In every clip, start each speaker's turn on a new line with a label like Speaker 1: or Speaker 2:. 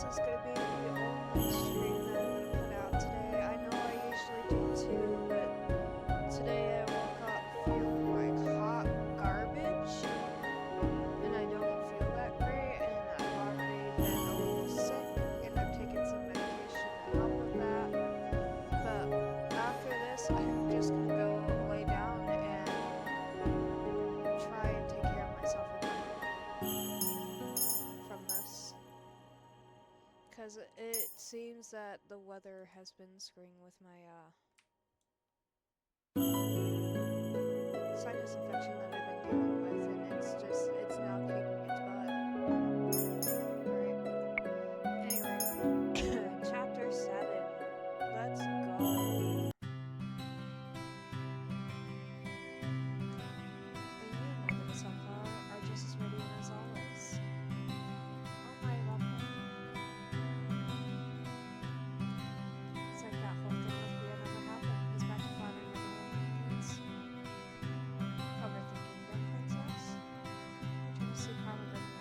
Speaker 1: this is gonna be the only stream that I'm gonna put out today. I know I usually do two, but today I woke up feeling like hot garbage, and I don't feel that great, and I've already been a little sick, and I've taken some medication to help with that. But after this, I'm just gonna go lay down and try and take care of myself from this. Because it seems that the weather has been screwing with my sinus infection that I've been dealing with, and it's now kicking its butt. Alright. Anyway, chapter 7. Let's go. And you, the sunflower, are just as radiant as always. Oh my Rumple. It's like that whole thing with Bria never happened. He's back to flattering everyone he meets. Overthinking them, princess? I'm trying to see Karma bringing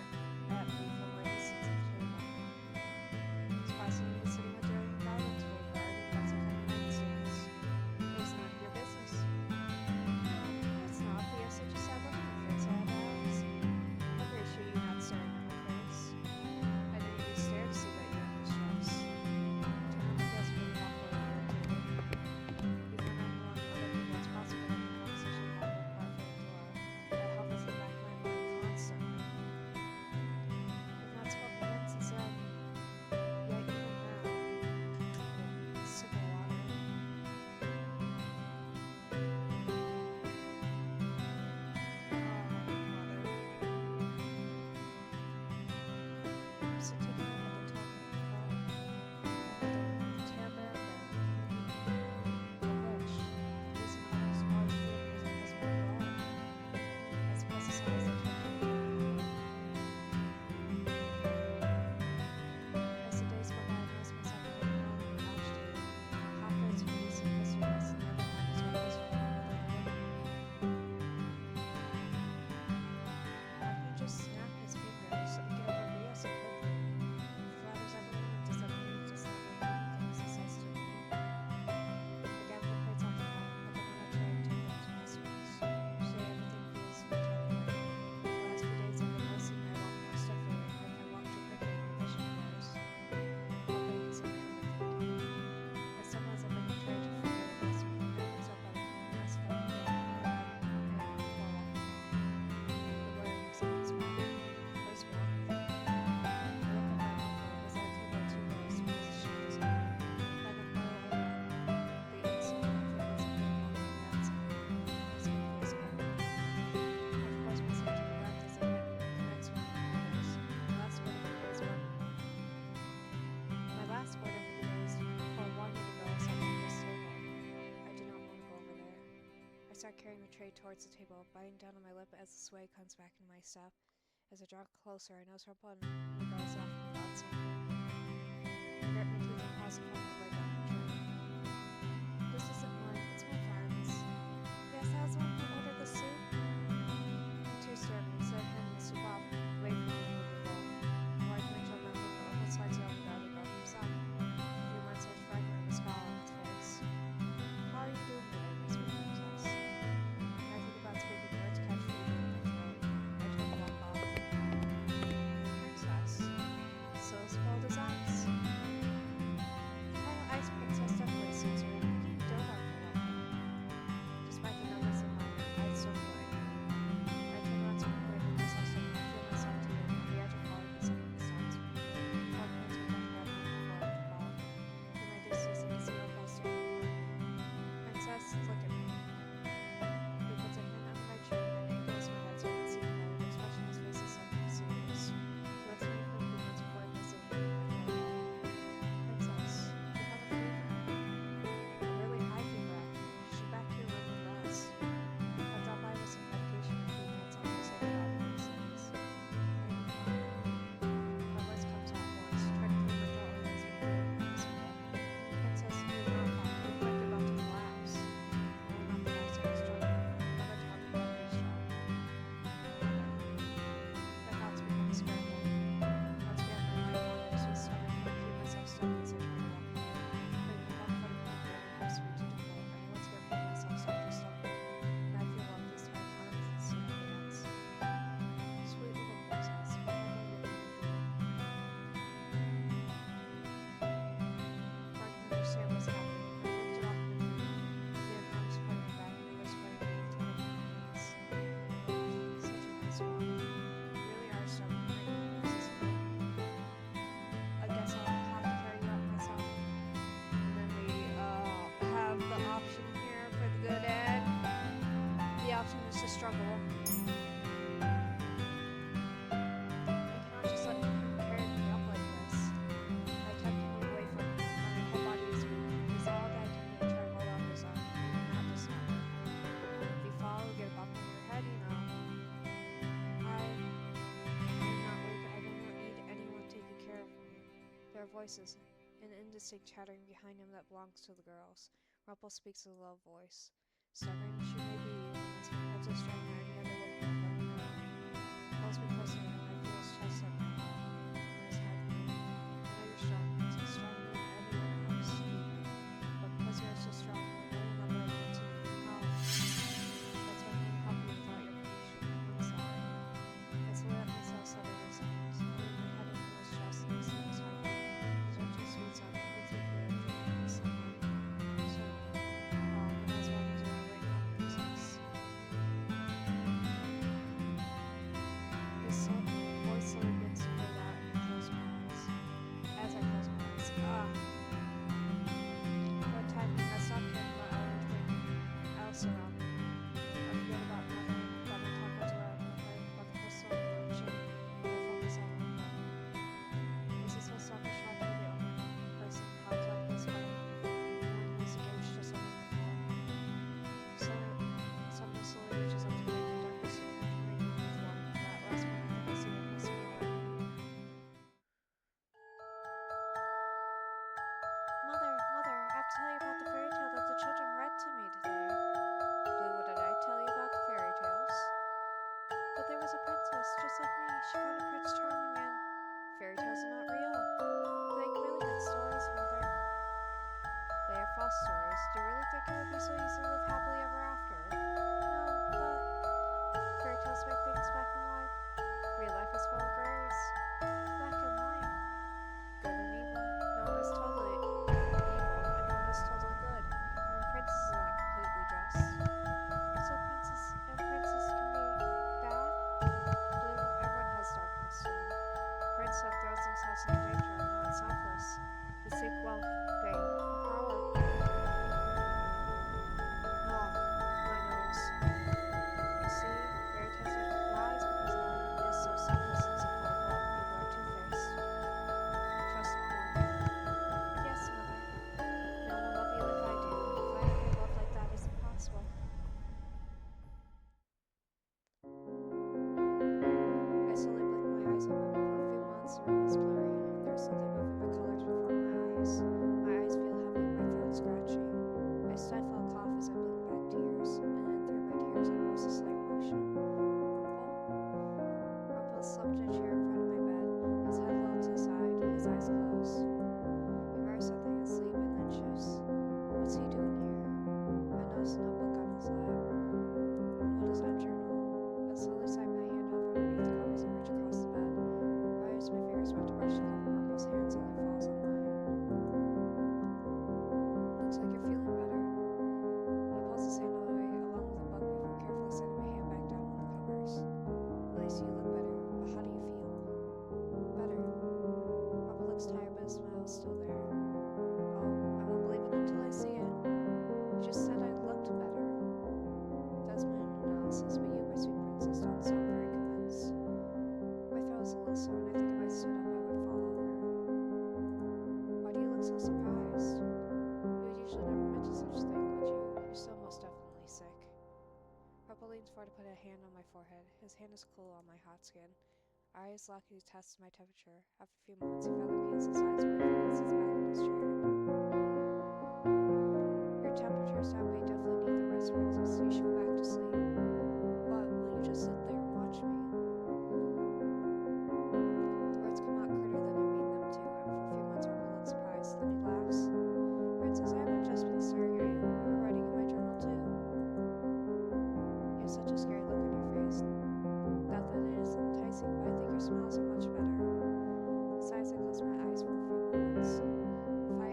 Speaker 1: at me from where he sits at the table. Surprisingly, he's sitting with Jerry and Garland today, but I think that's a kind of nonsense. It's not your business. No, it's not, but you have such a sad look on your face, all the eyes. I'm pretty sure you're not staring at my face. I know you stare to see that you're in distress. Turn on the gas when you walk away irritated. Even when I'm alone with other people, it's possible that the conversation you have will part from the door. That help us in back my mind constantly. We've not spoken again since then. Yet even now, sip of water. So taking another talk on the phone. The tear-bear which is not as large food as it has been at all. As pesticides that as the days go by, I notice myself holding on and agitated. Halfway to releasing history lesson, the other half is always from another Why don't you just snap his fingers so we get over Rio so quickly? He flatters everyone and does everything just not remembering things he says to me. I gather the plates off the bottom, put them on a tray, and take them to my students. Today everything feels much heavier. The last few days I've been noticing I walk more stiffly, and if I walk too quickly, my vision blurs. Hoping is in my overthinking. As sometimes I've been encouraged to forget it this week, and I was up by the corner, I felt like I was before walking home. The blurring of something's mouth. What is wrong with you? I look at my uncle, his eyes were about two rows, so his shoulders up. By the bow of the insult, I feel as if getting on my nuts and his skin feels cold. I force myself to relax as I commence with my orders. My last word of the day is one. My last word of the day is for one to go something at this table. I do not want to go over there. I start carrying the tray towards the table, biting down on my lip as the sway comes back into my step. As I draw closer, I notice Rumple and the girls laughing without sound. I grit my teeth and pause upon my way down the tray. This isn't mine, it's my friend's. Yes, I was the one who ordered the soup. The two stare at me instead of handing the soup off, wait for me to move the bowl. Before I can reach over and move the Rumple starts yelling about the girl himself. A few words starts frightening with a scowl on its face. How are you doing today, my sweet princess? When I think about speaking, words catch fever in my throat. I turn to walk off. Princess. So as cold as ice. The kind of ice understand what's happening. I lifted off my feet, feeling arms supporting my back, and I whispered underneath one of my hands. Such a nice one. You really are starting to make me necessary. I guess I'll have to carry you out myself. And then we have the option here for the good egg. The option is to struggle. I cannot just let him carry me up like this. I tugged him away from me, and my whole body was weak. He's all that I can do to try to hold on his arm, not just now. If you fall, you get a bump on your head, you know. I'm not weak. I do not need anyone taking care of me. There are voices, an indistinct chattering behind him that belongs to the girls. Rumple speaks in a low voice. Stubborn she may be, and holds a string or any other woman will let her go. Pulls me closer, and I feel his chest at my heart, and his head beat. I know you're strong, so stronger than anyone else. But because you are so strong, you're only love I need to how? That's why I can't help you without your permission. I'm sorry. I slowly let myself settle in his arms. I laid my head into his chest, and he said his heart beat. His gentle sweet sound makes me feel like dreaming in the sunlight. So, and as one was around right now, princess. His voice slowly begins to fade out, and I close my eyes. As I close my eyes, one time I stopped caring about everything else around me. I forget about mother, about my tacos around with her, about the crystal and the ocean, and I focus on my mother. Is it so selfish not to be the only person in house like this way? No one has engaged just on the floor. Someone slowly reaches up to make the darkness and make me with one. That last one, I think I see what must be around me. Mother, I have to tell you about the fairy tale that the children read to me today. Blue, what did I tell you about the fairy tales? But there was a princess, just like me. She found a Prince Charming and fairy tales are not real. They're really good stories, Mother. They are false stories. Do you really think it would be so easy to live happily ever after? No, but fairy tales make things black and white. Real life is full of grays. Black and white. Good and evil. No one is totally evil, and no one is totally good. Even princes are not completely just. So princess can be bad? Blue, everyone has darkness to them. Prince that throws themselves into danger are not selfless. They seek wealth, fame, and power. Oh, my nose. You see, fairy tales are lies because love is so selfless and so full of love. People are two-faced. Trust no one. Yes, Mother. No one will love you like I do. Finding your love like that is impossible. I slowly blinked my eyes open. For a few moments, the room was blurry, and there was something moving the colors before my eyes. My eyes feel heavy, my throat scratchy. I stifle a cough as I blink back tears, and then through my tears I notice a slight motion. Rumple slumped in a chair in front of my bed, his head low to the side, his eyes closed. He murmurs something in sleep and then shifts. What's he doing here? I notice a notebook on his lap. And what is that journal? I slowly slide my hand over underneath the covers and reach across the bed. Right as my fingers about to brush the cover, Rumple's hand suddenly falls on mine. Looks like you're feeling better. He pulls his hand away along with the book before carefully setting my hand back down on the covers. At least you look better, but how do you feel? Better. Rumple looks tired, but his smile is still there. Oh, I won't believe it until I see it. You just said I looked better. That's my own analysis, but you, my sweet princess, don't sound very convinced. My throat is a little sore, and I think if I stood up, I would fall over. Why do you look so surprised? You would usually never mention such a thing, would you? You're still most definitely sick. Rumple leans forward to put a hand on my forehead. His hand is cool on my hot skin. Our eyes lock as he tests my temperature. After a few moments, he finally peels his eyes away from me and sits back in his chair. Your temperature is down, but you definitely need the rest, princess, so you should go back to sleep. What? Will you just sit there and watch me? The words come out quicker than I mean them to, and for a few months Rumple looks surprised. Then he laughs. Princess, I haven't just been staring at you. You were writing in my journal too. You have such a scary look on your face. Not that it is enticing, but I think your smiles are much better. Besides, I close my eyes for a few moments. If I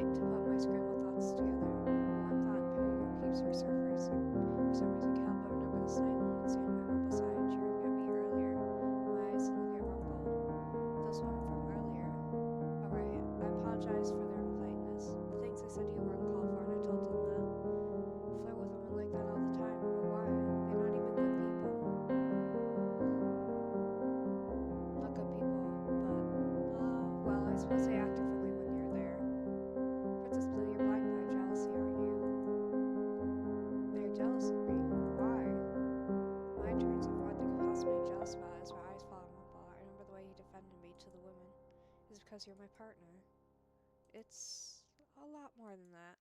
Speaker 1: it's a lot more than that.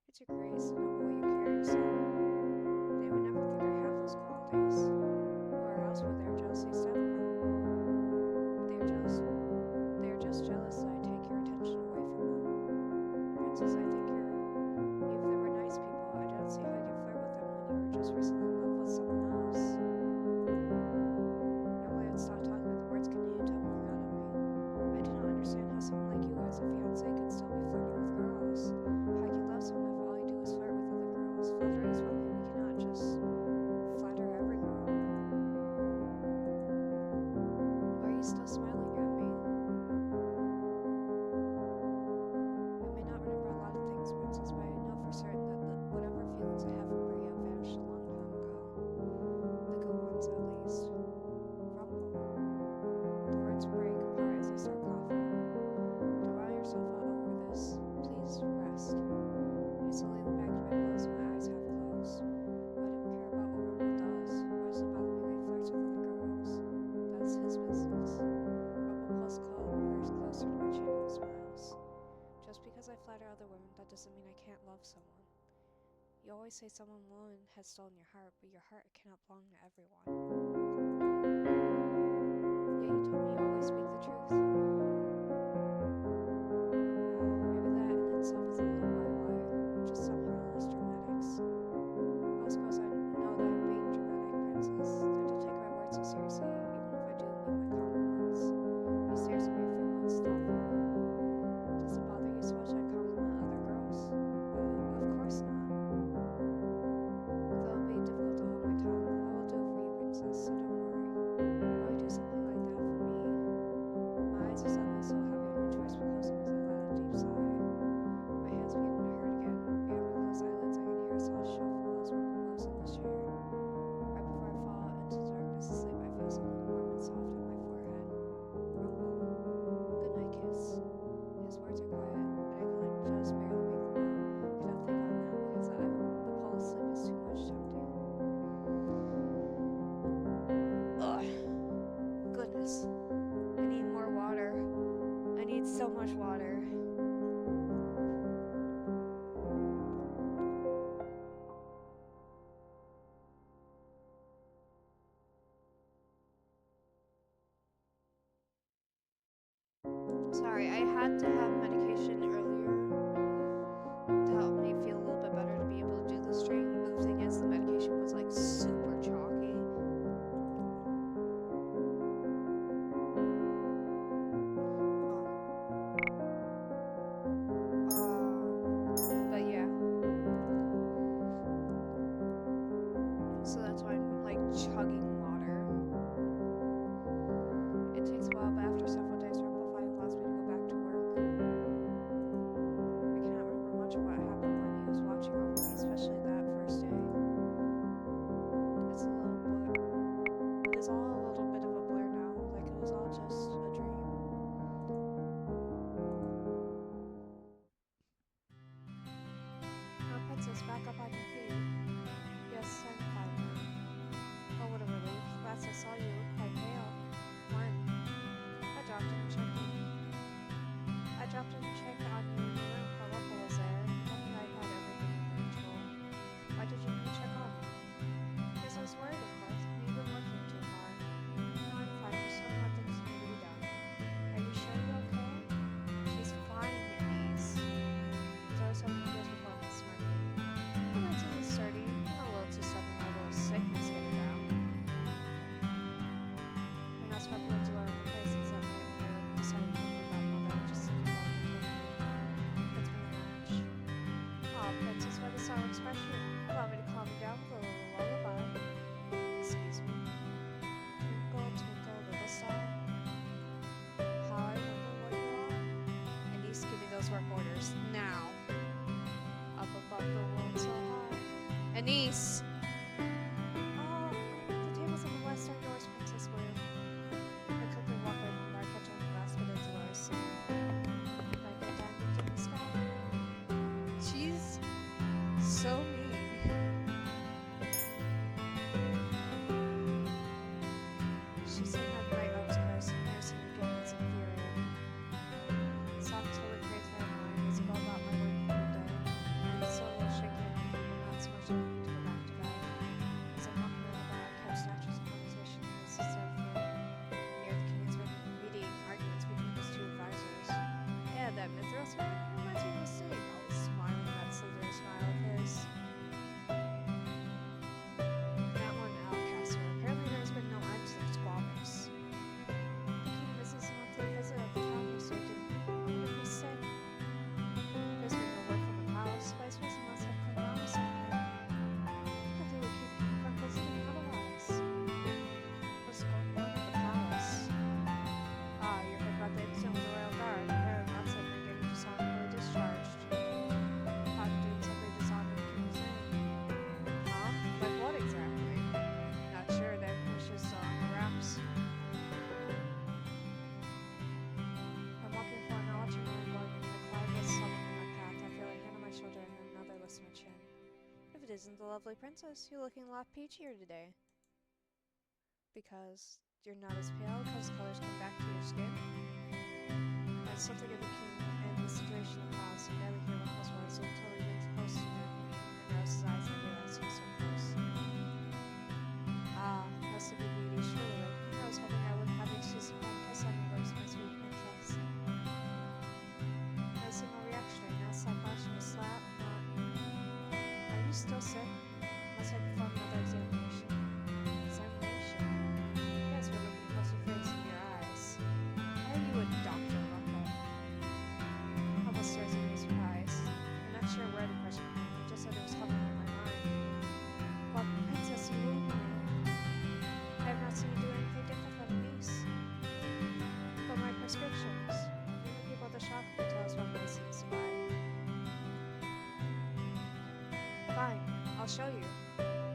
Speaker 1: It's your grace and all what you carry, so they would never think I have those qualities. Or else would their jealousy stem from? They are jealous. They are just jealous that I take your attention away from them. Princess, I think you're. If they were nice people, I don't see how you can flirt with them when you were just recently in love with someone else. Normally I'd stop talking, but the words continued tumbling out of me. I do not understand how someone like you, as a fiance, could still be flirting with girls. How can you love someone if all you do is flirt with other girls? Flattering is one thing, we cannot just flatter every girl. Why are you still smiling at me? I may not remember a lot of things, Princess, but I know for certain that whatever feelings I have for Bria vanished a long time ago. The good ones, at least. Rumple. The words break apart as I start coughing. Don't allow yourself out over this. Please rest. I slowly lean back to my pillows, my eyes half closed. Why do we care about what Rumple does? Why does it bother me that he flirts with other girls? That's his business. Rumple pulls closer to my chin and smiles. Just because I flatter other women, that doesn't mean I can't love someone. You always say someone woman has stolen your heart, but your heart cannot belong to everyone. Yet you told me you always speak the truth. Maybe that in itself is a little why, just some harmless dramatics. Most girls I know that I'm being dramatic, Princess. They don't take my words so seriously, even if I do mean my compliments. He stares at me for a moment, thoughtful. Does it bother you so much I compliment other girls? Of course not. Though it'll be difficult to hold my tongue, I will do it for you, Princess, so don't worry. Why would you do something like that for me? My eyes are suddenly so heavy on your choice because of as I let a deep sigh. My hands begin to hurt again. Behind my closed eyelids, I can hear a soft shuffle as Rumple moves in the chair. Right before I fall into the darkness of sleep, I feel something warm and soft on my forehead. Rumple. Good night, kiss. His words are quiet, and I can just barely make them out. I cannot think on now because the pull of sleep is too much tempting. Ugh. Goodness. I need more water. I need so much water. Sorry, I had to have medication earlier to help me feel a little bit better to be able to do the stream. But the thing is, the medication was like super chalky. But yeah. So that's why I'm like chugging water. It takes a while, but after several days, Rumple finally allows me to go back to work. I cannot remember much of what happened when he was watching over me, especially that first day. It's all a little bit of a blur now, like it was all just a dream. Now, Princess, back up on your feet. Yes, I'm fine now. Oh, what a relief. Last I saw you, you looked quite pale. When? I dropped in and checked on you. I dropped in and checked on you in the room while Rumple was there. He told me I had everything under control. Why did you check on me? Because I was worried, of course. You've been working too hard. No, I'm fine. There's so many things need to be done. Are you sure you're okay? She's fine, Denise. He's always having a good performance, smirking. I'm not too sturdy. I'm a little too stubborn. My little sickness get it down. We're not supposed to do our own places that night when we're deciding to move out. Mother just sitting back and taking me. It's my lunch. Aw, Princess, why the sour expression? Allow me to calm you down with a little lullaby. Excuse me. Twinkle, twinkle, little star. How I wonder what you are. Anise, give me those work orders. Now. Up above the world so high. Anise! Oh, the table's on the western doors, Princess William. I quickly walk away from the bar, catching the last bit of Dolores singing. Like a diamond in the sky. She's so mean. She sang that night up to her, nursing and getting its infuriating. The song totally creates my mind. isn't the lovely princess. You're looking a lot peachier today. Because you're not as pale, because colors come back to your skin. I still think of the king and the situation in the past. You barely hear Rumple's voice until he gets close to him and Rose's eyes and realize he's so close. Ah, must have been beauty, surely. I was hoping I would have a kiss on your lips, my sweet princess. I see no reaction right now. Slap flashing a slap. Are you still sick? Must I perform another examination? Examination? Yes, we're looking closer face in your eyes. How are you a doctor, Rumple? Rumple stares at me surprised. I'm not sure where the question came from. Just said it was hovering in my mind. Well, princess, you wound me. I have not seen you do anything different from a niece. But my prescriptions. Even people at the shop can tell us what medicine is to buy. Fine, I'll show you.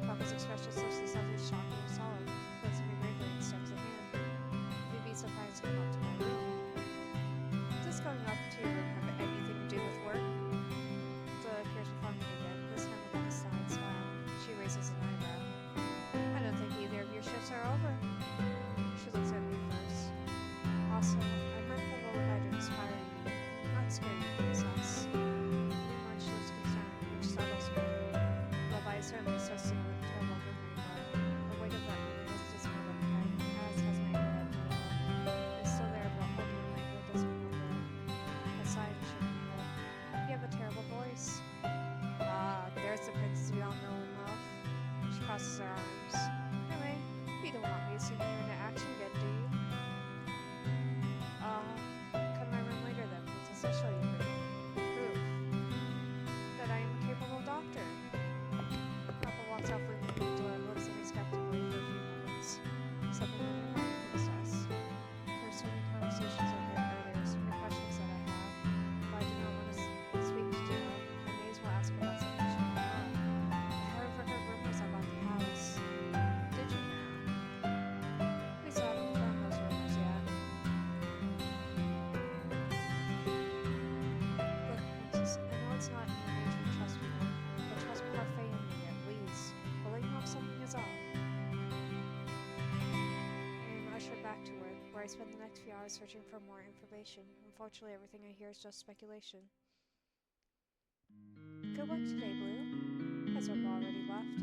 Speaker 1: Rumple's expression slips the suddenly shocking and solemn. Looks at me gravely and steps a hand. If you'd be so kind as to come up to my room. Does going up to your room have anything to do with work? Zoe appears before me again, this time with a side smile. She raises an eyebrow. I don't think either of your shifts are over. She looks at me first. Also, I'm mindful of what I do inspire you. Not scare you, princess. Even when she looks concerned, which startles me. Love, I certainly associate with a terrible memory, but the weight of that memory has just been like as has my head. It's still there, but holding it lightly doesn't remember it. I sigh and shake my head. You have a terrible voice. Ah, there's the princess we all know and love. She crosses her arms. Anyway, you don't want me to sing you into action again, do you? Come to my room later then, princess. I'll show you proof. Proof that I am a capable doctor. Rumple walks out from the door and looks at me skeptically for a few moments. Something in her mind, princess. There are so many conversations over here earlier, so many questions that I have. But I do not want to speak to you. I may as well ask about something she might know. I overheard rumors about the house. Did you now? We still haven't confirmed those rumors yet. Look, princess, I know it's not in your nature to trust people, but trust parfait in me at least. I'll let you know if something is up. I am ushered back to work, where I spend the next few hours searching for more information. Unfortunately, everything I hear is just speculation. Good work today, Blue. Has Rumple already left?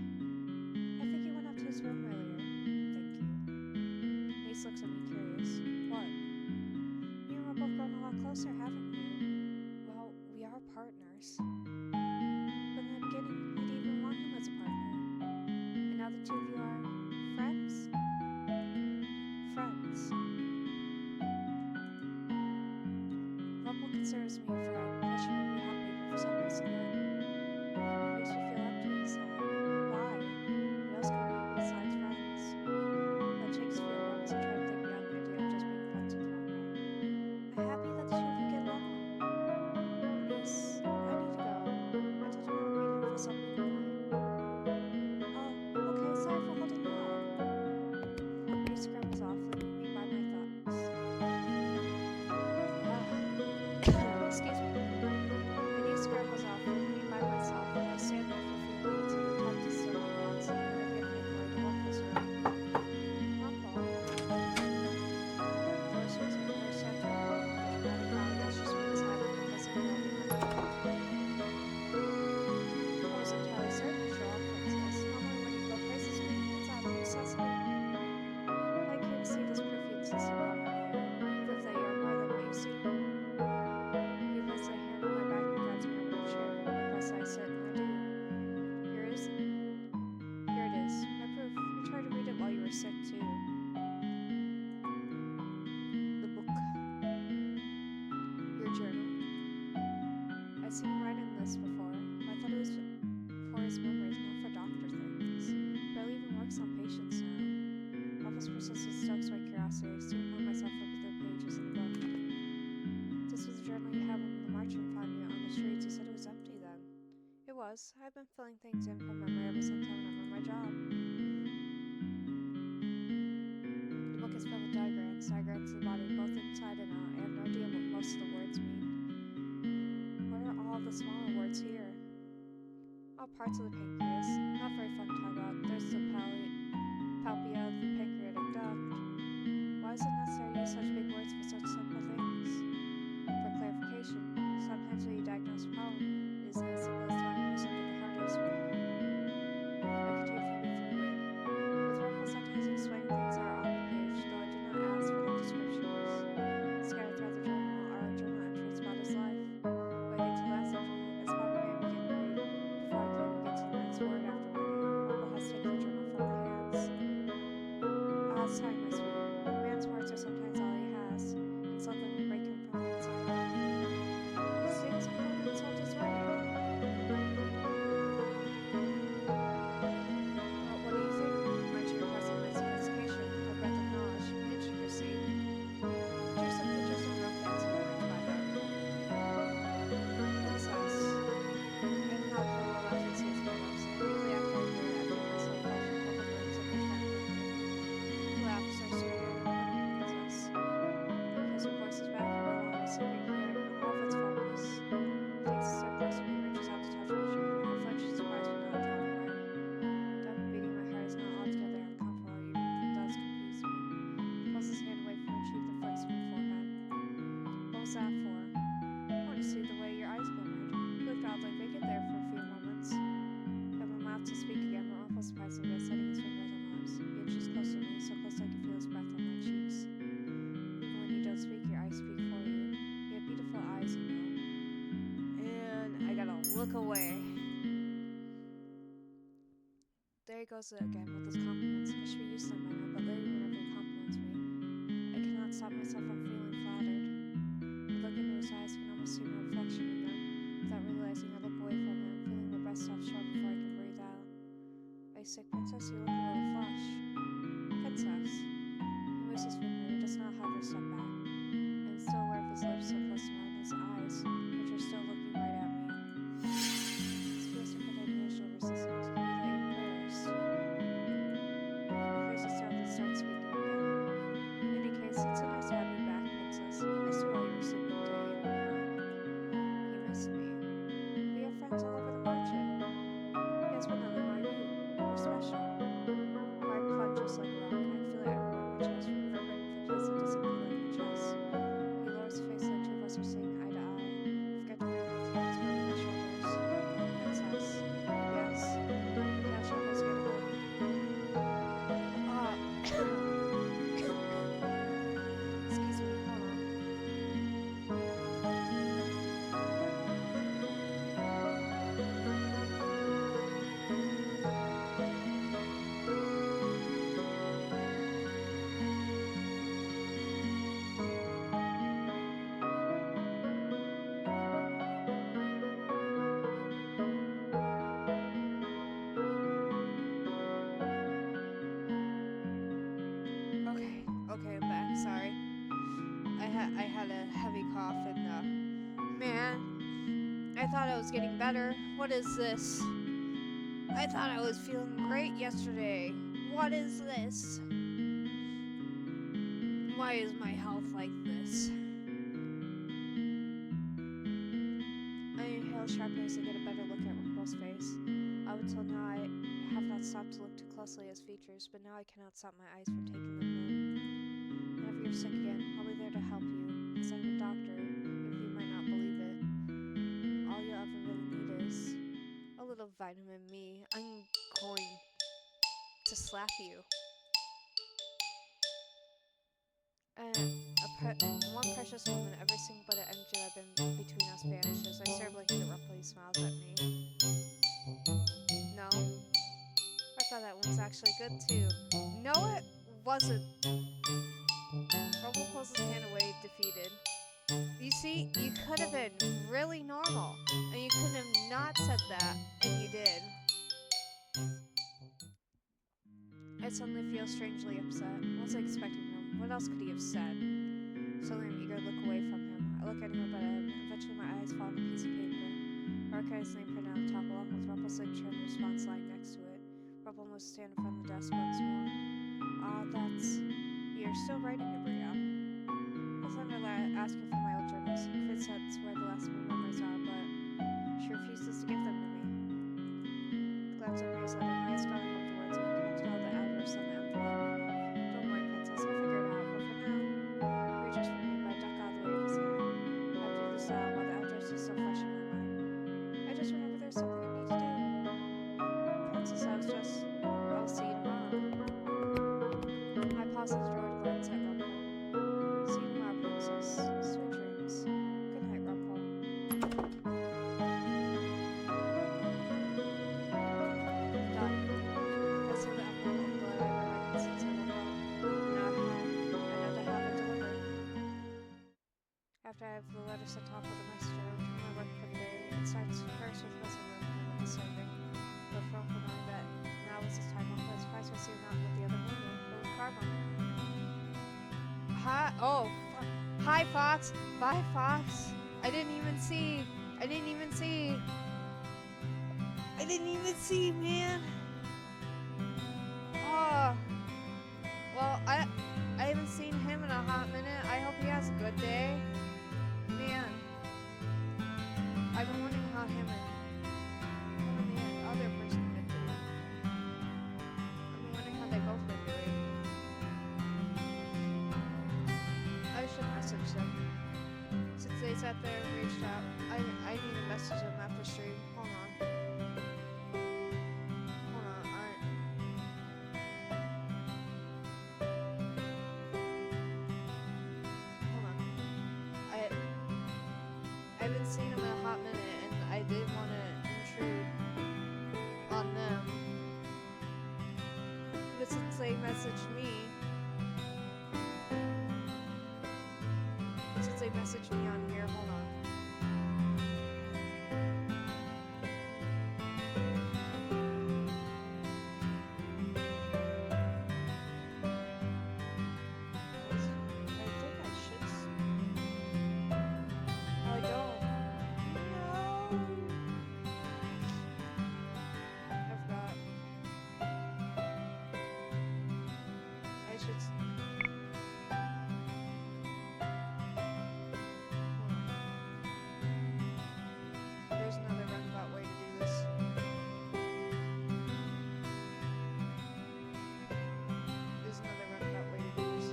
Speaker 1: I think he went up to his room earlier. Thank you. Niece looks at me curious. What? You and Rumple have grown a lot closer, haven't you? Well, we are partners. But in the beginning, you didn't even want him as a partner. And now the two of you are friends? Friends. Rumple considers me a friend, but she wouldn't be happy for some reason yet. It makes me feel empty inside. Why? What else could we be besides friends? That shakes a few moments I try to think beyond the idea of just being friends with Rumple. I'm happy that the two of you get along. Niece, I need to go. I told you I would meet him for something tonight. Oh, okay, sorry for holding you up. Niece scrambles off, leaving me by my thoughts. Excuse me. My niece scrambles off, leaving me by myself, and I stand there for a few minutes and attempt to still my thoughts, and then I get made my way to Rumple's room. Rumple. The door swings open, and I stand there alone with the dramatic crowd as she swings inside with the best of my I was entirely certain to show up, princess. Normally when you go places with me, it's out of necessity. I came to see this proof you insist upon me here. Proof that you are more than what you seem. He lays a hand on my back and guides me over to a chair. Requests I sit, and I do. Here it is. Here it is. My proof. You tried to read it while you were sick, too. The book. Your journal. I've seen him write in this before. I thought it was for his memories, not for doctor things. Barely even works on patients now. Rumple's persistence stokes my curiosity. I soon pull myself over the pages of the book. This was the journal you had when the marchman found you on the streets. You said it was empty then. It was. I've been filling things in from memory ever since I went on my job. The book is filled with diagrams of the body, both inside and out. I have no idea what most of the words mean. What are all the smaller words here? All parts of the pancreas. Not very fun to talk about. There's the palpia, the pancreatic duct. Why is it necessary to use such big words for such simple things? For clarification, sometimes when you diagnose a problem, it isn't as simple as telling a person that the heart is weak. I could do if you be fluid. With Rumple, sometimes explaining things that are on the page, though I do not ask for the descriptions. Scattered throughout the journal are journal entries about his life. When I get to the last entry, it's probably going to begin to read. Before I can even get to the next word after reading, Rumple has taken the journal from my hands. It's time, my sweet. Man's words are sometimes all he has, and seldom we break him from the inside out. He's doing some kind of insult his writing. Well, what do you think? Aren't you impressing my sophistication, my breadth of knowledge, my intricacy? Drew some pictures and wrote fancy lines by them. Princess. I have not clue what left in season of immediately after I heard it, I feel myself flush and pull the words of return from me. Laughs are sweeter, princess. Because her voice is back in no longer secret hearing in all of its fullness. Takes a step closer to me, reaches out to touch my shoulder. I flinch in surprise but not drawn away. Double beating my heart is not altogether uncomfortable, even if it does confuse me. He pulls his hand away from my cheek that flicks my forehead. What was that for? I want to see the way your eyes glimmered. You looked oddly vacant there for a few moments. I have my mouth to speak again, but Rumple surprised me by setting his fingers on my lips. He inches close to me, so close I can feel his breath on my cheeks. Even when you don't speak, your eyes speak for you. You have beautiful eyes, you know. And I gotta look away. There he goes again with his compliments. I should be used to them by now, but lately whenever he compliments me, I cannot stop myself from feeling flattered. I look into his eyes, can almost see my reflection in them. Without realizing, I look away from him, feeling my breath stop short before I can breathe out. Are you sick, Princess? You look a little flushed. Princess. He moves his finger. He does not hover a step back. I am still aware of his lips so close to mine, his eyes, which are still looking right at me. This feels to put that initial resistance. He even embarrassed. He clears his throat and starts speaking again. In any case, it's so nice to have you back, Princess. I missed you while you were sleeping today, you know. You missed me. We have friends all over the margin. Yes, but none of them are you. You're special. Pride plunges like a rock. I can feel it everywhere in my chest, reverberating from place that doesn't feel like my chest. He lowers his face so the two of us are seeing eye to eye. Forget to bring both hands around my shoulders. Princess. Yes. You can't show us get away. Excuse me, hold on. Okay, I'm back. Sorry. I had a heavy cough and man, I thought I was getting better. What is this? I thought I was feeling great yesterday. What is this? Why is my health like this? I inhale sharply as I get a better look at Rumple's face. Up until now, I have not stopped to look too closely at his features, but now I cannot stop my eyes from taking them in. Whenever you're sick again, I'll be there to help you, because I'm a doctor, if you might not believe it. All you'll ever really need is a little vitamin me. I'm going to slap you. One precious moment, everything but an energy that had been between us vanishes. I stare blankly at Rumple. He smiles at me. No. I thought that one was actually good too. No, it wasn't. Rumple pulls his hand away, defeated. You see, you could have been really normal, and you could have not said that, and you did. I suddenly feel strangely upset. What was I expecting from him? What else could he have said? Suddenly I'm eager to look away from him. I look anywhere but at him. Eventually my eyes fall on a piece of paper. I recognize his name printed on the top along with Rumple's signature and the response line next to it. Rumple must stand in front of the desk once more. That's... You're still writing, Nabria. I was under asking for my old journals. Fitz says where the last of my memories are, but she refuses to give them to me. Possum's door to glance at Rumple. See you tomorrow, princess. Sweet dreams. Good night, Rumple. Done. I sealed the envelope and glad I were writing since I did well. I know to have it delivered. After I have the letter sent off with a message, I return to my work for the day. It starts first with Messing Room and the serving. But for Uncle knowing that now is his time, Uncle is surprised to see him not with the other woman, but with Karma. Hi, oh, hi, Fox. Bye, Fox. I didn't even see, man. Oh, well, I haven't seen him in a hot minute. I hope he has a good day. Man, I've been wondering how him and the other person have been doing. I've been wondering how they both been doing. I should message them. Since they sat there and reached out, I need to message them after stream. Hold on. I haven't seen them in a hot minute, and I didn't want to intrude on them. But since they messaged me on here, hold on. There's another roundabout way to do this. There's another roundabout way to do this.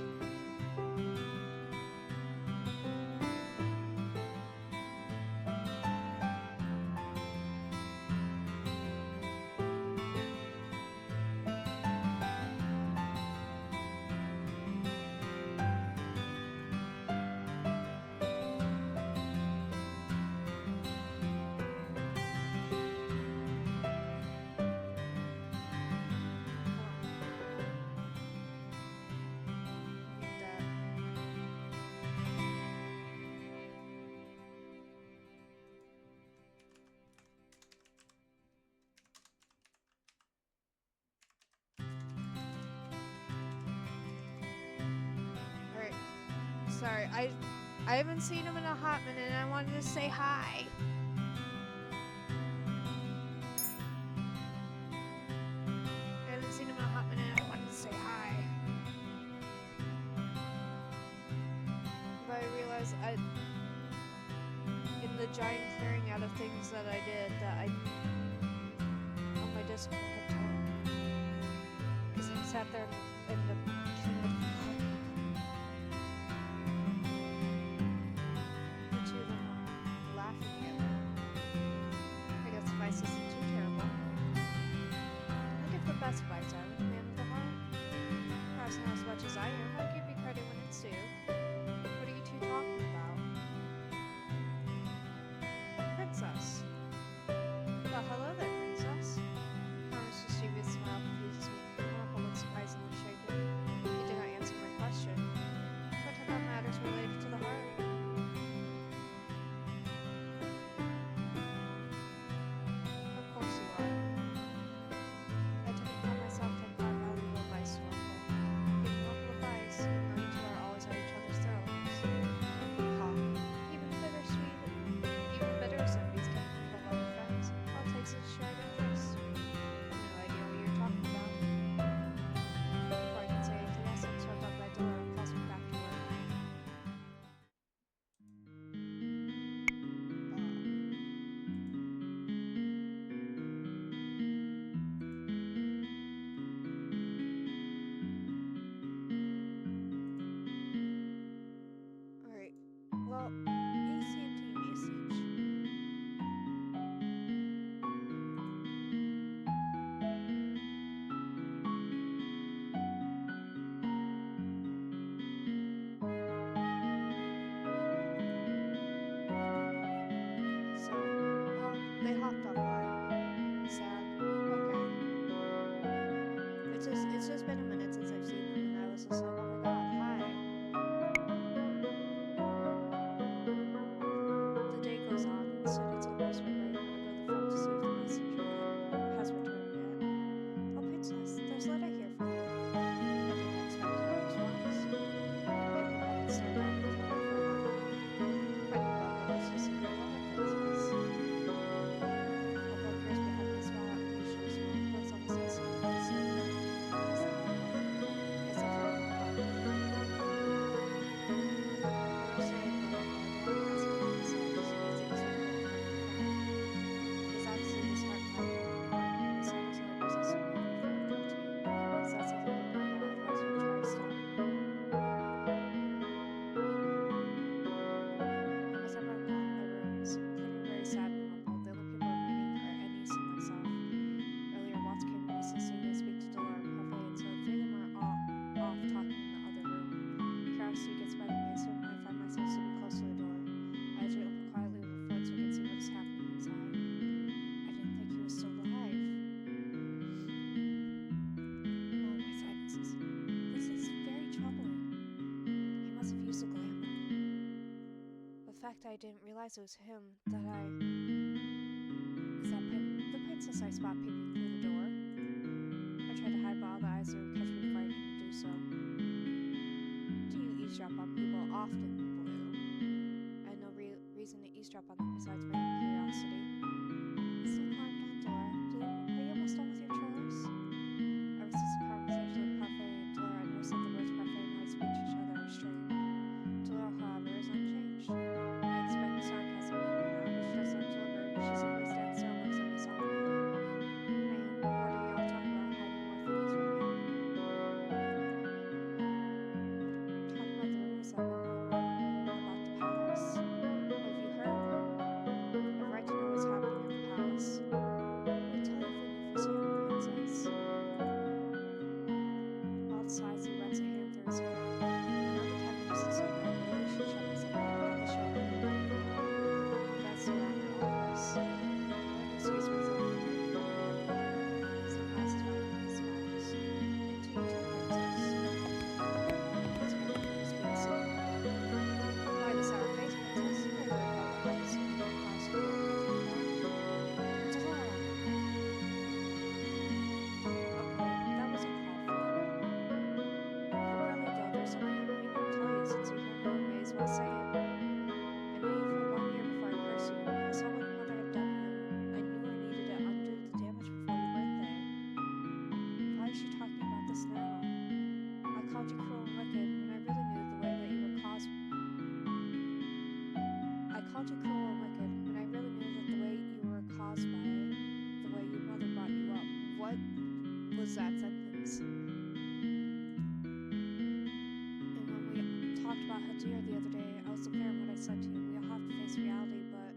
Speaker 1: Sorry, I haven't seen him in a hot minute and I wanted to say hi. I haven't seen him in a hot minute and I wanted to say hi. But I realized in the giant clearing out of things that I did, that I on my Discord had told. Because I sat there in the best bites out of the man with the heart. Perhaps not as much as I am. I'll give you credit when it's due. What are you two talking about? Princess. Well, hello there, princess. Karma's mischievous smile confuses me. Rumple looks surprisingly shaken. It's just been a minute since I've seen them, and I was just like, oh my god, hi. The day goes on, and soon it's almost midnight when I go to the phone to see if the messenger has returned yet. Oh, princess, there's a letter here for you. I didn't expect a response. I wait a moment, stare down at the letter for a moment. Quite a letter, it's just a good letter, princess. Although it appears behind the smile, unusually small, but it's almost instantly answered. Yes, the letter. It's a very long letter with a deep meaning. Are you saying that I'm my door? Asking him inside, just gazing so cold and quiet. He's obviously disheartened by it. His son is only resisting me, and I feel guilty. Is that something you know about? Otherwise, we try to stop me. As I run along my rooms, feeling very sad and humble, the only people remaining are Ennis and myself. Earlier, Watts came insisting to speak to Dolores and Parfait, and so the three of them are off talking in the other room. Curiosity gets better than me, so I find myself sitting close to the door. I usually open quietly with a foot so I can see what is happening inside. I didn't think he was still alive. Oh, my silences. This is very troubling. He must have used a glamour. The fact I didn't realize it was him, the princess I spot peeping through the door. I try to hide, but all the eyes will catch me before I can do so. Do you eavesdrop on people often, Blue? I had no reason to eavesdrop on them besides my own curiosity. Slow calm down, Dora. Blue, are you almost done with your chores? Ever since the conversation with Parfait and Dora, I noticed that the words Parfait and I speak to each other are strained. Dora, however, is unchanged. I expect sarcasm even now, but she does not deliver. She simply stands still and looks at me solemnly. And what are y'all talking about, hiding more things from me? Talking about the rumors that have been going around about the palace. What have you heard? I have a right to know what's happening at the palace. We'll tell you if we knew firsthand, princess. Walt sighs, he runs a hand through his hair. Another time I just assumed I really should shut myself out and let the show go on. Glanced around at all of us. I wouldn't excuse myself from my memory everywhere. As he passes by me, he smiles. And to you too, princess. Once again, the news being Cinderella. Why the sour face, princess? Are you worried about what happens to me across the world with you more? Cinderella! Okay, that wasn't called for. But really though, there's something I really need to tell you. Since you're here now, I may as well say it. I knew you for 1 year before I cursed you. I saw what your mother had done to you. I knew I needed to undo the damage before your birthday. Why is she talking about this now? I called you cruel and wicked when I really knew the way that you were caused. I called you cruel and wicked when I really knew that the way you were caused by the way your mother brought you up. What was that sentence? And when we talked about Hadir the other day, I was clear in what I said to you. We all have to face reality, but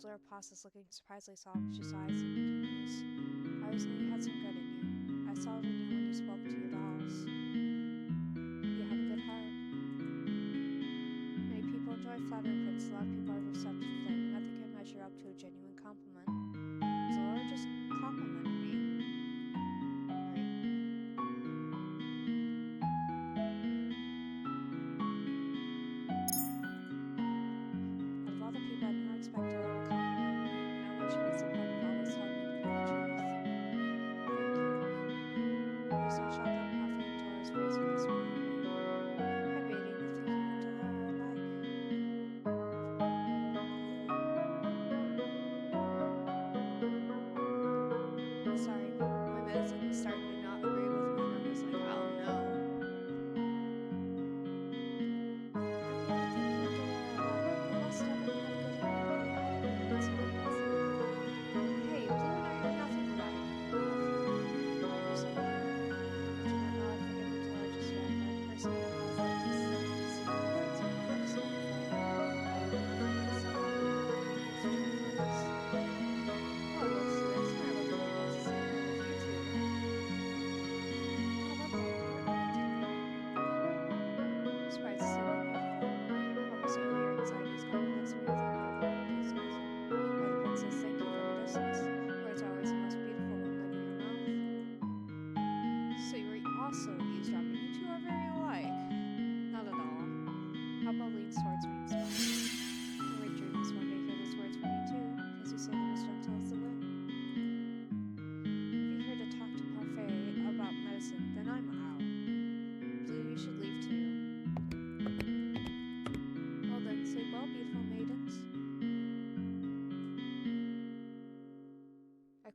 Speaker 1: Zora pauses, looking surprisingly solemn. She sighs and continues. I always knew you had some good in you. I saw it in you when you spoke to your dolls. You have a good heart. Many people enjoy flattery, Prince. A lot of people are receptive to flattery. Nothing can measure up to a genuine compliment. Zora just complimented me. Right. Out of all the people I never expected to compliment me, no one should miss the point of always telling me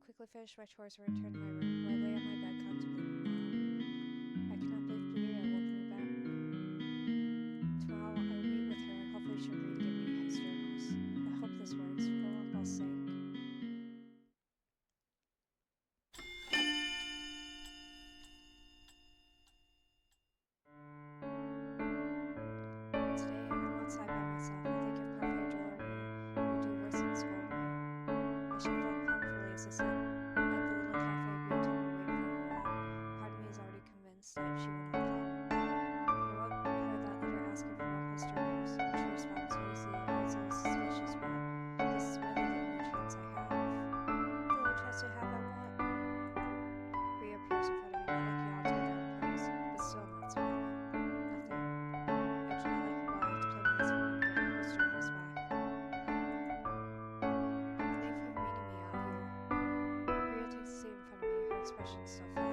Speaker 1: quickly finished my chores and returned to my room, where I lay on my bed contemplating tomorrow. I cannot believe Julia woke me back. Tomorrow I will meet with her and hopefully she'll agree to give me his journals. I hope this works, for Rumple's sake. Today I'm outside by myself. I think if Puff had adored me, he would do worse than scold me. I shuffle uncomfortably as I sit at the little cafe Bria told me to wait for her at. Part of me is already convinced that she will not come. I wrote her that letter asking for Rumple's journals. She responds easily, I was a little suspicious, but this is really the only chance I have. The only chance I have at what? Bria appears in front of me, not looking altogether unpleased, but still not smiling. Nothing. I do not like it well. I have to play nice when I'm getting post journals back. Thank you for meeting me out here. Bria takes a seat in front of me, her expression still flat.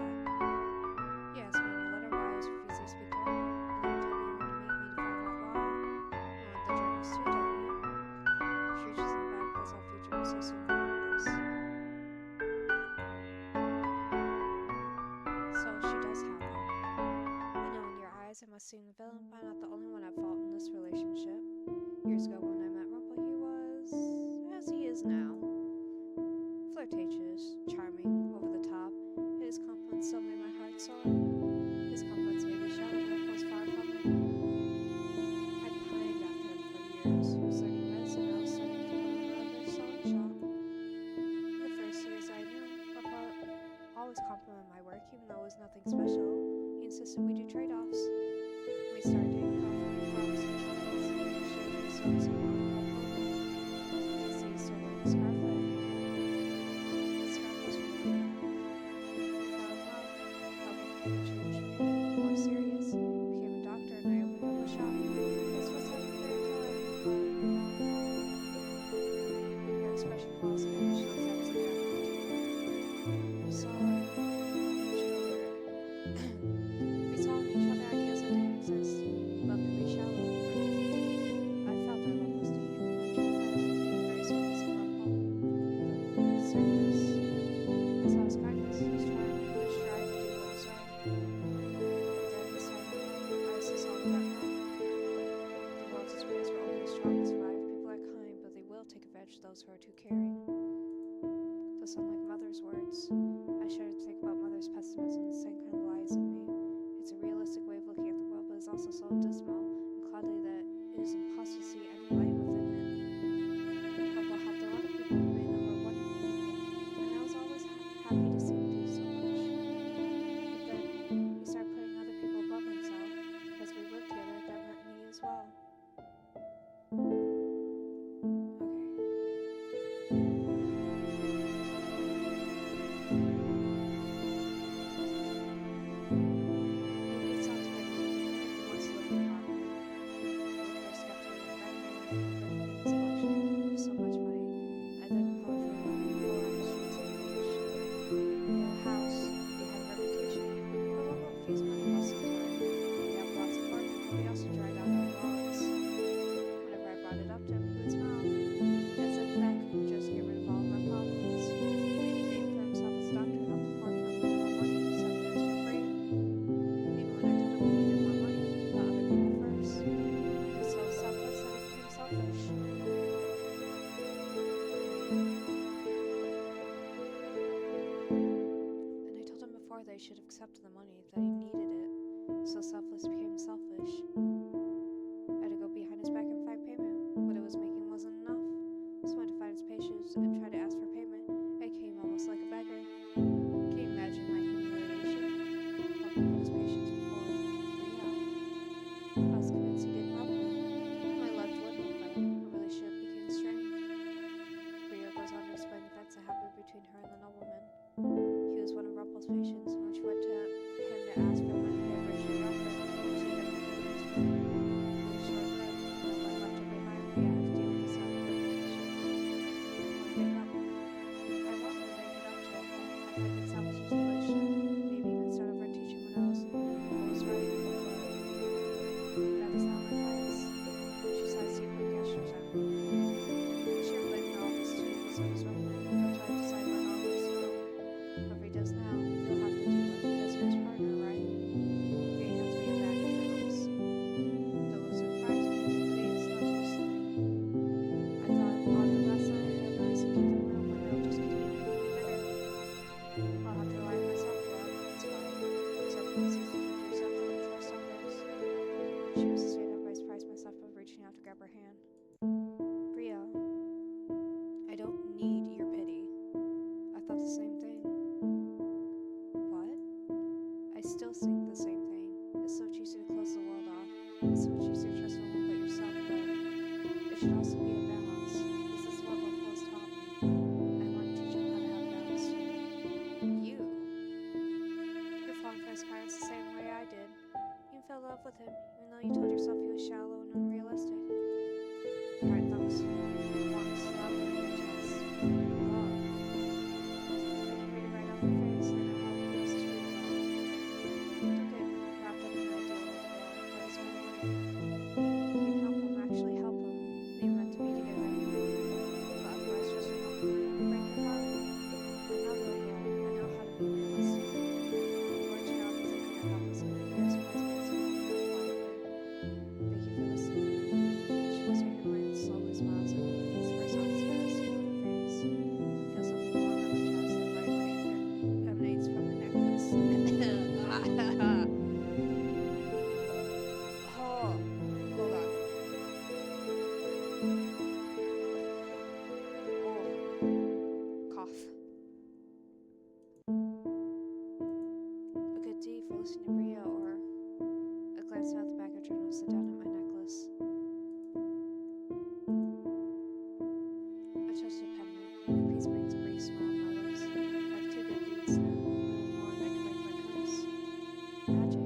Speaker 1: You asked me in your letter why I was refusing to speak to Rumple, and then you told me you wanted to meet me to find out why. You want the journals too, don't you? She reaches in the bag, pulls out a few journals, I assume they're Rumple's. So she does have them. I know in your eyes I must seem the villain, but I'm not the only one at fault in this relationship. Years ago when I met Rumple, he was as he is now. Flirtatious, charming, over the top, and his compliments still made my heart sore. His compliments made me shallow, but it was far from it. I pined after him for years. He was learning medicine, I was studying to own another sewing shop. In the first years I knew him, Rumple always complimented my work, even though it was nothing special. He insisted we do trade-offs. We started doing coffee frocks and chocolates. She introduced us to one of our Next day he started wearing a scarflet. The scarf was from him. We fell in love. Rumple became a changed man, more serious. Became a doctor and I opened up a shop. This was such a fairy tale, but her expression falls and she looks upside down with tears. We saw in each other ideas that didn't exist. Love can be shallow or can be deep. I felt our love was deep. I tried my own being very surface of Rumple. Surface. I saw his kindness, his charm, his strive to do what was right. But then this time I was this all about now. The world's experience where only the strong survive. People are kind, but they will take advantage of those who are too caring. Those sound like Mother's words. I shudder to think about Mother's pessimism, the same kind of lies in me. It's a realistic way of looking at the world, but it's also so dismal and cloudy that it is impossible to see any light within it. Rumple helped a lot of people and made them were wonderful people, and I was always happy to see him do so much. But then he started putting other people above himself. Because we lived together, that meant me as well. They should have accepted the money, that he needed it. So selfless became selfish. I had to go behind his back and find payment. What it was making wasn't enough. So I had to find his patience and try to ask for payment. I came almost like a beggar. Can you imagine my humiliation? Rumple put his patience before Bria. I was convinced he didn't love me. My love dwindled then. Our relationship became strained. Bria goes on to explain the events that happened between her and the nobleman. He was one of Rumple's patients, and when she went to him to ask for money he had originally offered, she never gave it to him. It was short-lived. When I left her behind, we had to deal with the sad reputation. One day up. I wrote her to make it up to Rumple. I think it salvaged his relationship. Maybe even start over and teach him what else. I was right, but that is not my place. She sighs deeply and gestures at me. She blamed all this to me because I was Rumple. That's why I decided on all this. listening to Bria, or a glance out the back of journal, sit down at my necklace. I touched a pendant. A piece brings a brief smile on my lips. I have 2 good leads now. A little more and I can break my curse. Magic.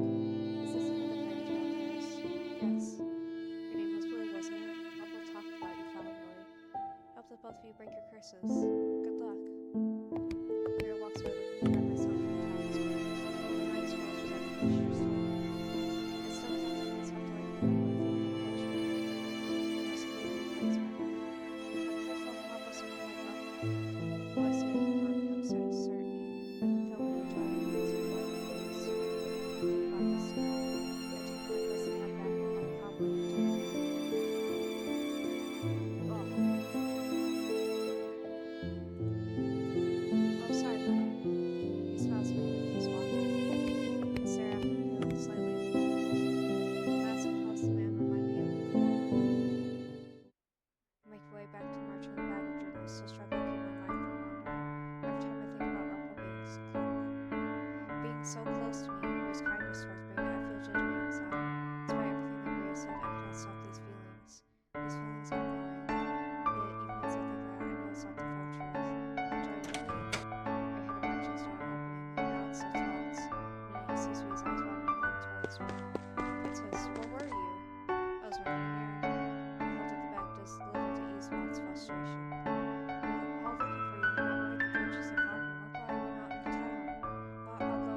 Speaker 1: Is this another fairy tale curse? Yes. Your name was Blue, wasn't it? Rumple talked about you fondly. Hope that both of you break your curses. Good luck. Bria walks away with me by myself from the town square. The night scrolls was like a picture story. I still can't let myself to like the one thing in the picture. Unless it really plays my head. I'm careful and helpless when I wake up. Will I stay in the becomes so certainty. I can feel my joy and makes me white and face. I think about this now. I take my necklace and head back. I'll probably return. Oh, sorry, Mom. He smiles at me and keeps walking. I stare after him, feeling slightly uncomfortable. That's across the man remind me of the I make my way back to march with a bag of journals, still struggling to keep my mind from wandering. Every time I think about Rumple being so close to me, or his kindness towards me, I feel jittery inside. Despite everything that Bria said, I cannot stop these feelings. These feelings are annoying. Yet, even as I think that, I know it's not the full truth. Do I really? I hear the merchant's door opening, and Matt sits waltz. And he sees me, his eyes wandering one towards me. Princess, where were you? I was running an errand. I held up the bag just a little to ease Matt's frustration. We were all looking for you, and got word the princess had found you. Rumple, I went out into town. But I'll go.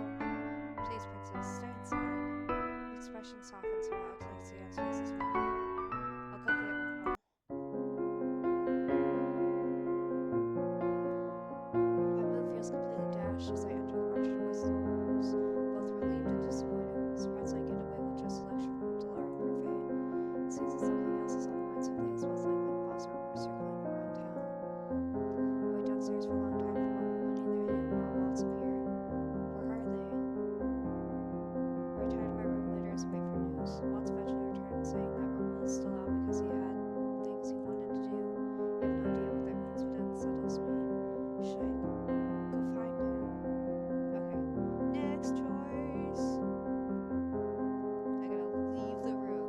Speaker 1: Please, princess, stay inside. The expression softens somewhat until I see on his face as well. I'll go get Rumple. My mood feels completely dashed as I enter the merchant whistles, both relieved and disappointed. Surprised I get away with just a lecture from Delara and Parfait. It seems that something else is on the minds of things, most likely false rumors circling around town. I wait downstairs for a long time for Rumple, but neither him nor Waltz appear. Where are they? I retire to my room later as I wait for news. Waltz eventually returned, saying that Rumple is still out because he had things he wanted to do. I have no idea what that means, but it unsettles me. Should I go find him? Okay. Next choice. I gotta leave the room.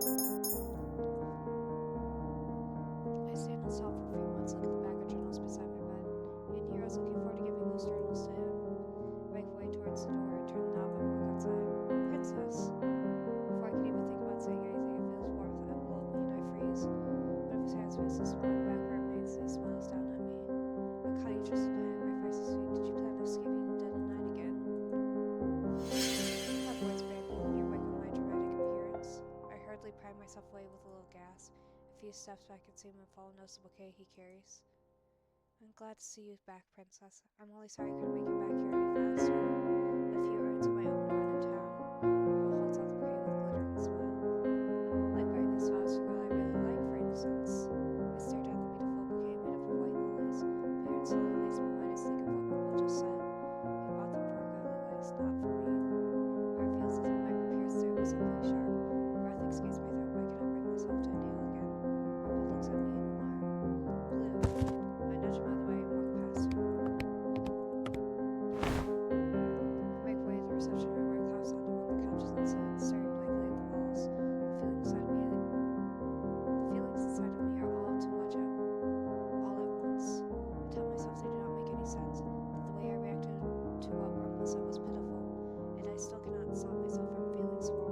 Speaker 1: I stand and stop for a few months, look at the bag of journals beside my bed. In here, I was looking forward to giving those journals to him. I make my way towards the door, turn the knob, and walk outside. Princess! Before I can even think about saying anything, I feel his warmth envelop me and I freeze. One of his hands moves to smile back where it remains, and he smiles down at me. I caught you just in time. My face is sweet. Did you plan on escaping dead at night again? That boy's baby, when you're awake with my dramatic appearance. I hurriedly pry myself away with a little gasp. A few steps back and see him and follow notice the bouquet he carries. I'm glad to see you back, Princess. I'm only sorry I couldn't make it back here any faster. A few errands of my own run in town. Rumple holds out the bouquet with a glittering smile. Like wearing these flowers for a girl I really like, for instance. I stared at the beautiful bouquet made up of white lilies. Parents slowly lace my mind as think of what Rumple just said. He bought them for a girl he likes, not for me. My heart feels as if it might be pierced through with something sharp. My breath escapes my throat, but I cannot bring myself to inhale again. Rumple looks at me in alarm. Blue. I nudge him out of the way and walk past him. I make my way to the reception room where I collapse onto one of the couches and sit, staring blankly at the walls. The feelings inside of me are all too much all at once. I tell myself they do not make any sense, that the way I reacted to what Rumple said was pitiful, and I still cannot stop myself from feeling small.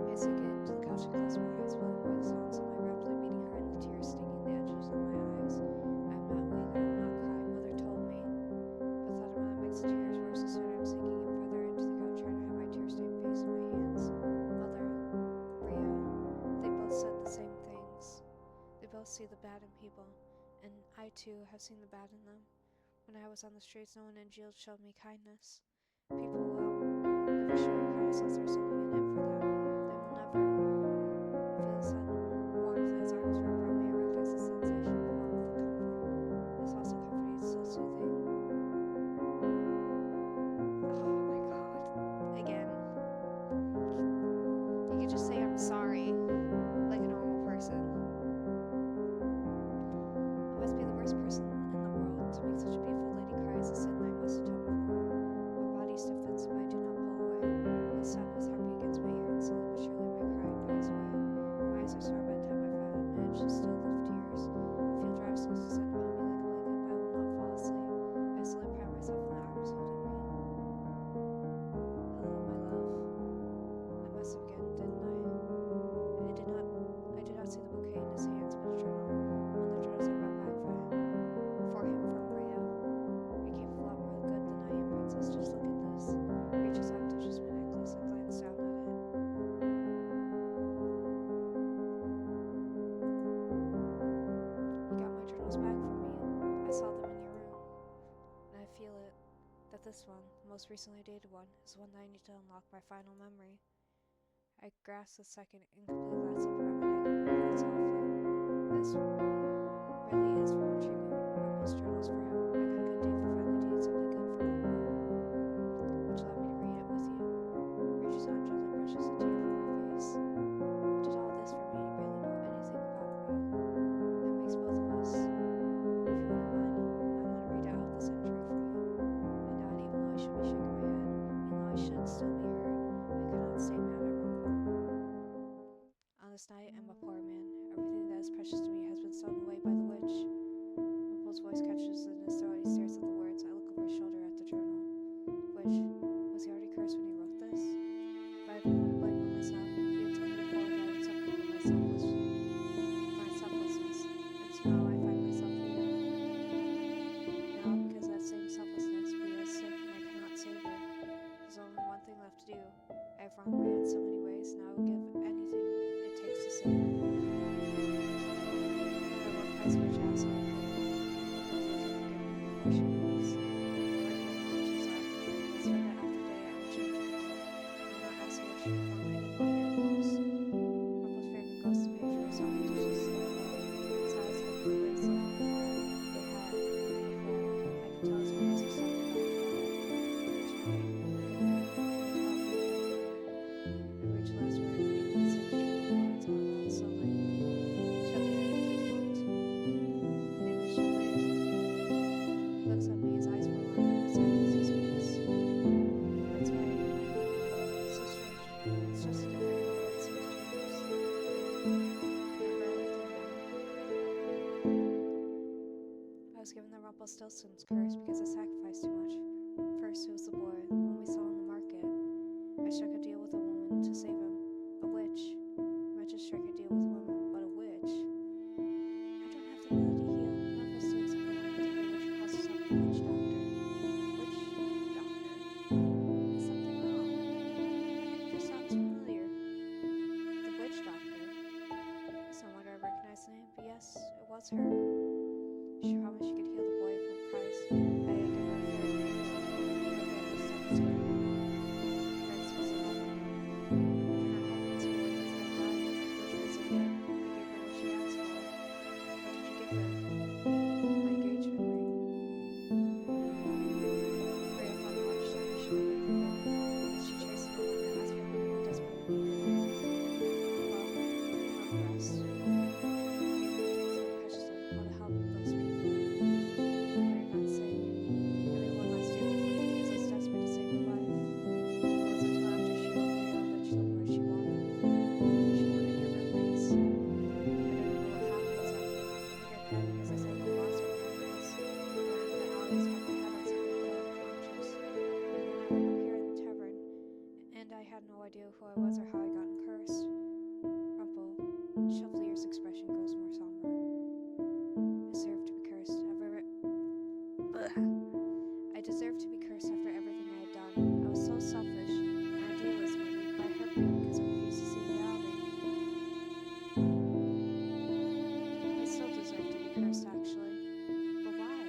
Speaker 1: I sink into the couch and close my eyes, willing away the sounds of my rapidly beating heart and the tears stinging the edges of my eyes. I am not weak, I will not cry, Mother told me. But thought of Mother makes the tears worse as soon as I'm sinking in further into the couch, trying to hide my tear-stained face in my hands. Mother, Bria, they both said the same things. They both see the bad in people, and I too have seen the bad in them. When I was on the streets, no one in jail showed me kindness. People will never show you kindness unless there's something in it for them. They will never. I feel the sudden warmth in his arms wrap around me. I recognize the sensation of the warmth and comfort. It's also comforting, so soothing. Oh my god. Again. You could just say I'm sorry, like a normal person. I must be the worst person in the world to make such a beautiful lady cry as a sin I must atone for. this one, the most recently dated one, is one that I need to unlock my final memory. I grasp the second incomplete glass of rum and I can breathe out softly. This really is from retrieving Rumple's journals for him. I got a good day for finally doing something good for Rumple. Would you allow me to read it with you? Reaches out and gently brushes a tear from my face. You did all this for me and you barely know anything about me. That makes both of us. If you wouldn't mind, I want to read out this entry for you. I nod even though I should be shaking my head. Even though I should still be hurt, I cannot stay mad at Rumple. On this night, I'm a poor man. Everything that is precious to me has been stolen away by the witch. Rumple's voice catches in his throat. He stares at the words. I look over his shoulder at the journal. Witch, was he already cursed when he wrote this? But I've been to blame on myself. You had told me before that I would suffer from my selflessness, and so now I find myself here. Now, because of that same selflessness, Bria is sick and I cannot save her. There's only one thing left to do. I have wronged my aunt so many ways, and I will give anything it takes to save her. I won't price which asshole I could. Before she leaves. I swear that after day I will change for her. I will not ask her if she perform any more miracles. Rumple's favorite ghost behavior is often dishes to the world. His eyes have the glaze of they had before. I can tell his parents are stuck without father. I reach the last word and make the same journal until I laugh slowly. He looks at me, his eyes full on and silence he speaks. That's right. So strange. It's just a different way that seems to choose. Remember everything now. I was given the Rumpelstiltskin's curse because I sacrificed too much. First, it was the boy, the one we saw in the market. I struck a deal with a woman to save him. A witch. I meant to strike a deal with a woman, but a witch. I don't have the ability to heal. Rumpel states I'm going to the witch who calls herself the witch doctor. Witch doctor? Is something wrong? It just sounds familiar. The witch doctor. It's no wonder I recognize the name, but yes, it was her. She promised she could heal the boy for a price. I had given her a fair deal. Price was a lot. I cannot help it, so when his head died, which was again, I gave her what she asked for. What did you give her? My engagement ring. Bria found out she remembered the book. She chased the one that asked for money and desperately needed it. Well, you know the rest. I gave her things so precious to how to help those people. But you're not saying I made one last deal with her because I was desperate to save her life. It wasn't until after she told me that she told me what she wanted. She wanted your memories. I don't know what happened exactly. I think I cried because I said I lost my memories. And I always had my head on something unconscious. And then I woke up here in the tavern, and I had no idea who I was or how I gotten cursed. Rumple, Chevalier's expression grows more somber. I deserve to be cursed. I deserve to be cursed after everything I had done. I was so selfish. My idealist maybe, but I hurt Bria because I refused to see reality. I still deserve to be cursed, actually. But why?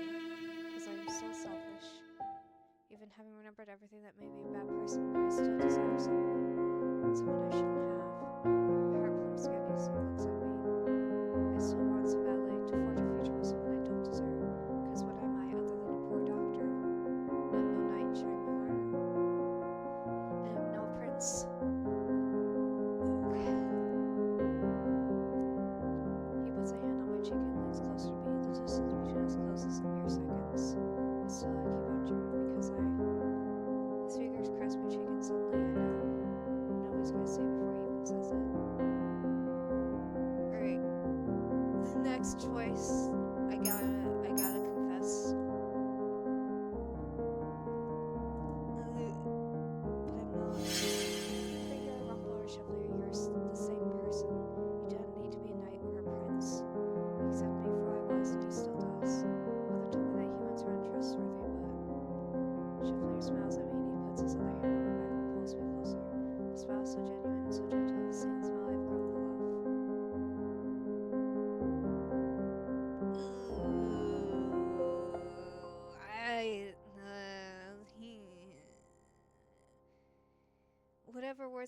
Speaker 1: Because I am so selfish. Even having remembered everything that made me a bad person, I still desire someone. Someone I shouldn't have. My heart plumps again as he looks at me. I still want so badly to forge a future with someone I don't deserve. Because what am I other than a poor doctor? I'm no knight in shining armor. I am no prince. He puts a hand on my cheek and leans closer to me. The distance between us closes in mere seconds. But still I keep on dreaming because his fingers caress my cheek and suddenly I know. Nobody's gonna say before he even says it.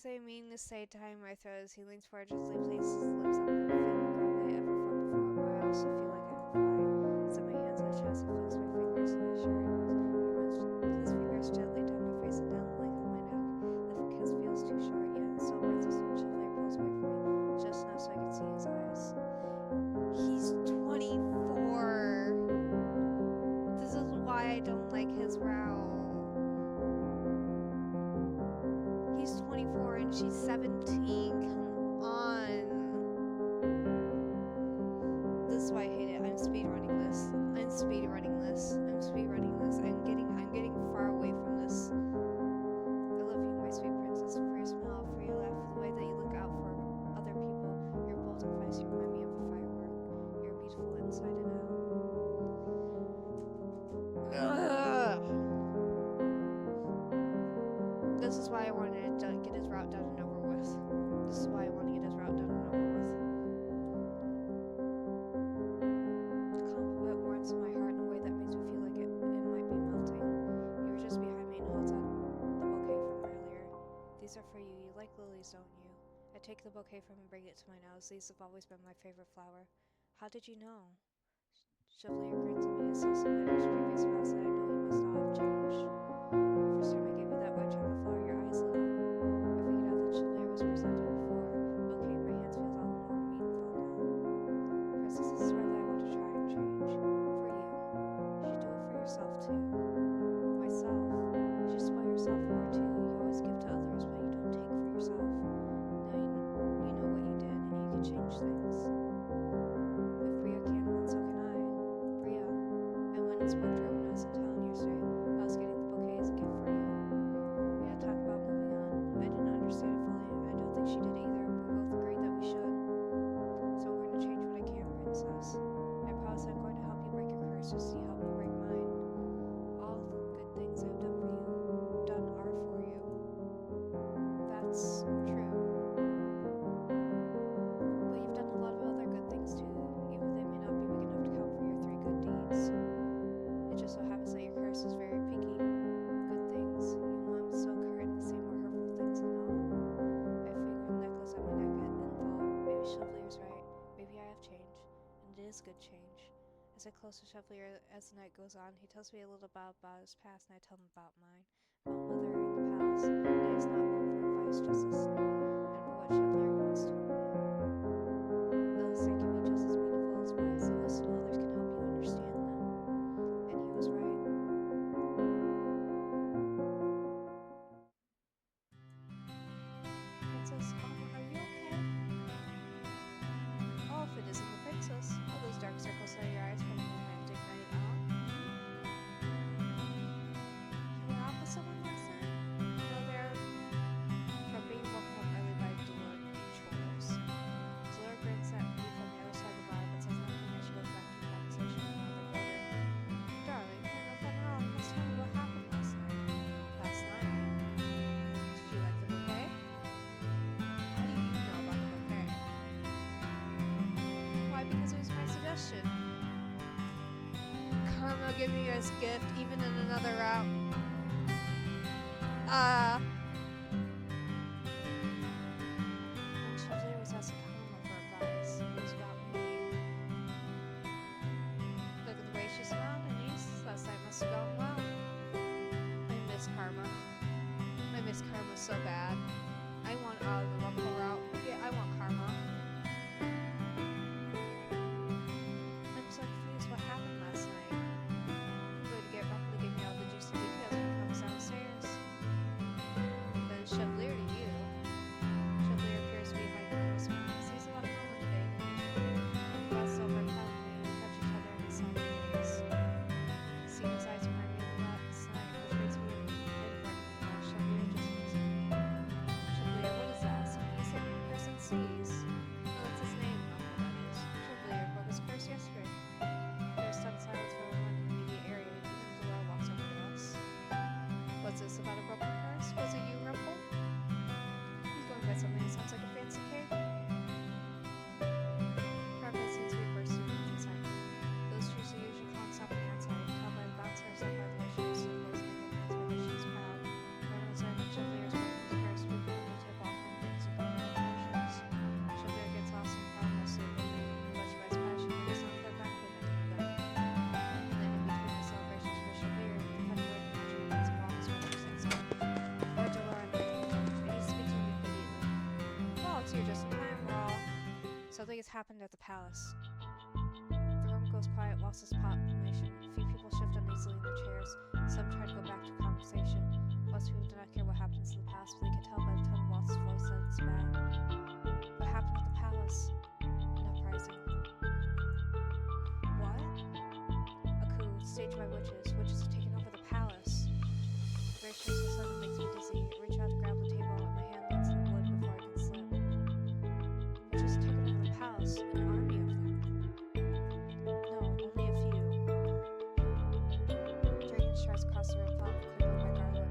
Speaker 1: as I mean to say, tying my throat as he leans forward, gently places his lips on my favorite ground I ever felt before, where I also feel like I'm flying. Set my hands on his chest and flicks my fingers in his shirt. He runs his fingers gently down my face and down the length of my neck. The kiss feels too short, yet it's so breathless when Chevalier pulls away from me, just enough so I can see his eyes. He's 24. This is why I don't like his route. He's 24 and she's 17. Come on. This is why I hate it. I'm speedrunning this. I'm getting far away from this. I love you, my sweet princess, for your smile, for your laugh, for the way that you look out for other people. You're bold and feisty, you remind me of a firework. You're beautiful inside and out. This is why I wanted to get his route done and over with. This is why I want to get his route done and over with. The compliment warms my heart in a way that makes me feel like it might be melting. You were just behind me and holds out the bouquet from earlier. These are for you. You like lilies, don't you? I take the bouquet from him and bring it to my nose. These have always been my favorite flower. How did you know? Chevalier grins at me. It's so similar to his previous smiles that I know he must not have changed. First time I gave you that white chocolate flower, your eyes lit up. I figured out that Chevalier was presented before. Bouquet in my hands feels all the more meaningful now. Princess, this is where that I want to try and change. For you. You should do it for yourself too. Myself. You should spoil yourself more too. You always give to others, but you don't take for yourself. Now you know what you did, and you can change things. If Bria can, then so can I. Bria. I went and spoke to her when I was in town yesterday. I was getting the bouquet as a gift for you. We had talked about moving on. I didn't understand it fully. I don't think she did either. We both agreed that we should. So I'm going to change what I can, princess. I promise I'm going to help you break your curse just as you help me break mine. All the good things I've done for you, done are for you. That's true. But you've done a lot of other good things too, even if they may not be big enough to count for your 3 good deeds. It just so happens that your curse is very picky. Good things. You know I'm so current to say more hurtful things than not. I fingered the necklace at my neck and thought, maybe Chevalier's right. Maybe I have changed. And it is good change. As I close to Chevalier as the night goes on, he tells me a little about his past and I tell him about mine. About Mother in the palace. And he's not one for advice, just listening. And for what Chevalier once told me. The listening can be just as meaningful as mine, so listen to others can help you understand them. And he was right. Princess, are you okay? Oh, if it isn't the princess. All those dark circles under your eyes from a romantic night out. You were out with someone last night? No, they're from being woken up early by doing chores. Zora grins at me from the other side of the bar, but says nothing as she goes back to the conversation with another boulder. Darling, you're no fun at all. You must tell me what happened last night. Last night? Did you like the bouquet? How do you know about the bouquet? Why? Because it was my suggestion. Karma gave me as gift, even in another route. When Chevalier was asking Karma for advice, it was about me. Look at the way she smiled, Anise. Last night must have gone well. I miss Karma. I miss Karma so bad. I want out of the Rumple route. Yeah, I want Karma. I'm so confused what happened last night. I'm going to get Rumple to give me all the juicy details when he comes downstairs. But it's Chevalier to you. Chevalier appears behind me and smiles. He's a lot calmer today than usual. He glanced over at me and we touch each other in a silent gaze. See his eyes remind me of the last night, which makes me midnight. Chevalier just looks at me. Chevalier, what is that? Something you say in person sees. No, that's his name, Rumple, that is. Chevalier broke his curse yesterday. There was stunned silence for everyone in the immediate area, even as Laura walks over to us. What's this about a broken curse? Was it you, Rumple? He's going by something that sounds like a fancy cake. Carpet seems to be bursting inside. Those shoes are usually called something outside. Tell by the bouncer or by the way she was so close and hands whether she's proud. When it was I that Chevalier's broken his curse, we moved to walk Something has happened at the palace. The room goes quiet whilst this proclamation. A few people shift uneasily in their chairs. Some try to go back to conversation. Most people do not care what happens to the palace, but they can tell by the tone of Walt's voice that it's bad. What happened at the palace? An uprising. What? A coup staged by witches. Witches have taken over the palace. The very shape of the sun makes me dizzy. I reach out to grab the table and my hand lands on the wood before I can slip. Witches have taken over the palace. An army of them. No, only a few. Dragon strides across the room, followed quickly by Garland.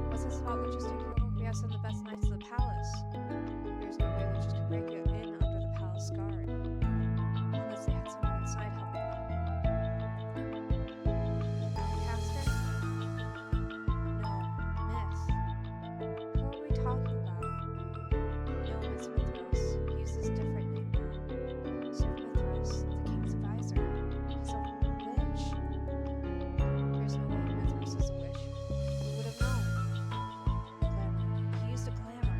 Speaker 1: What's this about witches taking over? We have some of the best knights of the palace. There's no way witches could break in under the palace guard. Unless they had someone inside helping them. Caster? No, Miss. Who are we talking about? No, Miss Mithras. He uses a different name now. Sir Mithras, the king's advisor. He's a witch. There's no way Mithras is a witch. Who would have known? Glamour. He used a glamour.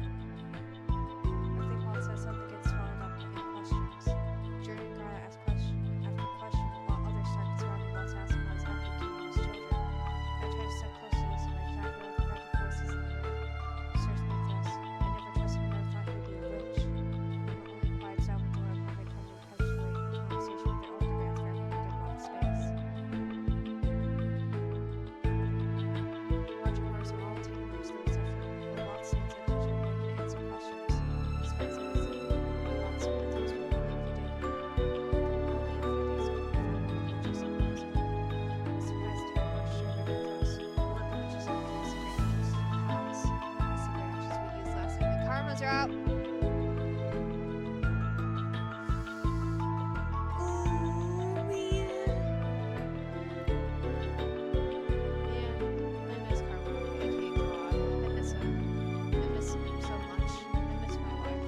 Speaker 1: I think Walt says something gets swallowed up in questions. Jordan and Greta ask question after question while others start surrounding Walt's asking what is happening to his children. I try to step close to listen, but I cannot hear the frantic voices in the room. Sir Mithras, I never trusted him, never thought he'd be a witch. Emma only quiets down the door upon they come to perpetuate a conversation with their older grandfather to give Walt space. Watching Morris are all taking their sleeves off when Walt stands at attention waiting to answer questions. He spends the night sleeping, and Walt Smith will only if he did. Karmas are out. I miss Karma, aka Claude. I miss him. I miss him so much. I miss my wife.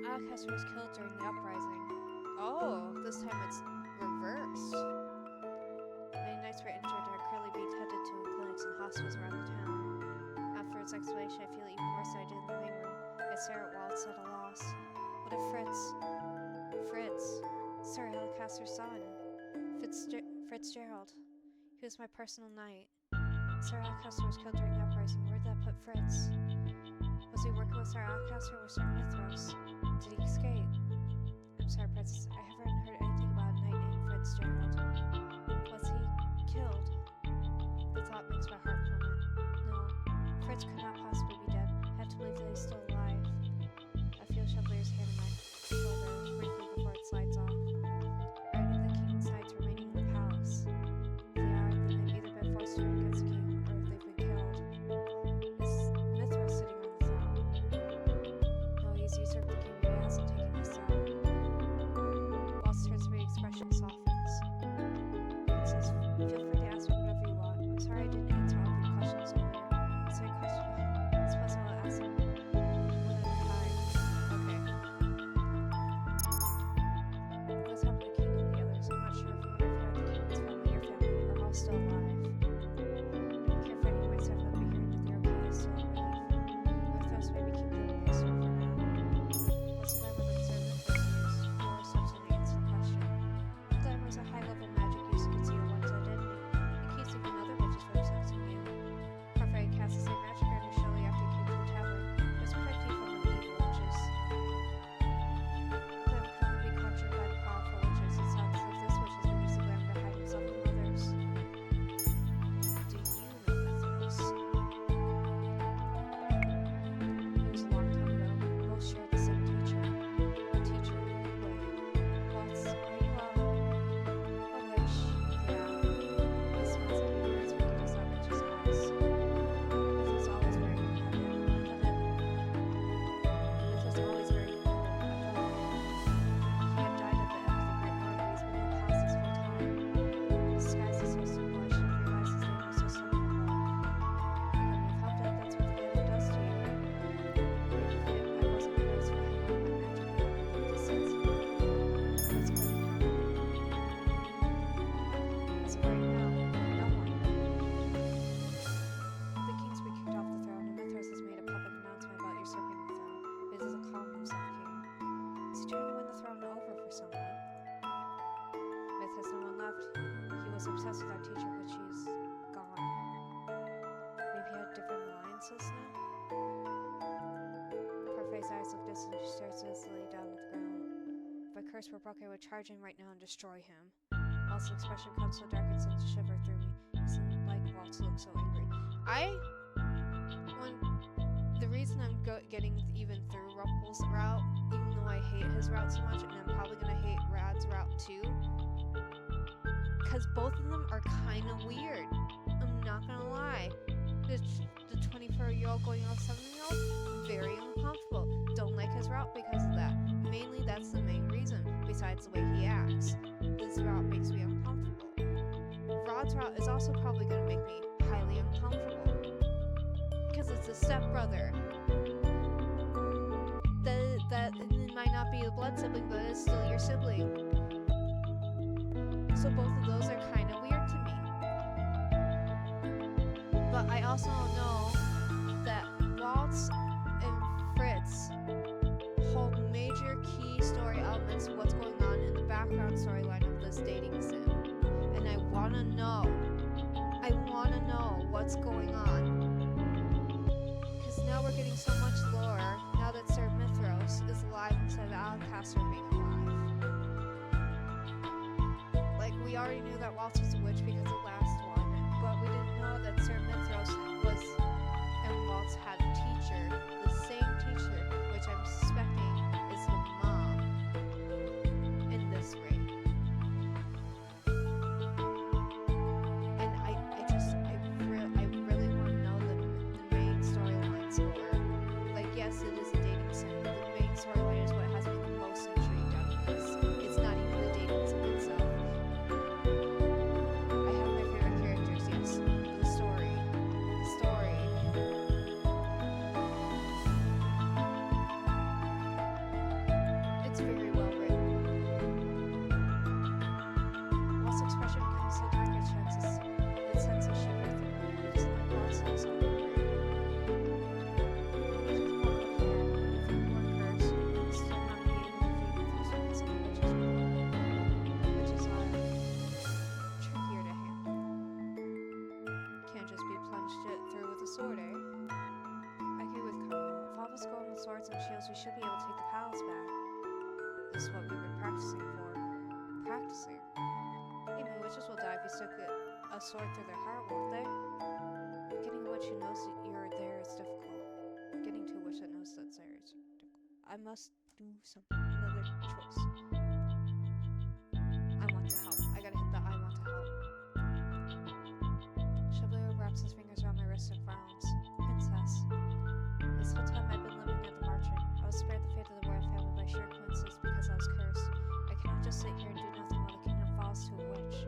Speaker 1: Alcester was killed during the uprising. Oh, this time it's reversed. Many knights were injured and are currently being tended to in clinics and hospitals around the town. After its explanation, I feel even worse than I did in the main room. I stare at Waltz at a loss. What of Fritz? Fritz, Sir Alcaster's son. Fitzgerald. He was my personal knight. Sir Alcaster was killed during the uprising. Where did that put Fritz? Was he working with Sir Alcaster or Sir Mithras? Did he escape? I'm sorry, Princess. I haven't heard anything about a knight named Fitzgerald. Was he killed? The thought makes my heart plummet. No, Fritz could not possibly be dead. I have to believe that he's still alive. I feel Chevalier's hand on my shoulder briefly before it slides off. Are any of the king's knights remaining in the palace? If they are, then they've either been forced to turn against the king, or if they've been killed. Is Mithras sitting on the throne? No, he's usurped the king, but he hasn't taken his side. was obsessed with our teacher, but she's gone. Maybe he had different alliances now? Parfait's eyes look distant as she stares dizzily down at the ground. If a curse were broke, I would charge in right now and destroy him. Waltz's expression comes so dark it sends a shiver through me. It's like Waltz looks so angry. The reason I'm getting even through Rumple's route, even though I hate his route so much, and I'm probably gonna hate Rad's route too, because both of them are kind of weird. I'm not gonna lie. The 24-year-old going off 7-year-old, very uncomfortable. Don't like his route because of that. Mainly, that's the main reason. Besides the way he acts, this route makes me uncomfortable. Rod's route is also probably gonna make me highly uncomfortable. Because it's a stepbrother. That it might not be a blood sibling, but it's still your sibling. So both of those are kind of weird to me. But I also know that Waltz and Fritz hold major key story elements of what's going on in the background storyline of this dating sim. And I wanna know what's going on. Now we're getting so much lore now that Sir Mithros is alive instead of Alacaster being alive. Like, we already knew that Waltz was a witch because of the last one, but we didn't know that Sir Mithros and Waltz had a teacher, the same teacher, which I'm suspecting is the mom in this raid. And I really want to know the main storylines for. Like, yes, it is a dating sim, but the main storyline is what has me the most intrigued out of this. It's not even the dating sim itself. I have my favorite characters, yes. The story. It's very well written. Walt's expression becomes so dark it sends a shiver through me. It's like Waltz looks so angry. Sword, eh? I agree with Carmel. If all of us go in with swords and shields, we should be able to take the palace back. This is what we've been practicing for. Practicing? Even witches will die if you stick a sword through their heart, won't they? Getting a witch who knows that you're there is difficult. Getting to a witch that knows that's there is difficult. I must do another choice. I want to help. I gotta hit the I want to help. Chevalier wraps his fingers around my wrist and frowns. Princess. This whole time I've been living at the margin. I was spared the fate of the royal family by sheer coincidence because I was cursed. I cannot just sit here and do nothing while the kingdom falls to a witch.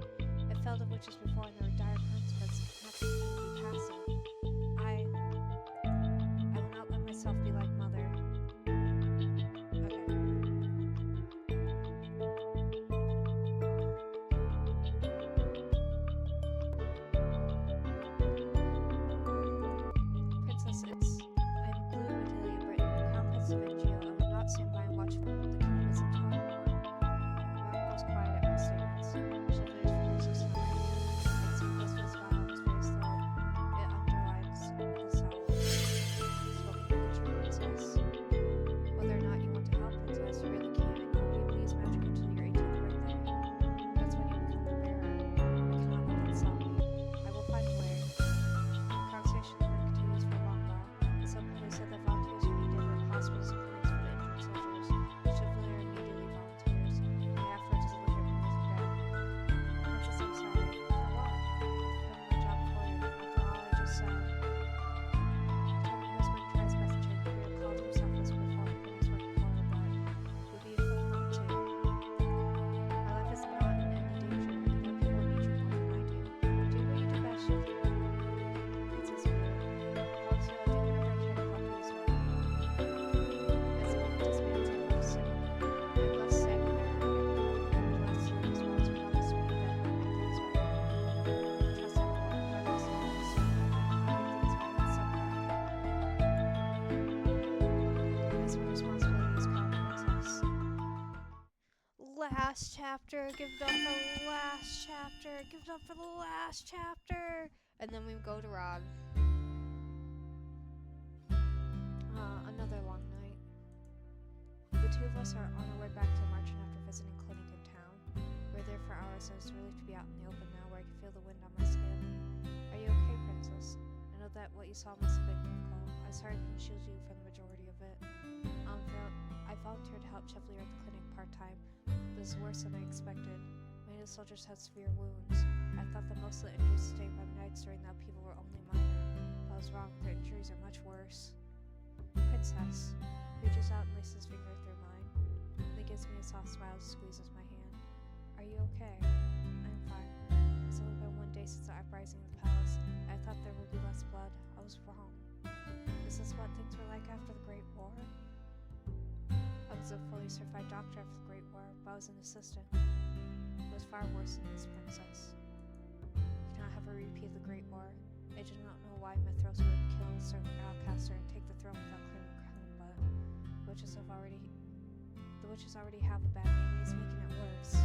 Speaker 1: It fell to witches before and there were dire consequences. It cannot continue to be passive. I will not let myself be like Mother. Okay. last chapter. Give it up for the last chapter. Give it up for the last chapter. And then we go to Rob. Another long night. The two of us are on our way back to the marching after visiting clinic in town. We were there for hours, and I was relieved to be out in the open now where I could feel the wind on my skin. Are you okay, Princess? I know that what you saw must have been difficult. I was sorry I couldn't shield you from the majority of it. I volunteered to help Chevalier at the clinic part-time. This is worse than I expected. Many of the soldiers had severe wounds. I thought that most of the injuries sustained by the knights during the upheaval were only minor, but I was wrong. Their injuries are much worse. Princess reaches out and laces his finger through mine. He gives me a soft smile and squeezes my hand. Are you okay? I'm fine. It's only been 1 day since the uprising of the palace. I thought there would be less blood. I was wrong. Is this what things were like after the Great War? I was a fully certified doctor after the Great War, but I was an assistant. It was far worse than this, Princess. You cannot have a repeat of the Great War. I do not know why Mithras would kill Sir Alcaster and take the throne without claiming the crown, but the witches already have a bad name, and he's making it worse.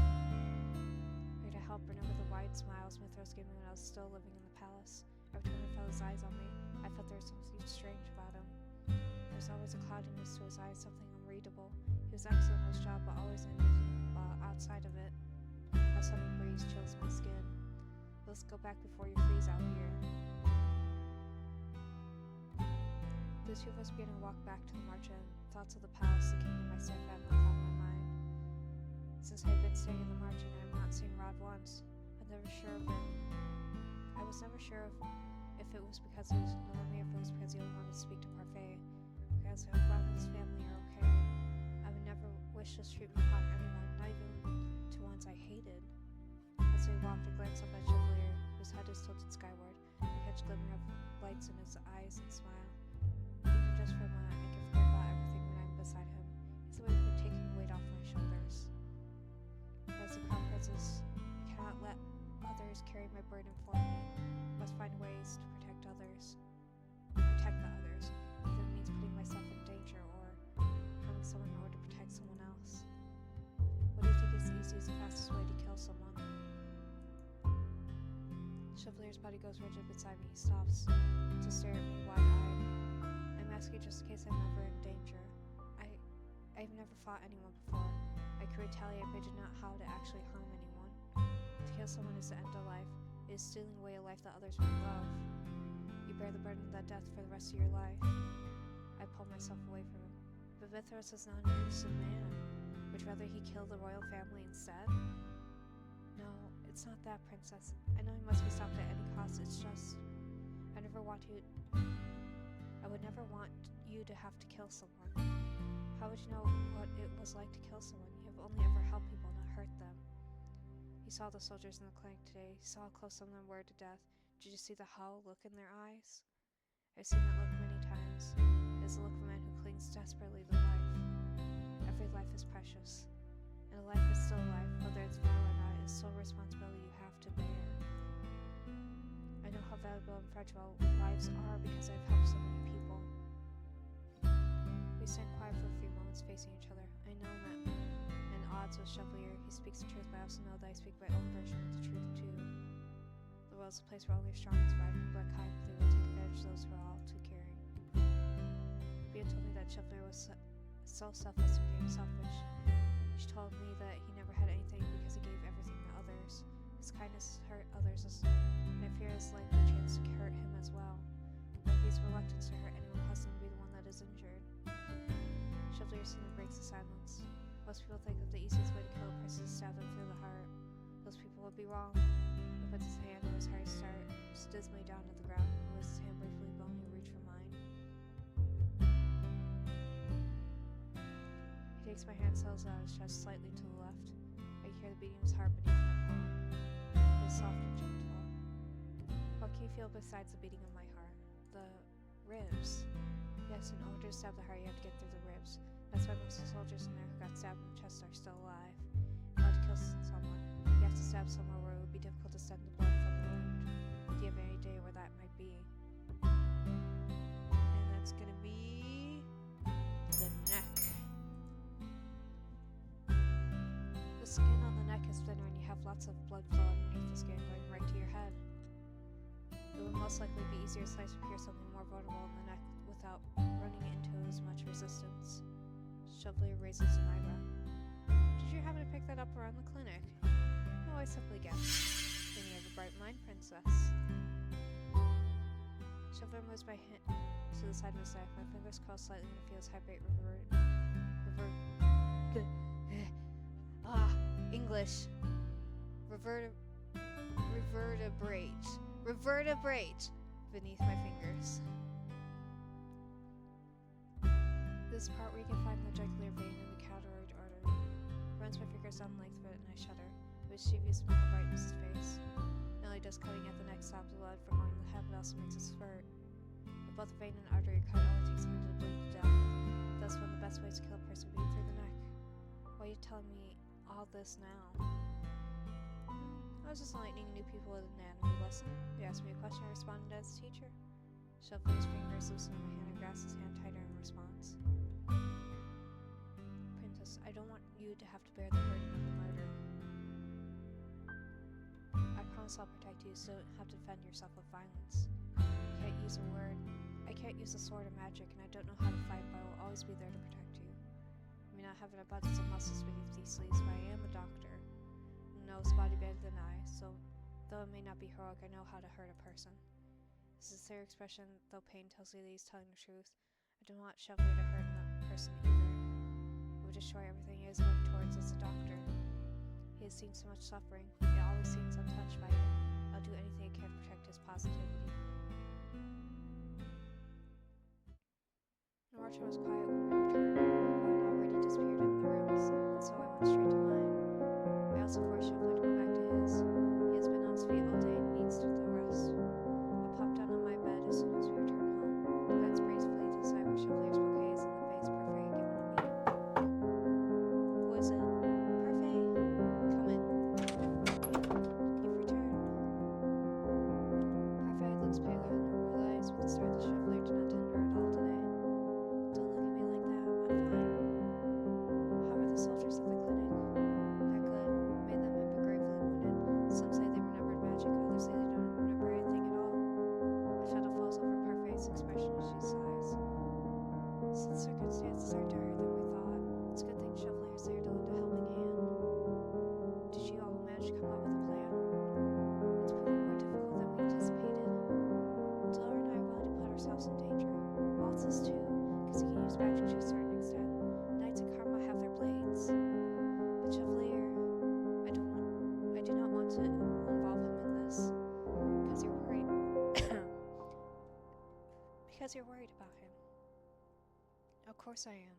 Speaker 1: I to help remember the wide smiles Mithras gave me when I was still living in the palace. Every time I felt his eyes on me, I felt there was something strange about him. There was always a cloudiness to his eyes, something unreadable. He was excellent at his job, but always outside of it. A sudden breeze chills my skin. Let's go back before you freeze out here. The two of us began to walk back to the march end. Thoughts of the palace, the king, and my step family clouded my mind. Since I had been staying in the march and I had not seen Rod once, I was never sure if it was because he was ignoring me, or if it was because he only wanted to speak to Parfait, because I hope Rod and his family are okay. I would never wish this treatment upon anyone, not even to ones I hated. As we walked, I glanced up at Chevalier, whose head is tilted skyward. I catch a glimmer of lights in his eyes and smile. Even just for a moment, I can forget about everything when I'm beside him. He's the way of taking the weight off my shoulders. As the crown princes, I cannot let others carry my burden for me. I must find ways to protect the others. If it means putting myself in danger or harming someone in order to protect someone else. What do you think is the easiest and fastest way to kill someone? Chevalier's body goes rigid beside me. He stops to stare at me wide-eyed. I'm asking just in case I'm ever in danger. I've never fought anyone before. I could retaliate, but I do not know how to actually harm anyone. To kill someone is to end a life. It is stealing away a life that others might love. You bear the burden of that death for the rest of your life. I pull myself away from him. But Mithras is not an innocent man. Would you rather he kill the royal family instead? No, it's not that, Princess. I know he must be stopped at any cost. It's just I would never want you to have to kill someone. How would you know what it was like to kill someone? You have only ever helped people, not hurt them. You saw the soldiers in the clinic today. You saw how close some of them were to death. Did you see the hollow look in their eyes? I've seen that look many times. It is the look of a man who clings desperately to life. Every life is precious. And a life is still a life, whether it's vow or not, is still a responsibility you have to bear. I know how valuable and fragile lives are because I've helped so many people. We stand quiet for a few moments facing each other. I know that in odds with Chevalier, he speaks the truth, but I also know that I speak my own version of the truth too. The world is a place where only the strong survive, and black kindly will take advantage of those who are all too caring. Bia told me that Chevalier was so selfless and became selfish. She told me that he never had anything because he gave everything to others. His kindness hurt others, and I fear his likely chance to hurt him as well. But his reluctance to hurt anyone caused him to be the one that is injured. Chevalier suddenly breaks the silence. Most people think that the easiest way to kill a person is to stab them through the heart. Those people would be wrong. He puts his hand on his heart, stares dismally down at the ground, and moves his hand briefly bone to reach for mine. He takes my hand, settles on his chest slightly to the left. I can hear the beating of his heart beneath my palm. It is soft and gentle. What can you feel besides the beating of my heart? The ribs. Yes, in order to stab the heart, you have to get through the ribs. That's why most of the soldiers in there who got stabbed in the chest are still alive. In order to kill someone, you have to stab somewhere where it would be difficult to send the blood from the wound. Do you have any idea where that might be? And that's gonna be the neck. The skin on the neck is thinner and you have lots of blood flow underneath the skin going right to your head. It would most likely be easier to slice or pierce something more vulnerable in the neck without running into as much resistance. Chevalier raises an eyebrow. Did you happen to pick that up around the clinic? No, I simply guessed. Then you have a bright mind, Princess. Chevalier moves my hand to the side of his neck. My fingers curl slightly and it feels vibrate English. Revertebrate beneath my fingers. This part where you can find the jugular vein in the carotid artery. Runs my fingers down the length of it and I shudder, which she views from the brightness of his face. Not only does cutting at the neck stop the blood from going to the head, but also makes it spurt. If both the vein and artery are cut, it only takes a minute to bleed to death. Thus, one of the best ways to kill a person would be through the neck. Why are you telling me all this now? I was just enlightening new people with an anatomy lesson. They asked me a question, I responded as a teacher. Chevalier's fingers loosen on my hand and grasps his hand tighter in response. Princess, I don't want you to have to bear the burden of the murder. I promise I'll protect you so you don't have to defend yourself with violence. I can't use a word. I can't use a sword or magic, and I don't know how to fight, but I will always be there to protect you. I may not have an abundance of muscles beneath these sleeves, but I am a doctor. Knows body better than I, so though it may not be heroic, I know how to hurt a person. His sincere expression, though pain tells you that he's telling the truth. I don't want Chevalier to hurt a person either. It would destroy everything he has worked towards as a doctor. He has seen so much suffering, yet always seems untouched by it. I'll do anything I can to protect his positivity. Martin was quiet when we returned. Owen already disappeared in the rooms, and so I went straight to mine. I also forced Chevalier to go back to his. He has been on his feet all day and needs to rest. I popped down on my bed as soon as we returned home, glanced briefly to decide where Chevalier's bouquet is in the vase Parfait had given to me. Who is it? Parfait. Come in. You've returned. Parfait looks paler than her realized with the start that Chevalier did not tend her at all today. Don't look at me like that. I'm fine. How are the soldiers at the clinic? They're good. Many of them have been gravely wounded. Some say they remembered magic, others say they don't remember anything at all. A shadow falls over Parfait's expression as she sighs. Since circumstances are dire than we thought, it's a good thing Chevalier's there to lend a helping hand. Did you all manage to come up with a plan? It's proving more difficult than we anticipated. Dora and I are willing to put ourselves in danger. Waltz is too, because he can use magic to a certain extent. Knights and Karma have their blades. But Chevalier, I do not want to involve him in this, because you're worried. Because you're worried about him. Of course I am.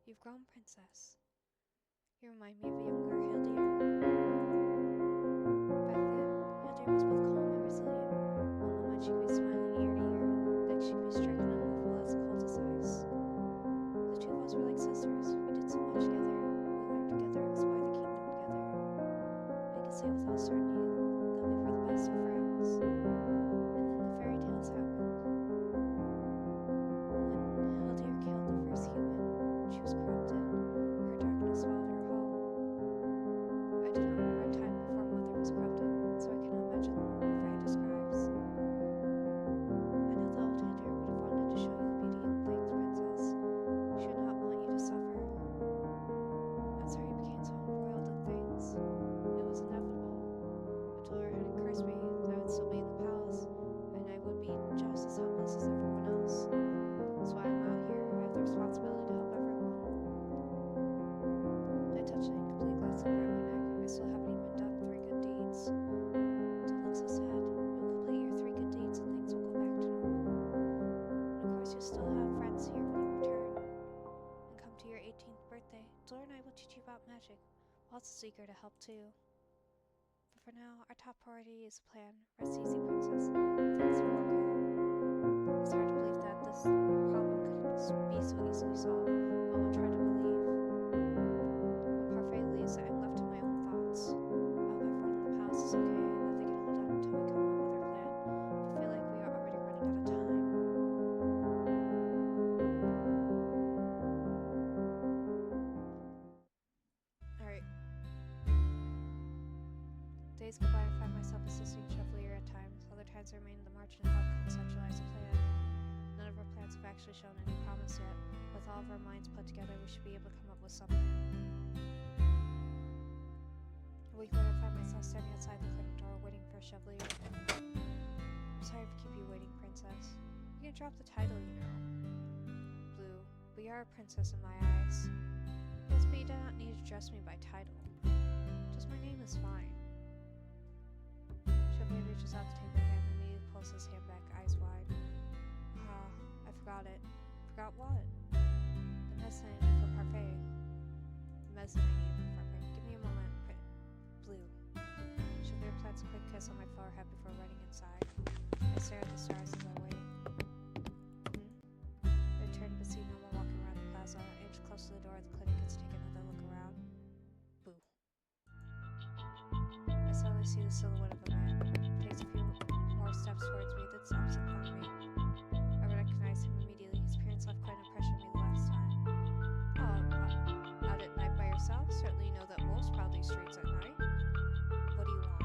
Speaker 1: You've grown, Princess. You remind me of a younger Hildyr. Back then, Hildyr was both calm and resilient. One moment she could be smiling ear to ear, next she could be strict and unmovable as cold as ice. The two of us were like sisters. We did so much together. We learned together, explored the kingdom together. I can say without certainty that we were the best of friends. And then the fairy tales happened. When Hildyr killed the first human, she was corrupted. Her darkness swallowed her whole. I do not remember a time before Mother was corrupted, so I cannot imagine the one the fairy describes. I know the old Hildyr would have wanted to show you the beauty in things, Princess. She would not want you to suffer. I'm sorry you became so embroiled in things. It was inevitable. If Dora hadn't cursed me, I would still be in the palace, and I would be just as helpless as everyone else. That's why I'm out here. I have the responsibility to help everyone. I touched an incomplete glass of beer at my neck. I still haven't even done 3 good deeds. Don't look so sad. You'll complete your 3 good deeds and things will go back to normal. And of course you'll still have friends here when you return. And come to your 18th birthday, Dora and I will teach you about magic. Waltz is eager to help too. But for now, our top priority is a plan. Rest easy, Princess. Things will work out. It's hard to believe that this problem could be so easily solved, but we'll try to believe. When Parfait leaves, I am left to my own thoughts. I hope everyone in the palace is okay and that they can hold on until we come up with our plan. I feel like we are already running out of time. Alright, days go by, I find myself assisting Chevalier at times. Other times I remain in the margin and help conceptualize a plan. None of our plans have actually shown any promise yet. With all of our minds put together, we should be able to come up with something. A week later, I find myself standing outside the clinic door, waiting for Chevalier. I'm sorry to keep you waiting, Princess. You can drop the title, you know. Blue, but you are a princess in my eyes. Yes, but you do not need to address me by title. Just my name is fine. Chevalier reaches out to take my hand and immediately pulls his hand back, eyes wide. Ah, I forgot it. Forgot what? The medicine I need for parfait. The medicine I need for parfait. Give me a moment, Blue. Chevalier plants a quick kiss on my forehead before running inside. I stare at the stars as I wait. I turn to see no one walking around the plaza. I inch close to the door of the clinic and take another look around. Boo. I suddenly see the silhouette of a man. He takes a few more steps towards me, then stops in front of me. I recognize him immediately. His appearance left quite an impression on me the last time. Oh, out at night by yourself? Certainly you know that wolves prowl these streets at night. What do you want?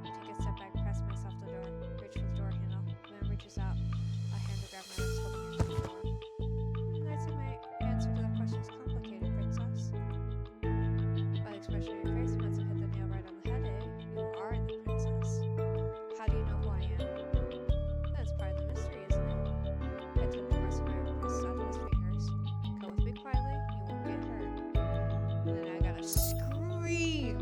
Speaker 1: I take a step back, press myself to the door, reach for the door handle. The man reaches out. A hand to grab my wrist, holding it to the door. I'd say my answer to that question is complicated, Princess. By the expression on your face, you must have hit the nail right on the head, eh? You are the princess. How do you know who I am? That's part of the mystery, isn't it? I took the rest of my wrist out of his fingers. Come with me quietly, you won't get hurt. And then I gotta scream!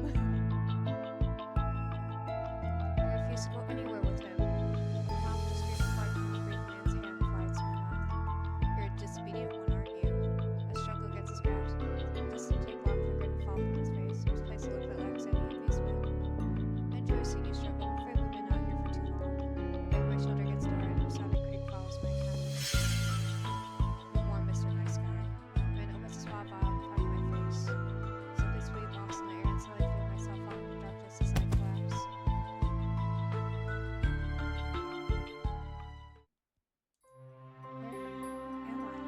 Speaker 1: I refuse to go anywhere with him. My mouth just screams apart from the great man's hand flies to my mouth. You're a disobedient one, aren't you? I struggle against his grasp. This didn't take long for a grin to fall from his face. His face looked that lacks any amusement. I enjoy seeing you struggle. I'm afraid we've been out here for too long. I bang my shoulder against the door and a sounding creak follows my countenance. No more, Mr. Nice Guy. The man opens a small vial in front of my face. Something sweet walks in the air and suddenly I feel myself falling in the darkness as I collapse. Where am I?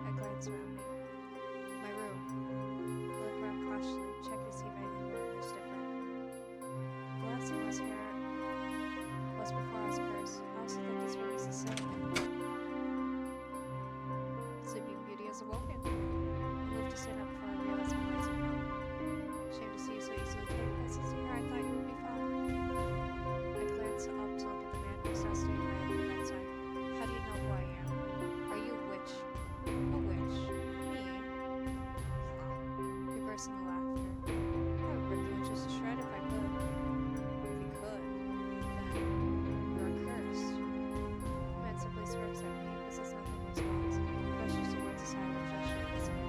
Speaker 1: I glance around me. My room. I look around cautiously, checking to see if anything was different. The last time I was here was before I was cursed. I also thought this room was the same. Sleeping Beauty has awoken. I moved to stand up before I realized my legs were numb. Ashamed to see you so easily taken places here, I thought you would be fine. I glanced up to look at the man who was now standing right at the bedside. How do you know who I am? Are you a witch? A witch? Me? He burst into laughter. I would rip the witches to shred if I could. If you could, then you are cursed. The man simply smirks at me, but says nothing in response. He gestures towards a silent gesture in his hand.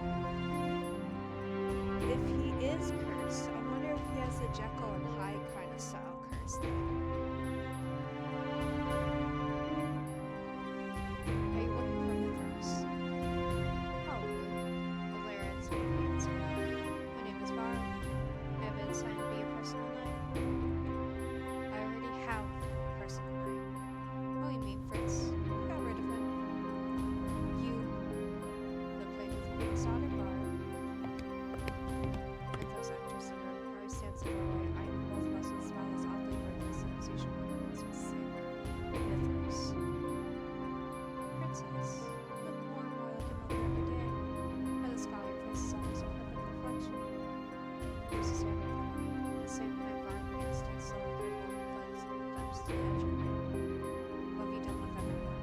Speaker 2: If he is cursed, I wonder if he has the Jekyll and Hyde kind of style curse then.
Speaker 1: Are you looking for Mithras? Probably. Valeria answered me and said, my name is Var. I have been assigned to be a personal knight. I already have a personal knight. Oh, you mean Fritz? I got rid of him. You have played with the king's daughter, Var. Mithras enters the room. Mary stands in the doorway, eyeing both of us with a smile as oddly wordless and sensation moments with sick. Mithras. Princess, you look more and more like your mother every day. Her scarlet face is almost a perfect reflection. There's a stand in front of me. The same time Var begins to take slowly careful but his thumbs to the edge of me. What have you done with everyone?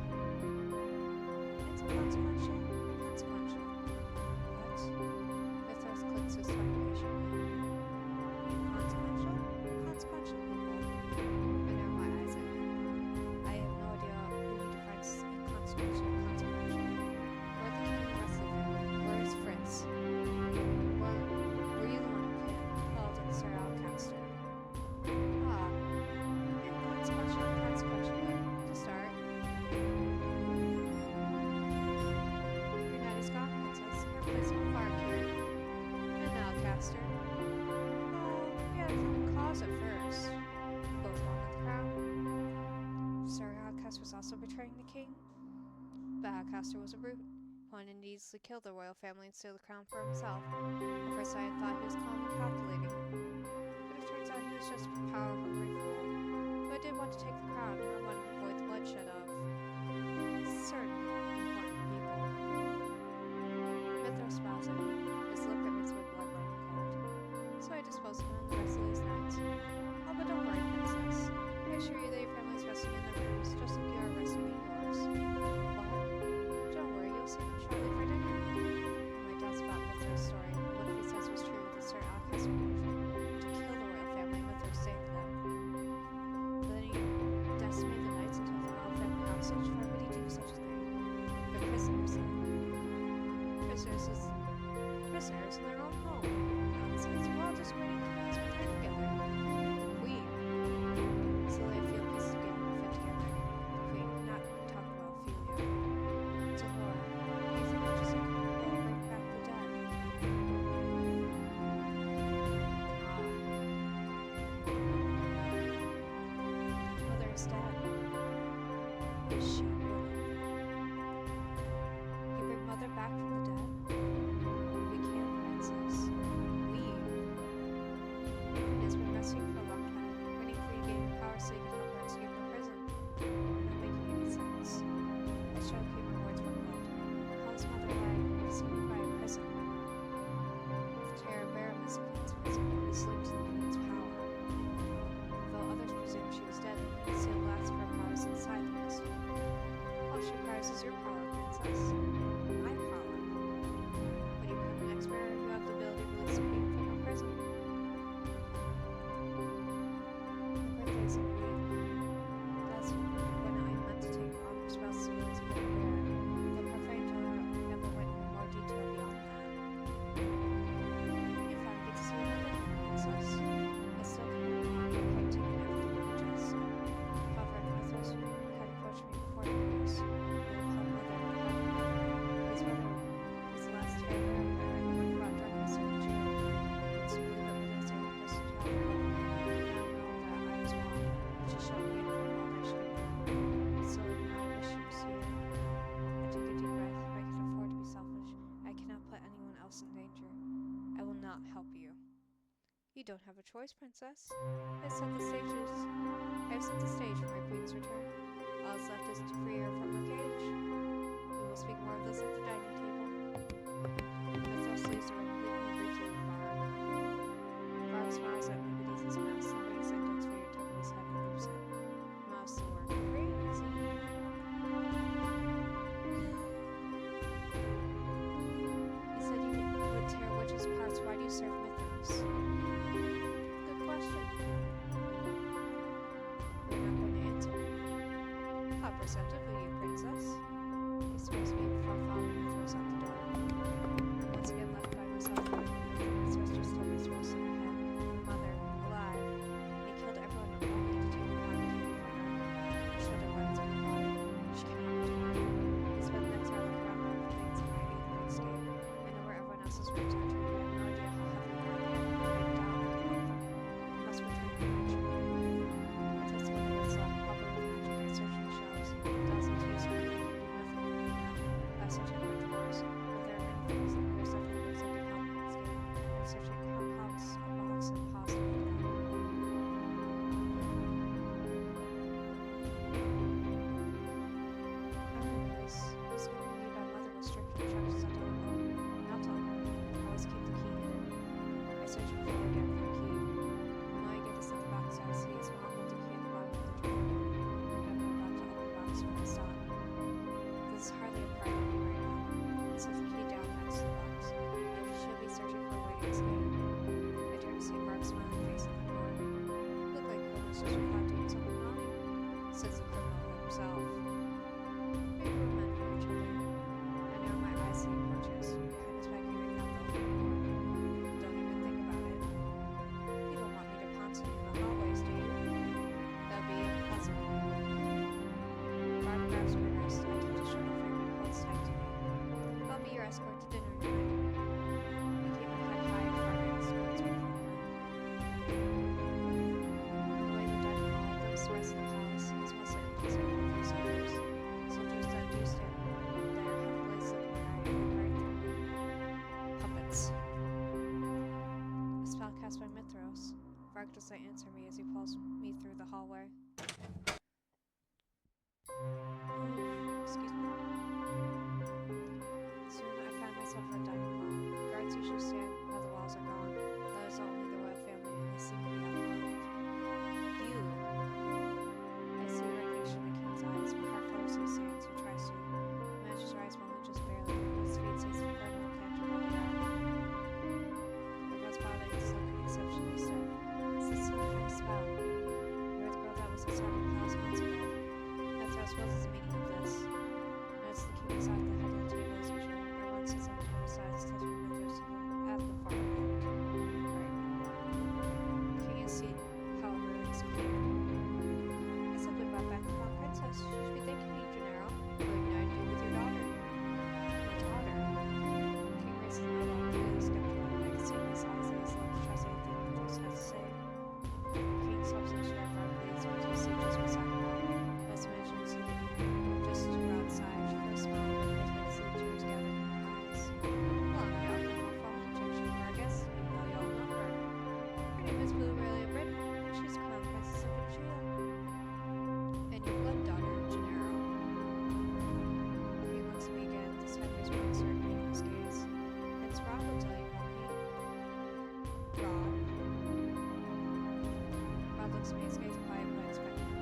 Speaker 1: It's consequential. Consequential. What? Mithras clicks his tongue impatiently. Consequential? Consequential people. I narrow my eyes at him. I have no idea who he defines inconsequential and consequential. We're the king of the rest of the family. Where is Fritz? Were you the one who called Sir Alcaster? Ah, inconsequential and consequentially. To start. Your night is gone, Princess. Your place will far here. And Alcaster. Oh, we had a common cause at first. Both wanted the crown. Sir Alcaster was also betraying the king. But Alcaster was a brute. Wanted to easily kill the royal family and steal the crown for himself. At first I had thought he was calm and calculating. But it turns out he was just a powerful
Speaker 2: Mithras in their own home. Nonsense. We're all just waiting to spend time together. The Queen. Slowly a few pieces began to fit together. The Queen, not talking about Ophelia. To Laura, you think we're just going to bring back the dead? Mother is dead. Is she really? You bring Mother back from the dead? We can't, Princess. We. It's been resting for a long time, waiting for you to gain power so you can help her escape from prison. Not making any sense. I try to keep my words from blood. How is Mother alive if escaped by a prison? The terror bearer is the Queen's prison, who sleeps in the Queen's power. Though others presume she was dead, the Queen still lasts for her powers inside the prison. All she requires is your power, Princess. My power. When you become an expert, you have the ability to release the Queen from her prison. My birthday's in a week. That's when I meant to take on the responsibility of being a bear. The profane Dora never went into more detail beyond that. If I get to see another Princess, I still can't quite take in everything you just said. However, if Mithras had approached me before the years, I would have helped Mother and helped me. His mother was the last terror bearer I ever brought darkness into jail. It's to believe that Mother is the only person to have her. Now know that I was wrong, but she showed me in for all I should have known. So now I wish she was here. I take a deep breath. I can afford to be selfish. I cannot put anyone else in danger. I will not help you. You don't have a choice, Princess. I have set the stage for my Queen's return. All that's left is to free her from her cage. We will speak more of this at the dining table. Mithras leaves the room, leaving me briefly with Varg. Varg smiles at me, but his mouse and brings the index finger to his head and loops it. Mouse the word crazy. You said you would tear witches' parts. Why do you serve Mithras? Good question. You're not going to answer. How perceptive of you, Princess. He swears me before following Mithras out the door. I'm once again left by myself. Mithras just told Mithras in my head. Mother, alive. He killed everyone only to take the one king for her. Should have left her body. She cannot return. He spent the next hour looking around for things in my eighth escape. I know where everyone else is returned to, but I have no idea how heavily they are. I doubt I can help them. I must return to nature. I trust the one that's left, probably with magic. I search the shelves. Dozens use her, but I can do nothing with them now. I search in my drawers, but there are many things, and there's definitely ways I can help them escape. I'm searching compounds, a box, and possible with them. Was going to leave my mother with strict instructions on telling her. Now telling her, always keep the key hidden. I search for it again for the key. The more I get this in the box, I see a small golden key at the bottom of the drawer. I'm about to open the box when I stop. This is hardly a priority right now. It says the key down next to the box. I should be searching for a way to escape. I turn to see Varg's smiling face in the door. Look like criminals just without doing something naughty, says the criminal himself. Maybe we're meant for each other. I know my eyes see approaches. Behind his back, you make out the open door. Don't even think about it. You don't want me to pounce on you in the hallways, do you? That'd be impossible. Barb grabs my wrist. I touch his shoulder frame and holds tight to me. I'll be your escort to dinner tonight. I keep my head high and Barb escorts me forward. On the way to the dining hall, those the rest of the palace is mostly empty except for a few soldiers. Soldiers that do stand there have blades looking right through me. Puppets. A spell cast by Mithras. Varg doesn't answer me as he pulls me through the hallway. Excuse me. Soon I find myself in a dining hall. Guards usually stand while the walls are gone. There's only the royal family and they seem to be outnumbered. You. I see recognition in the king's eyes. My heart flutters as he stands. He tries to manage his rise only just barely. His feet stays firmly planted on the ground. Everyone's body is looking exceptionally stiff. It's the same kind of spell. You're the girl that was inside the palace months ago. Mithras wills is a meeting Miss Blue really a Britain? She's a crown princess of Cinderella. And your blood daughter, Gennaro. He looks at me again, this time there's one certainty in his gaze. And it's Rob will tell you, won't he? Rob? Rob looks at me, his gaze quiet but expectant.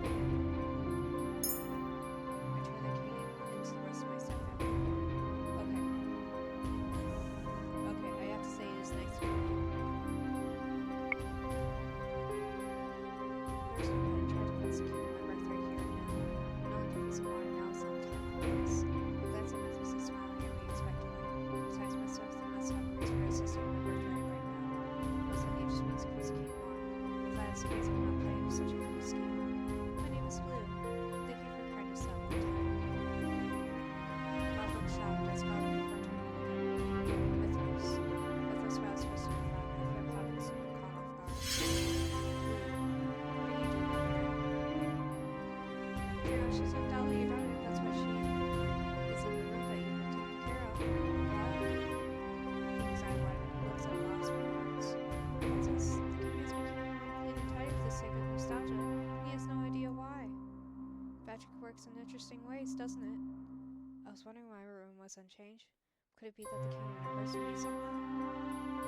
Speaker 2: I turn the key into the rest of my stepfamily. Okay. Okay, I have to say it is nice to meet you. There's no point in trying to fence the key to my birthright here and now. And only confusing why now is not the time for this. I glance at Mythos and smile nearly expectantly. Besides myself, there must have a reason for insisting on my birthright right now. Presently, it just means to confuse the key more. Glad it's the case I'm not playing with such a good scheme. My name is Blue. Thank you for your kindness that one time. Bob looked shocked. I smiled at her for turning to look at me. Mythos. Mythos roused her soon frown. I fear Providence soon caught off guard. What are you doing here? She's undoubtedly your daughter. That's why she is in the room that you've been taking care of. Well, his eye widened. He looks at a loss for words. Princess, the king has been keeping her clean and tidy for the sake of nostalgia. He has no idea why. Magic works in interesting ways, doesn't it? I was wondering why my room was unchanged. Could it be that the king remembers me somehow?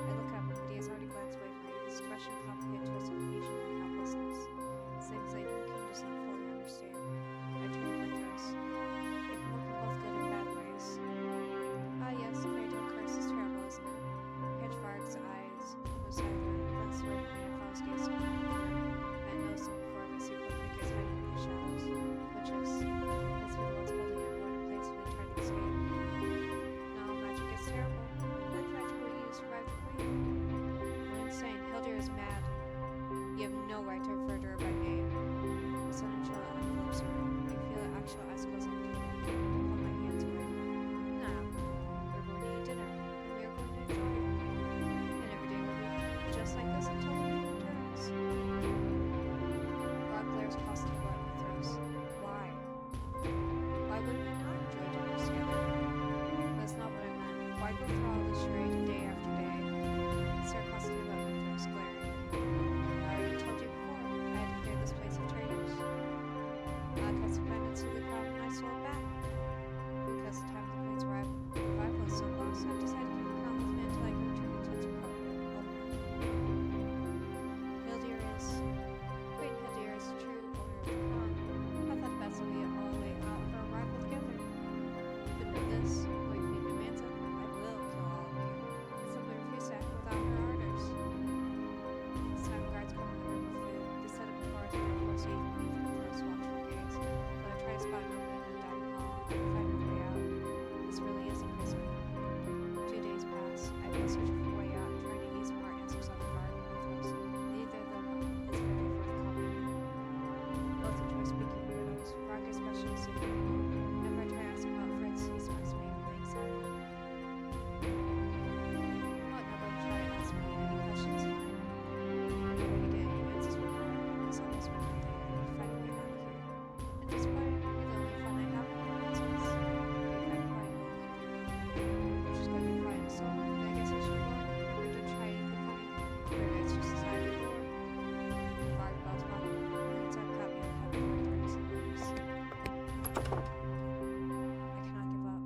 Speaker 2: I look up, but he has already glanced away from me. His expression probably a twist of confusion and helplessness. Seems like the king does not fully understand. I turn to Mythos. It can work in both good and bad ways. Ah yes, the fairy tale curse is terrible, isn't it? Hedgevarg's eyes was silent, glanced away from me and follows gaze to the I noticed him before my secret figures hiding in the shadows. Witches. Must be the ones holding everyone in place when they try to escape. No, magic is terrible. Like magic will you survive the queen? I'm insane. Hildir is mad. You have no right to refer to her by name. The sudden chill envelopes her. I feel actual icicles on the table. I pull my hands away. Nah, we're going to eat dinner, and we are going to enjoy it. And every day will be just like this until the king returns. Rob glares across the table at Mythos. Why? Why wouldn't we not enjoy dinners together? That's not what I meant. Why go through all this charade day after day? Stare across the table at Mythos, glaring. I already told you before, I had to clear this place of traitors. Outcasts of abandoned to the crowd and I sold back. Because the time of the queen's revival is so close, I've decided to keep the crown with me until I can return it to its appropriate owner. Hildir is... Queen Hildir is the true owner of the crown. I thought best that we all wait out her arrival together. But know this, when Queen demands it, I will kill all of you. I simply refuse to act without her orders. This time guards come in the room with food. They set up before us and of course even me through Mythos' watchful gaze. But I try to spot an opening in the dining hall. I can find my way out. This really is a prison. 2 days pass. I've been searching for a way out and trying to ease more answers on the guard with Mythos. Neither of them is very forthcoming. Both enjoy speaking riddles. Rock especially secret. Whenever I try asking about Fritz, he smacks me with anxiety. Not nobody try to ask me any questions tonight. Nobody get any answers from her. It's almost my birthday. I need to find a way out of here. And despite the only fun I have with the princess, if I'm quiet, I'll leave the room. Which is going to be quiet, so I guess I should go. Remember to try anything funny. Very nice just as I before. Far about mom. Leads up happy and happy for turns and leaves. I cannot give up.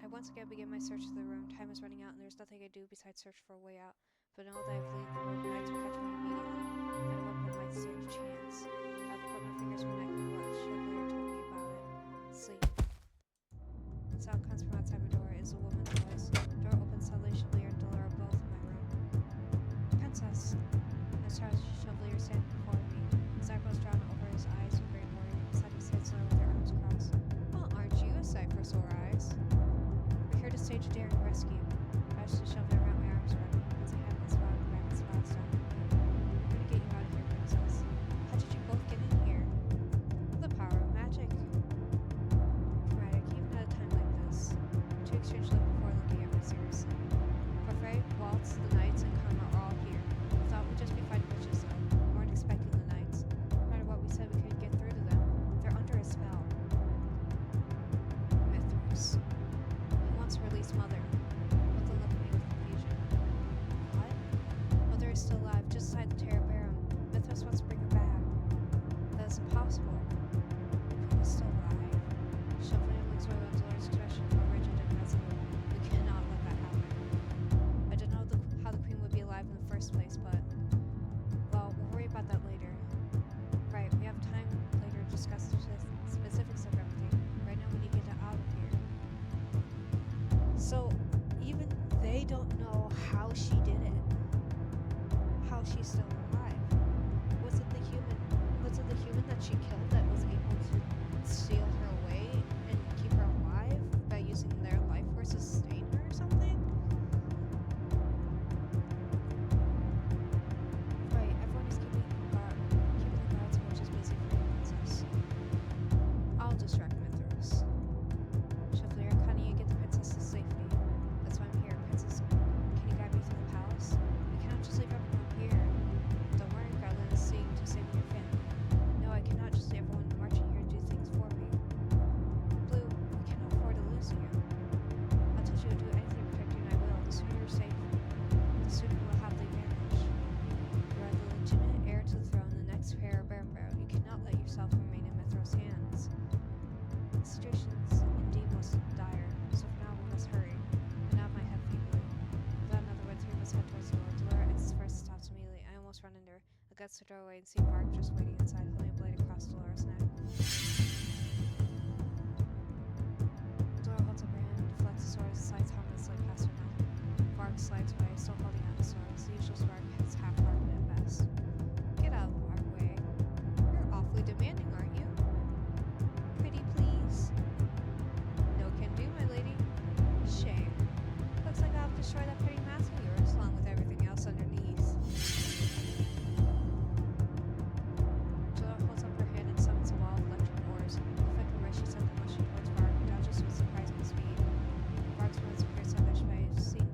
Speaker 2: I once again begin my search of the room. Time is running out and there's nothing I do besides search for a way out. But now that I've leaved the room, nights will catch me immediately. I hope I might stand a chance. I've put my fingers connecting what Chevalier told me about it. Sleep. The sound comes from outside my door. It is a woman's voice. Door opens suddenly. Chevalier and Dolor are both in my room. Princess! I saw Chevalier standing before me. His eyebrows drawn over his eyes in great worry. Beside his head slowly with their arms crossed. Well, aren't you a sight for sore eyes? We're here to stage a daring rescue. I should shove it around my arms around me as I have my smile and back and smile down. I'm going to get you out of here, princess. How did you both get in here? The power of magic. Dramatic, even at a time like this. Two exchange look before looking at me seriously. Parfait, Waltz, the knights, and Karma are all here. I thought we'd just be fighting witches though. We weren't expecting the knights. No matter what we said, we couldn't get through to them. They're under a spell. Mythos. He wants to release Mother. Both look at me with confusion. What? Mother is still alive, just inside the Terrabarum. Mithras wants to bring her back. That is impossible. The queen is still alive. Chevalier looks away with Dolores' expression more rigid and resolute. We cannot let that happen. I don't know how the queen would be alive in the first place, but... well, we'll worry about that later. Right, we have time later to discuss the specifics of everything. Right now we need to get out of here.
Speaker 1: So, even they don't know how she did it. How she's still alive. Was it the human? Was it the human that she killed that was able to steal her away and keep her alive by using their life force to sustain her or something?
Speaker 2: Right, everyone is keeping the guards which is busy for the princess. I'll distract Mithras. Chevalier, how do you get the princess to safety? That's why I'm here. Princess, can you guide me through the palace? I cannot just leave everyone here. Don't worry, Garland is seeing to saving your family. No, I cannot just leave everyone marching here to do things for me. Blue, we cannot afford to lose you. I told you to do anything to protect you, and I will. The sooner you're safe, the sooner we'll have the advantage. You are the legitimate heir to the throne, the next heir of Barenborough. You cannot let yourself remain in Mithras' hands. The situation's indeed most dire, so for now we must hurry. I nod my head feebly. Without another word, three of us head towards the door. Delora exits first and stops immediately. I almost run into her. I guts the doorway and see Vark just waiting inside, holding a blade across Delora's neck. Delora holds up her hand, deflects the sword, and slides harmlessly past her mouth. Vark slides away, still holding on the sword. The usual Vark is half-hearted at best. Get out of our way. You're awfully demanding, aren't you? Pretty please? No can do, my lady. Shame. Looks like I'll destroy that pretty mask of yours, along with everything else underneath. Delora holds up her hand and summons a wall of electric oars. With a flick of wrist, she sends them rushing towards Vark, who dodges with surprising speed. Vark's moves appear sluggish by seeing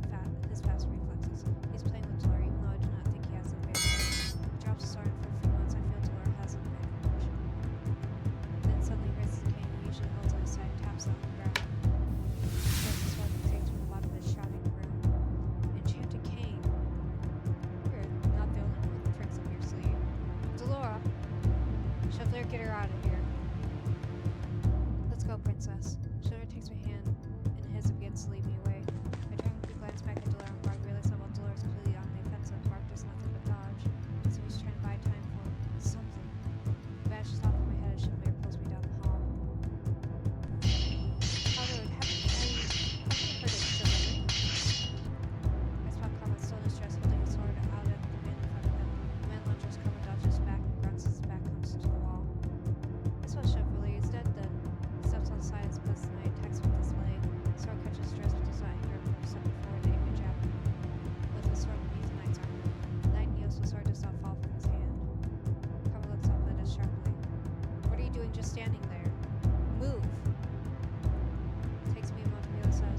Speaker 2: his fast reflexes. He's playing with Delora, even though I do not think he has an advantage. He drops the sword, and for a few moments I feel Delora has an advantage. Then suddenly he raises the cane he usually holds on his side and taps it on the ground. Just the sword takes from the bottom of his shouting room. Enchanted cane. You're not the only one with tricks up your sleeve. Delora! Chevalier, get her out of here. Let's go, princess. Chevalier takes my hand in his and begins to lead me away. I turn a quick glance back at Delora and Vark, realize that while Delora is completely on the offensive, Vark does nothing but dodge. So he's trying to buy time for something. The badge is off in my head as Chevalier pulls me down the hall. How rude. Haven't you heard of Cinderella? I spot Carmen still in distress, holding his sword out at the man in front of him. The man lunges, Carmen dodges back and grunts as his back comes to the wall. This was Chevalier. He's dead then. He steps on the side as best the knight attacks with his blade. The sword catches his dress but does not hinder him from stepping forward and aiming a jab with the sword beneath the knight's armor. The knight kneels, the sword does not fall from his hand. Carmen looks up at us sharply. What are you doing just standing there? Move! It takes me a moment to realize that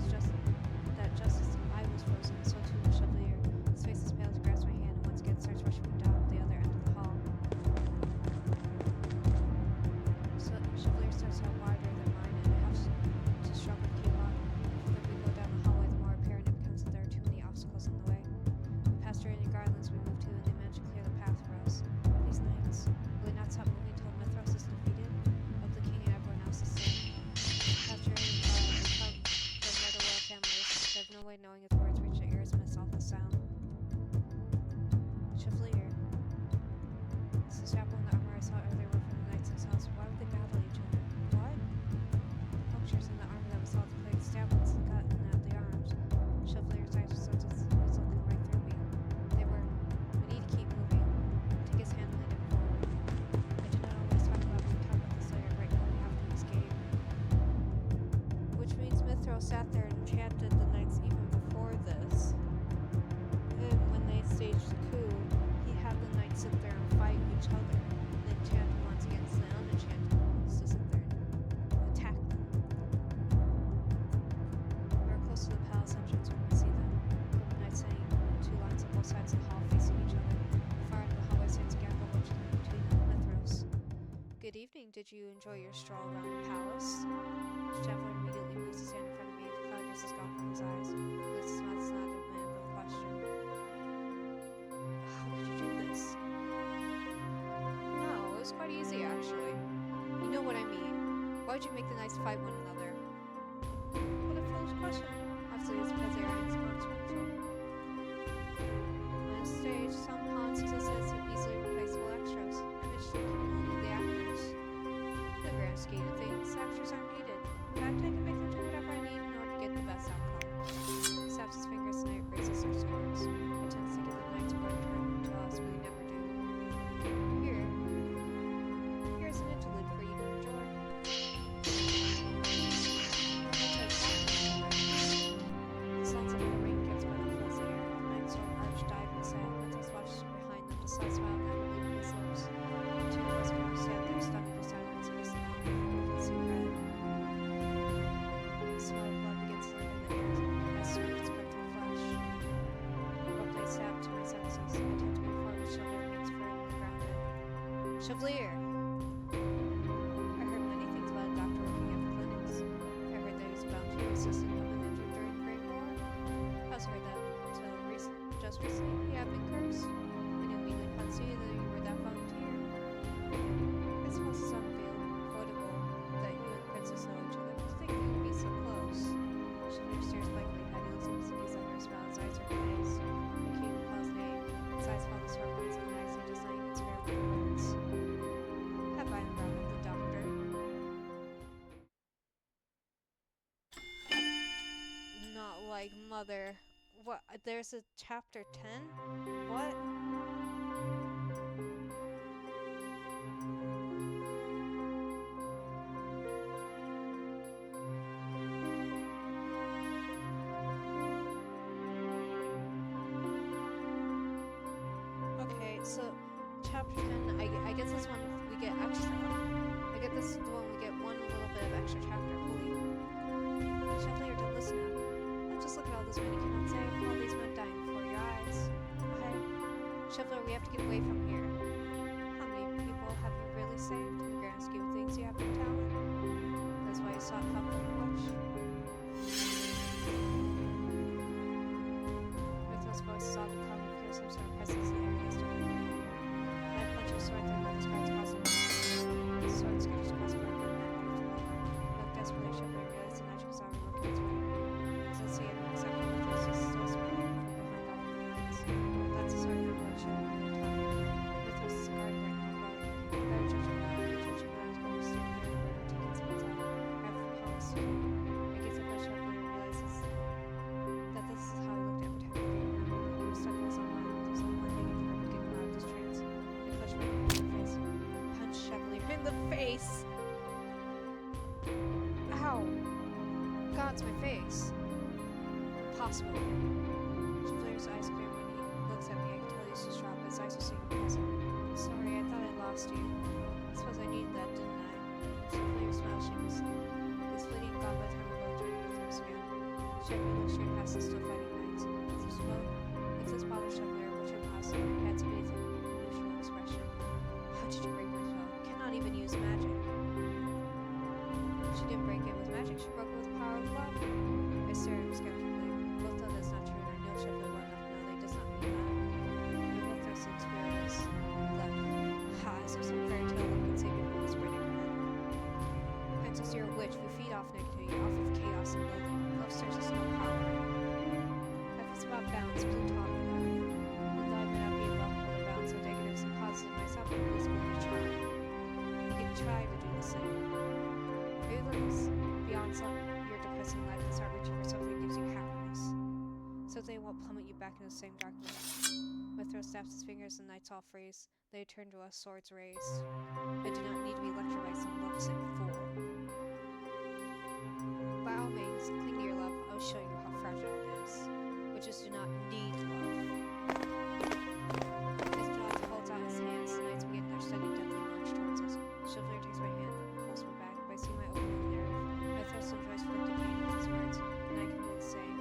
Speaker 2: just as I was frozen, so too was Chevalier. His face is pale as he grabs my hand and once again starts rushing me down the other end of the hall. So Chevalier steps out wider than mine, and I have to struggle to keep up. The further we go down the hallway, the more apparent it becomes that there are too many obstacles in the way. We pass through any garlands we move to, and they manage to clear the path for us. These knights, will they not stop moving until Mithras is defeated? Hope the king and everyone else is safe. After any we come from other royal families. They have no way of knowing if the words reach their ears and miss off the sound. Chevalier. This is Chapel and the armor I saw earlier were from the knights themselves. Why would they battle each other? What? The punctures in the armor that we saw at the plate, stab wounds in the gut and at the arms. Chevalier's eyes were such as he was looking right through me. They were. We need to keep moving. I take his hand and lead him forward. I did not always talk about when we talk about this later. Right now we have to escape. Which means Mithras sat there and enchanted the knights even before this. And when they staged the coup, he had the knights sit there and fight each other. The enchanted ones against the unenchanted ones to sit there and attack them. We are close to the palace entrance when we see them. A group of knights sitting in two lines on both sides of the hall facing each other. Far into the hallway stands a gamble between Mithras. Good evening. Did you enjoy your stroll around the palace? The traveler immediately moves to stand in front of me. The cloudiness is gone from his eyes. He lifts his mouth, not a demand, but a question. How would you make the knights fight one another? What a foolish question. Obviously, it's because they are inconsequential. On stage, some pawns exist as easily replaceable extras, and which keep the actors. In the grand scheme of things, actors aren't needed. In fact, I can make them do whatever I need in order to get the best outcome. Snaps his fingers and raises their swords. I tend to think of the knights are going to turn into us, but they never do. Here's an interlude for you to enjoy. The sounds of the rain gets wet and fills the air. The knights are arch, dive, and sail. Mentos watches from behind them, decides smile and then leaving his lips. The two of us can stand there, stuck in the silence, and listen to the can see red. The smell of blood begins to live in the air as swords cut through flesh. What they stab to my senses. I tend to be informed that Chevalier means firmly grounded. Chevalier! I heard many things about a doctor working at the clinics. I heard that he was bound to your assistant woman injured during the Great War. I also heard that until just recently he had been cursed. I knew immediately upon seeing that you were that volunteer. I suppose it's unavoidable that you and the princess know each other. To think you would be so close. Chevalier stares blankly ahead. He looks at his knees under his smile. His eyes are glazed. I keep Paul's name. His eyes follow the sharp points of the knives. He does not even spare words. Have I unraveled the doctor? Not like mother. What? There's a chapter 10? What? Okay, so chapter 10, I guess this one we get extra. I guess this is the one we get one little bit of extra chapter. Holy. Chevalier, don't listen now. Just look at all those men you cannot save. All these men dying before your eyes. Chevalier, we have to get away from here. How many people have you really saved? In the grand scheme of things, you have no talent. That's why you sought help from the witch. Mythos voice saw the common feels some sort of presence in the air yesterday. I punch your sword through another scout's possible. The sword skitters across my head and that breathed through. Look desperately, Chevalier realized the magic was already working its way. See it, except for Mythos is still smiling from behind all the things. That's a sort of emotion. Mythos is a guard right now, but better judgment than any judgment that I was going to stand there and we're taking some time. I have promised you. I guess if I Chevalier realizes that this is how he looked every time he came around. He was stuck in his own mind. There's no one thing he could get him out of this trance. I clutched my hand in the face. Punch Chevalier in the face! Ow! God, it's my face. Impossible. Chevalier's eyes clear when he looks at me. I can tell he's distraught, but his eyes are seeing present. Sorry, I thought I lost you. I suppose I needed that, didn't I? Chevalier smiled shamelessly. His fleeting thought by the time we both joined Mythos again. Chevalier looked straight past the still fighting knights. As his father Chevalier, which had lost had to be an unusual expression. How did you break my spell? Cannot even use magic. She didn't break it with magic, she broke it with the power of love. I stared at him skeptically. Both know that's not true, and I know Chevalier well enough to know that he does not mean that. We both have some experience left. Ha, as if some fairy tale love could save you from this predicament. Princess, you're a witch. We feed off negativity, off of chaos and loathing. Love serves us no power. Life is about balance. Who taught me that? And though I may not be able to hold a balance of negatives and positives myself, I'm at least going to try. You can try to do the same. Feelings beyond your depressing life and start reaching for something that gives you happiness. Something won't plummet you back into the same darkness. Mythos snaps his fingers and knights all freeze. They turn to us, swords raised. I do not need to be lectured by some love-sick fool. By all means, cling to your love. I will show you how fragile it is. Witches do not need love. Mythos holds out his hands. The knights begin their steady, deadly march towards us. Chevalier takes my hand and pulls me back. I see my opening nerve. Mythos enjoys flipping pain with his words, and I can do the same.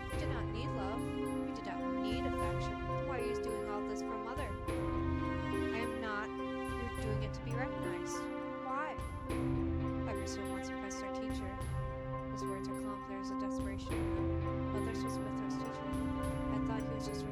Speaker 2: You did not need love. You did not need affection. Why are you doing all this for mother? I am not. You're doing it to be recognized. Why? Everyone once impressed our teacher. His words are calm, there is a desperation in them. Others was Mythos' teacher. I thought he was just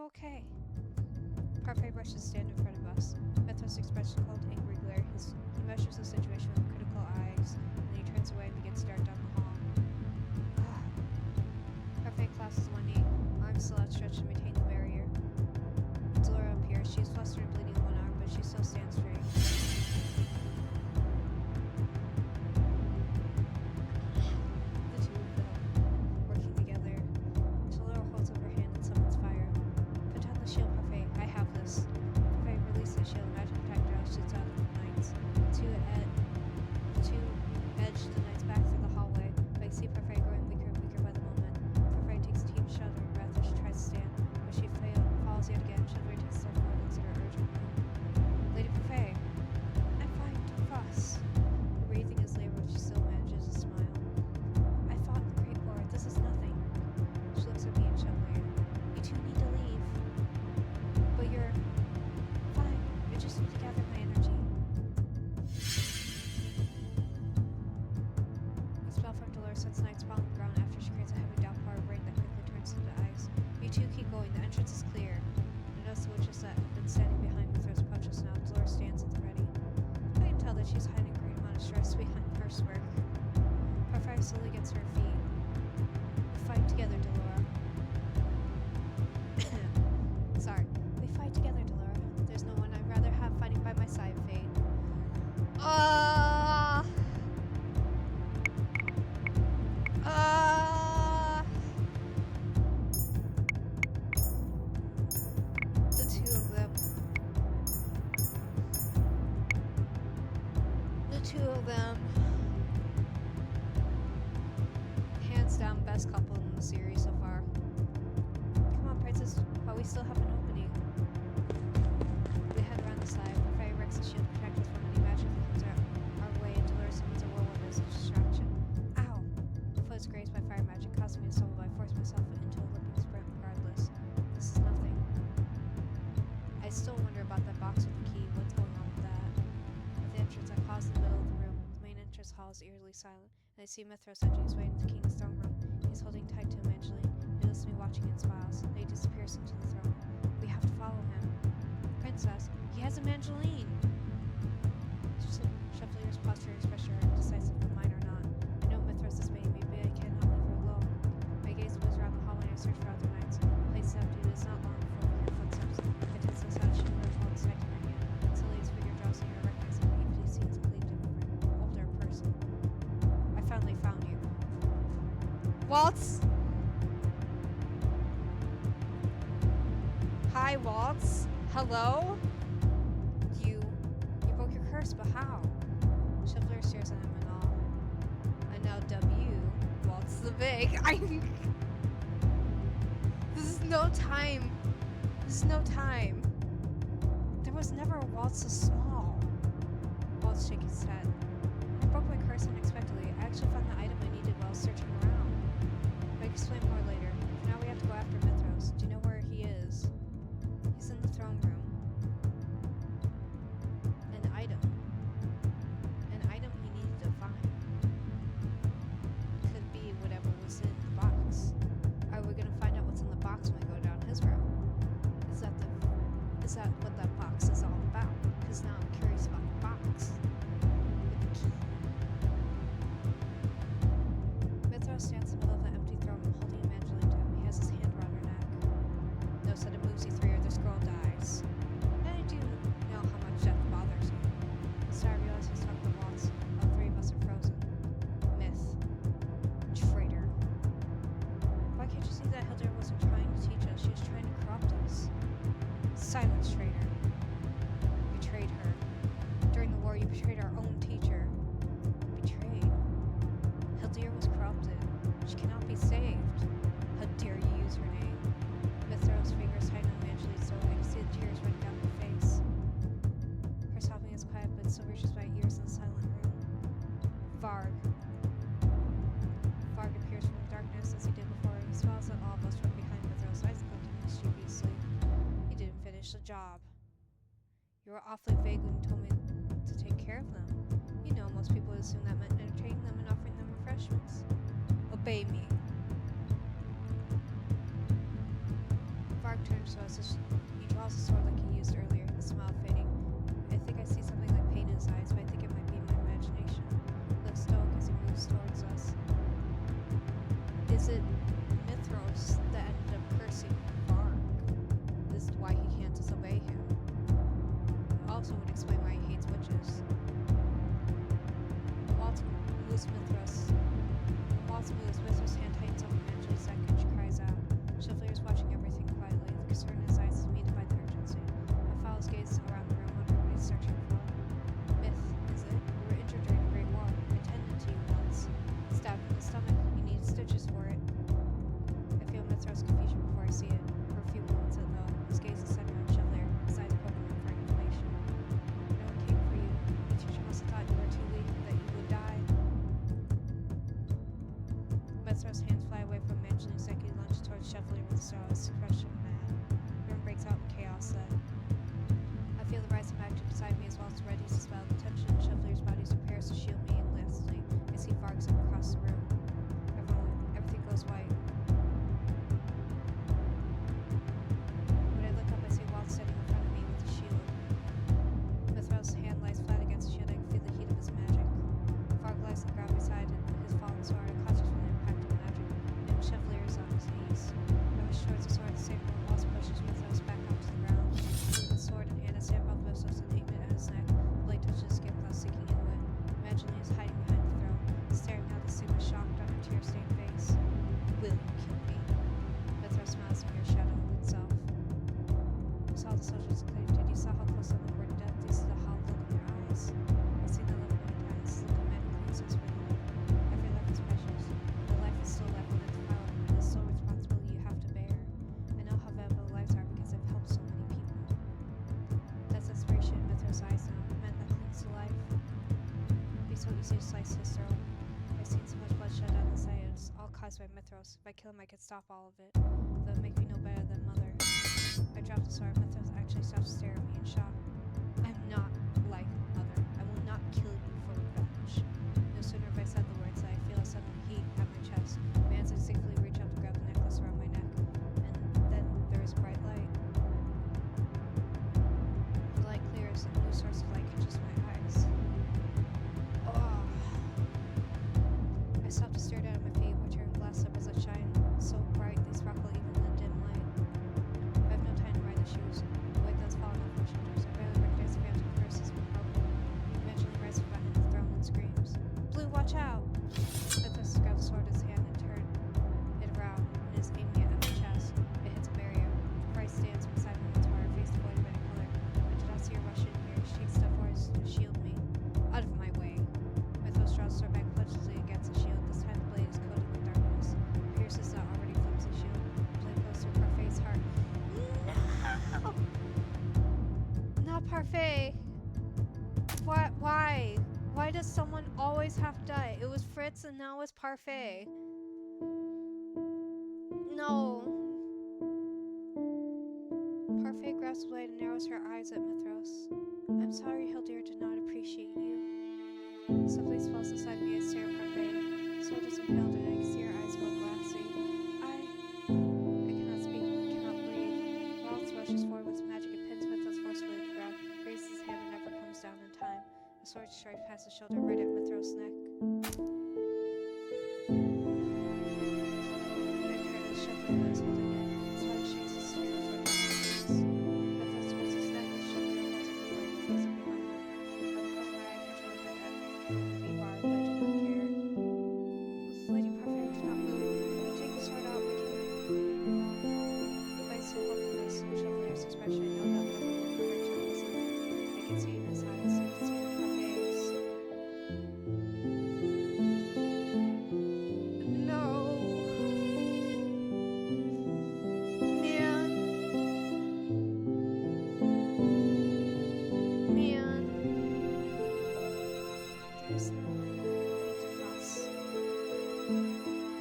Speaker 2: okay? Parfait brushes stand in front of us. Methos' expression cold, angry glare. He measures the situation with critical eyes, and then he turns away and begins to dart down the hall. Parfait clasps one knee, arms still outstretched to maintain the barrier. Delora appears. She is flustered and bleeding on one arm, but she still stands straight. The two of them, working together. Delora holds up her hand and summons fire. Put down the shield, Parfait. I have this. Parfait releases the shield. Magic projectile shoots out of the knights. The two edge the knights back through the hallway. But I see Parfait growing weaker and weaker by the moment. Parfait takes a deep shuddering breath as she tries to stand, but she falls yet again. Chivalry takes a step forward and looks at her urgently. Lady Parfait, I'm fine, don't fuss. Her breathing is labored, but she still manages to smile. I fought in the Great War. This is nothing. She looks at me and Chevalier. You two need to leave. But you're fine. I just need to gather my energy. A spell from Dolores sets knights fall on the ground after she creates a heavy downpour of rain that quickly turns into ice. You two keep going. The entrance is clear. I notice the witches that have been standing behind Mithras approach us now. Dolores stands at the ready. I can tell that she's hiding a great amount of stress behind her smirk. Parfait slowly gets to her feet. We fight together, Delora. Sorry. We fight together, Delora. There's no one I'd rather have fighting by my side, Fate. The two of them. The two of them. Hands down, best couple in the series so far. Come on, Princess, while we still have an opening. We head around the side. Parfait erects a shield to protect us from any magic that comes our way, and Dolores summons a whirlwind as a distraction. Ow! My foot is grazed by fire magic, causing me to stumble, but I force myself into a leaping sprint regardless. This is nothing. I still wonder about that box with the key. What's going on with that? At the entrance, I pause in the middle of the room. The main entrance hall is eerily silent, and I see Mithras edging his way into the king's throne room. He's holding tight to Evangeline. He looks at me watching and smiles. Then he disappears into the throne. We have to follow him. Princess, he has Evangeline! Chevalier's posture and expression are indecisive, but mine are not. I know Mithras is baiting me, but I cannot leave her alone. My gaze moves around the hallway and I search for other knights. The place is empty. It is not long before we hear footsteps. I tense inside, Chevalier holds tight to my hand. Suddenly his figure drops near. I recognize him. Even he seems a clean, different, older person. I finally found you. Waltz! Hi, Waltz. Hello? You broke your curse, but how? Chevalier stares at him in awe. I now dub you Waltz the Big. This is no time. This is no time. There was never a Waltz so small. Waltz shakes his head. I broke my curse unexpectedly. I actually found the item I needed while searching around. I can explain more later. For now we have to go after Mithras. Do you know where he is? He's in the throne room. An item he needed to find. Could be whatever was in the box. Are we gonna find out what's in the box when we go down his route? Is that what that box is all about? Because now I'm curious about the box. With the key. Mithras stands in the middle of the empty throne room holding Evangeline to him. He has his hand around her neck. Notice that it moves you three or this girl dies. And I do know how much death bothers you. So I realize he's talking to Waltz. All three of us are frozen. Myth. Traitor. Why can't you see that Hilda wasn't trying to teach us? She was trying to corrupt us. Silence, traitor. You betrayed her. During the war, you betrayed our own teacher. Betrayed. Hildir was corrupted. She cannot be saved. How dare you use her name? Mithras' fingers tighten on Evangeline's throat. I can see the tears running down her face. Her sobbing is quiet, but it still reaches my ears in the silent room. Varg. Varg appears from the darkness as he did before. He smiles at all of us from behind Mithras' eyes blinking mischievously. He didn't finish the job. You were awfully vague when you told me to take care of them. You know, most people assume that meant entertaining them and offering them refreshments. Obey me. Varg turns to us as Is it Mithros that ended up cursing Varg? This is why he can't disobey him. It also would explain why he hates witches. Waltz moves Mithros. Waltz moves, Mithros' hand tightens over Angela's neck and she cries out. Chevalier is watching everything quietly. The concern in his eyes is muted by the urgency. I follow his gaze around the room, wondering what he's searching for. Myth, is it? You were injured during the Great War. I tended to you once. Stabbed in the stomach. You needed stitches for it. I feel Mithros' confusion before I see it. For a few moments, though, his gaze is centered on Chevalier, his eyes poking him for information. No one came for you. The teacher must have thought you were too weak, that you would die. Mithros' hands fly away from Angeline's neck. He lunges towards Chevalier with a startled expression mad. The room breaks out in chaos then. I feel the rising magic beside me as well as ready to spell the tension in Chevalier's body prepares to shield me, and lastly, I see Varg zip across the room. Everything goes white. When I look up, I see Walt sitting in front of me with a shield. Mithros' hand lies flat against the shield. I can feel the heat of his magic. Varg lies on the ground beside his fallen sword, conscious from the impact of the magic, and Chevalier is on his knees. I wish towards the sword at the same moment Walt pushes Mithros back onto the ground. With the sword in hand, I stand above Mithros and aim it at his neck. The blade touches his skin without sinking into it. Evangeline is hiding behind the throne, staring out to see my shocked on her tear-stained face. Will you kill me? Mithros smiles in your shadow of itself. You saw the soldiers did you saw how close some of them were to death? Do you see the hollow look in their eyes? I've seen that look many times. The look of men who cleans us with life. Every life is precious. The life is still left when it's found, and it's still a responsibility you have to bear. I know how valuable lives are because I've helped so many people. That's inspiration in Mithros' eyes now. Men that clings to life. It'd be so easy to slice his throat. I've seen so much bloodshed on the side. It's all caused by Mithros. If I kill him, I can stop all of it. That would make me no better than Mother. I dropped the sword. Mithros actually stopped to stare at me in shock. I'm not like Mother. I will not kill you for revenge. No sooner have I said the words than I feel a sudden heat at my chest. My hands instinctively reach up to grab the necklace around my neck. And then there is a bright light. The light clears and a new source of light catches my eyes. Oh. I stopped to stare down at my feet, which are in glass slippers that shine so bright they sparkle even in the dim light. I have no time to wear the shoes. The weight that's fallen off my shoulders. I barely recognize the phantom curse has been broken. Eventually rises from behind the throne and screams, "Blue, watch out!" Mithros grabs the sword in his hand and turns it around and is aiming it at my chest. It hits a barrier. Bryce stands beside me once more, her face devoid of any color. I did not see her rush in here. She takes step forward to shield me. Out of my way. Mithros draws the sword back flinchingly against the shield. This time the blade is coated with darkness. Pierces not already flips the shield. The blade goes through Parfait's heart. No! Not Parfait! Why? Why does someone always have to die? It was Fritz and now it's Parfait. No. Parfait grabs the blade and narrows her eyes at Mithros. I'm sorry Hildir did not appreciate you. Simply falls beside me and stare at Parfait. Sword is impaled and I can see her eyes go glassy. I cannot speak, cannot breathe. Waltz rushes forward with magic and pins Mithros forcefully to the ground, grazes his hand and never comes down in time. A sword strikes past his shoulder right at Mithros' neck. I turn to Chevalier is holding it. The sword shakes his shield for his hands. Mithros holds his neck and Chevalier holds it away and facing behind him. Out of the corner of my eye, I catch one of my feet bar, but I do not care. Lady Parfait, do not move. Take the sword out, my king. I still look at this Chevalier's expression. I know that whatever will hurt him is in it. I can see in his eyes. I can see in Parfait's. No. Man. There's no need to fuss.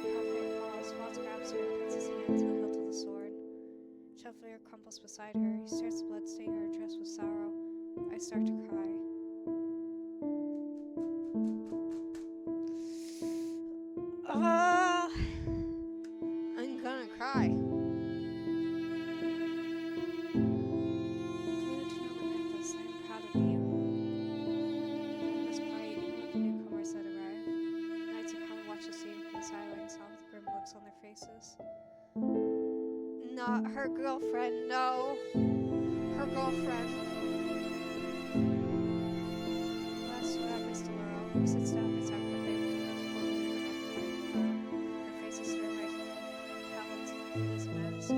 Speaker 2: Parfait falls. Waltz grabs her and puts his hand to the hilt of the sword. Chevalier crumples beside her. He stares the blood stain her dress with sorrow. I start to cry. I'm gonna cry. Blue, do not lament this. I am proud of you. The room was quiet even with the newcomers that arrived. Knights of Crown watched the scene from the sidelines, saw with grim looks on their not her girlfriend, no. Her girlfriend. That's what happens to Laura, who sits down beside her favorite her face is staring like talons in his majesty.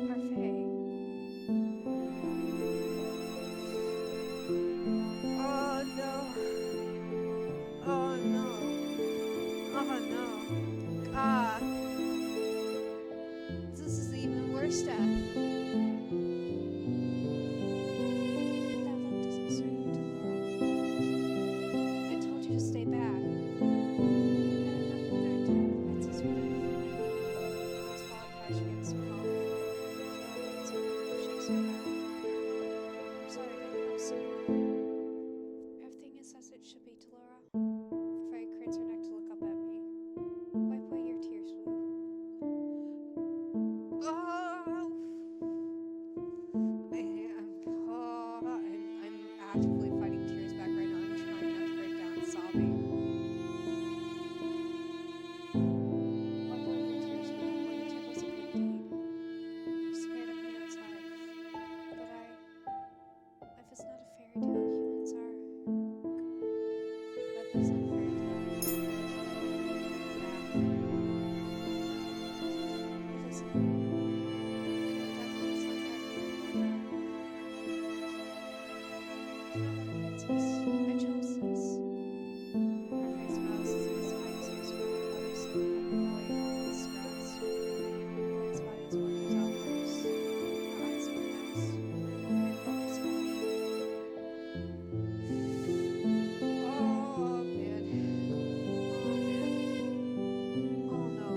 Speaker 2: Parfait. Oh no. Oh no. Oh no. Ah. This is even worse death. That doesn't suit you, Laura. I told you to stay back. I don't know what that's his relief. Let's fall apart, she gets so calm. Shakes her head. I'm sorry I didn't come sooner. Everything is as it should be, Delora. Faye cranes her neck to look up at me. Wipe away your tears, Lou. Oh! I'm actively fighting tears back right now. I'm trying not to break down sobbing. Wipe away your tears, Lou. What you did was a good deed. You spared a man's life. But life is not a fairy tale, humans are. Life is not a fairy tale, humans are. It isn't. Definitely it's not that princess. I chose this. Her face smiles as his eyes are swimming waters and his stress. His body is wonders outbursts. Her eyes are nice. Very focused on me. Oh man. Oh no.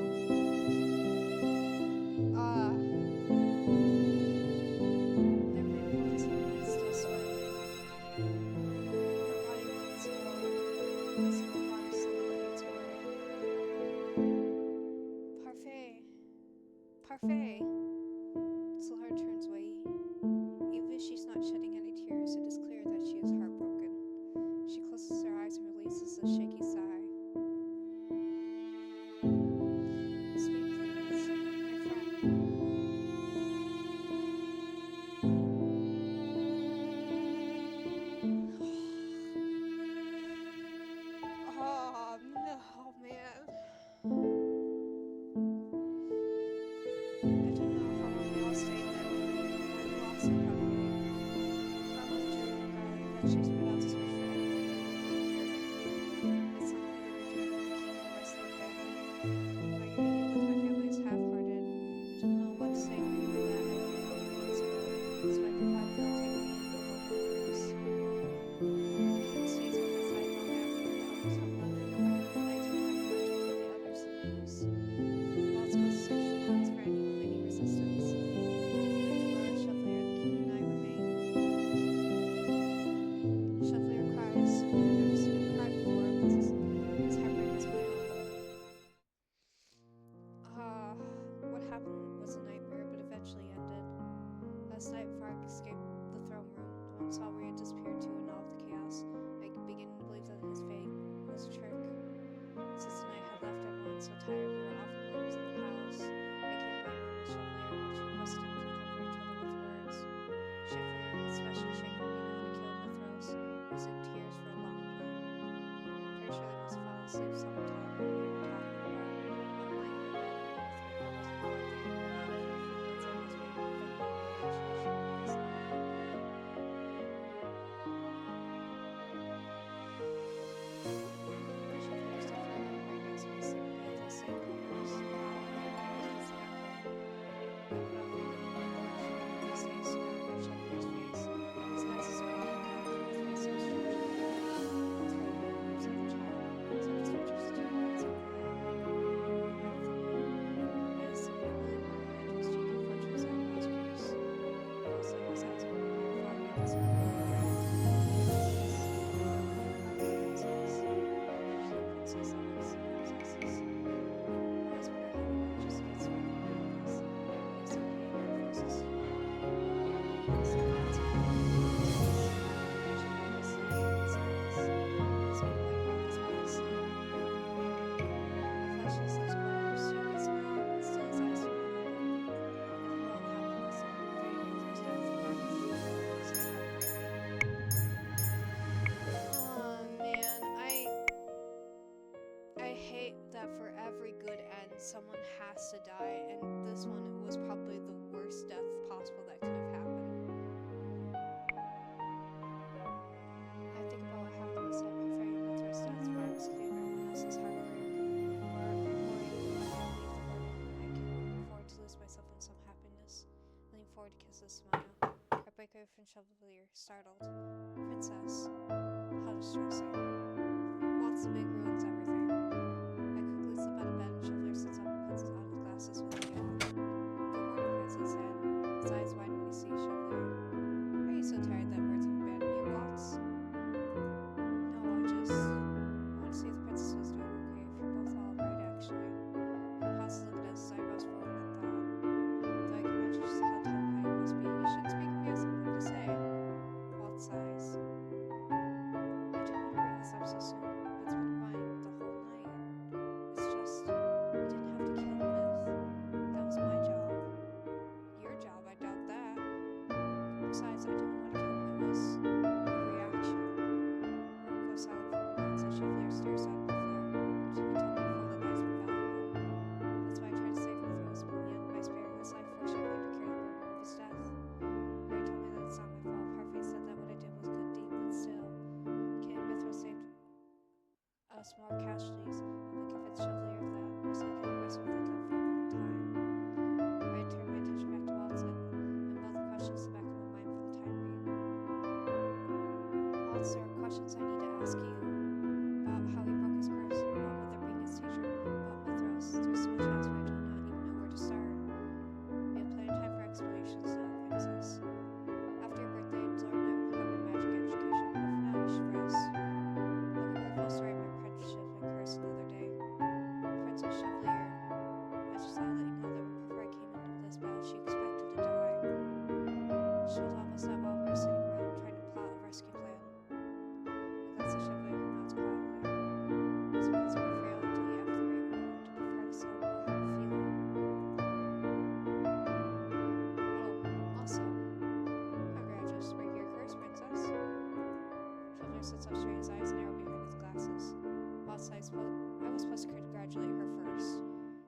Speaker 2: Their main focus on me is still smiling. Her body moves slow, as the water slowly fades away. Parfait. Parfait. Solar turns away. Even if she's not shedding any tears, it is clear that she is heartbroken. She closes her eyes and releases a shaky sigh. Speak, please, my friend. Oh no, man. I don't know how long we all stayed there. I'm lost in Parfait. Carla and Julie regard that she spread out to search for anyone they would leave her. It's not like the return of the king and the rest of the family. My union with my family is half-hearted. I didn't know what to say when you heard that I knew a couple months ago, so I provided they'll take me in with open arms. The king stays with his side long after the others have left, and the nights are time much before the others the news. Walls goes to search the ponds for any remaining resistance. Delora, Chevalier, the king, and I remain. Chevalier cries. I've never seen him cry before, but his heartbreak is my own. What happened was a nightmare, but eventually ended. Last night, before I escaped the throne room, no one saw where he had disappeared to in all of the chaos. I began to believe that his fate was a trick. Since the night had left everyone so tired, we were often glimpsed in the palace. I came to my room with Chevalier, which we must attempt to comfort each other with words. Chevalier was especially shaken being the one to kill Mithras. He was in tears for a long time. Pretty sure they must have fallen asleep sometime when we were talking about lying in bed with me bubbles and all they were not for a few minutes. I must be infected with imagination with this night. Chevalier's definitely right now, so he's sleeping beneath those same covers. Wow, my mind is now. I put out the window and Chevalier's face staring at Chevalier's face. His glasses are off and down, and his face so strange. It's very weird, moves like a child. So his features too. that for every good end, someone has to die, and this one was probably the worst death possible that could have happened. I think about what happened this time, and Freddie Mithra's death sparks clear everyone else's heartbreak. Before I leave the courtroom, I can afford to lose myself in some happiness. Leaning forward to kiss a smile. I break away from Chevalier, startled. Princess, how distressing. What's the big ruins everything? I quickly slip out of bed and Chevalier sits up and puts on his glasses with me on. Good morning, Princess Anne. His eyes widen when he sees Chevalier. Are you so tired that words have abandoned you, Waltz? No, I want to see if the princess was doing okay. If you're both all right, actually. He pauses to look at us, his eyebrows furrowed in thought. Though I can imagine just how terrified he must be. You shouldn't speak if you have something to say. Waltz sighs. I didn't want to bring this up so soon, but it's been in mind the whole night. It's just, you didn't have to kill Myth. That was my job. Your job, I doubt that. Besides, I didn't want to kill him. It was a reaction. Room goes silent for a moment as Chevalier stares down at the floor. He told me before that lives were valuable. That's why I tried to save Myth Roseman by sparing his life for Chevalier to carry the burden of his death. Ray told me that it's not my fault. Parfait said that what I did was a good deed, but still. King Mithras saved us more casualties, and we convinced Chevalier of that. Most likely the rest will think of for a long time. I turned my attention back to Waltz, and both questions in the back of my mind for the time being. Waltz, there are questions I need to ask you about how he broke his curse, about Mother being his teacher, about Mithras. There's so much to ask, but I do not even know where to start. We have plenty of time for explanations now, Princess. After your birthday, Zora and I will pick up your magic education, but for now you should rest. I'll give you the full story of my apprenticeship and curse another day. Princess Chevalier, I just thought I'd let you know that before I came into this battle, she expected to die. She told us that while we were sitting around trying to plot a rescue plan. I glanced at Chevalier, who nods quietly. It's because of her frailty after the great wound, before I saw how I have a feeling. Oh, also, congratulations to break your curse, Princess. Chevalier sits up straight, his eyes narrow behind his glasses. Waltz sighs, I was supposed to congratulate her first.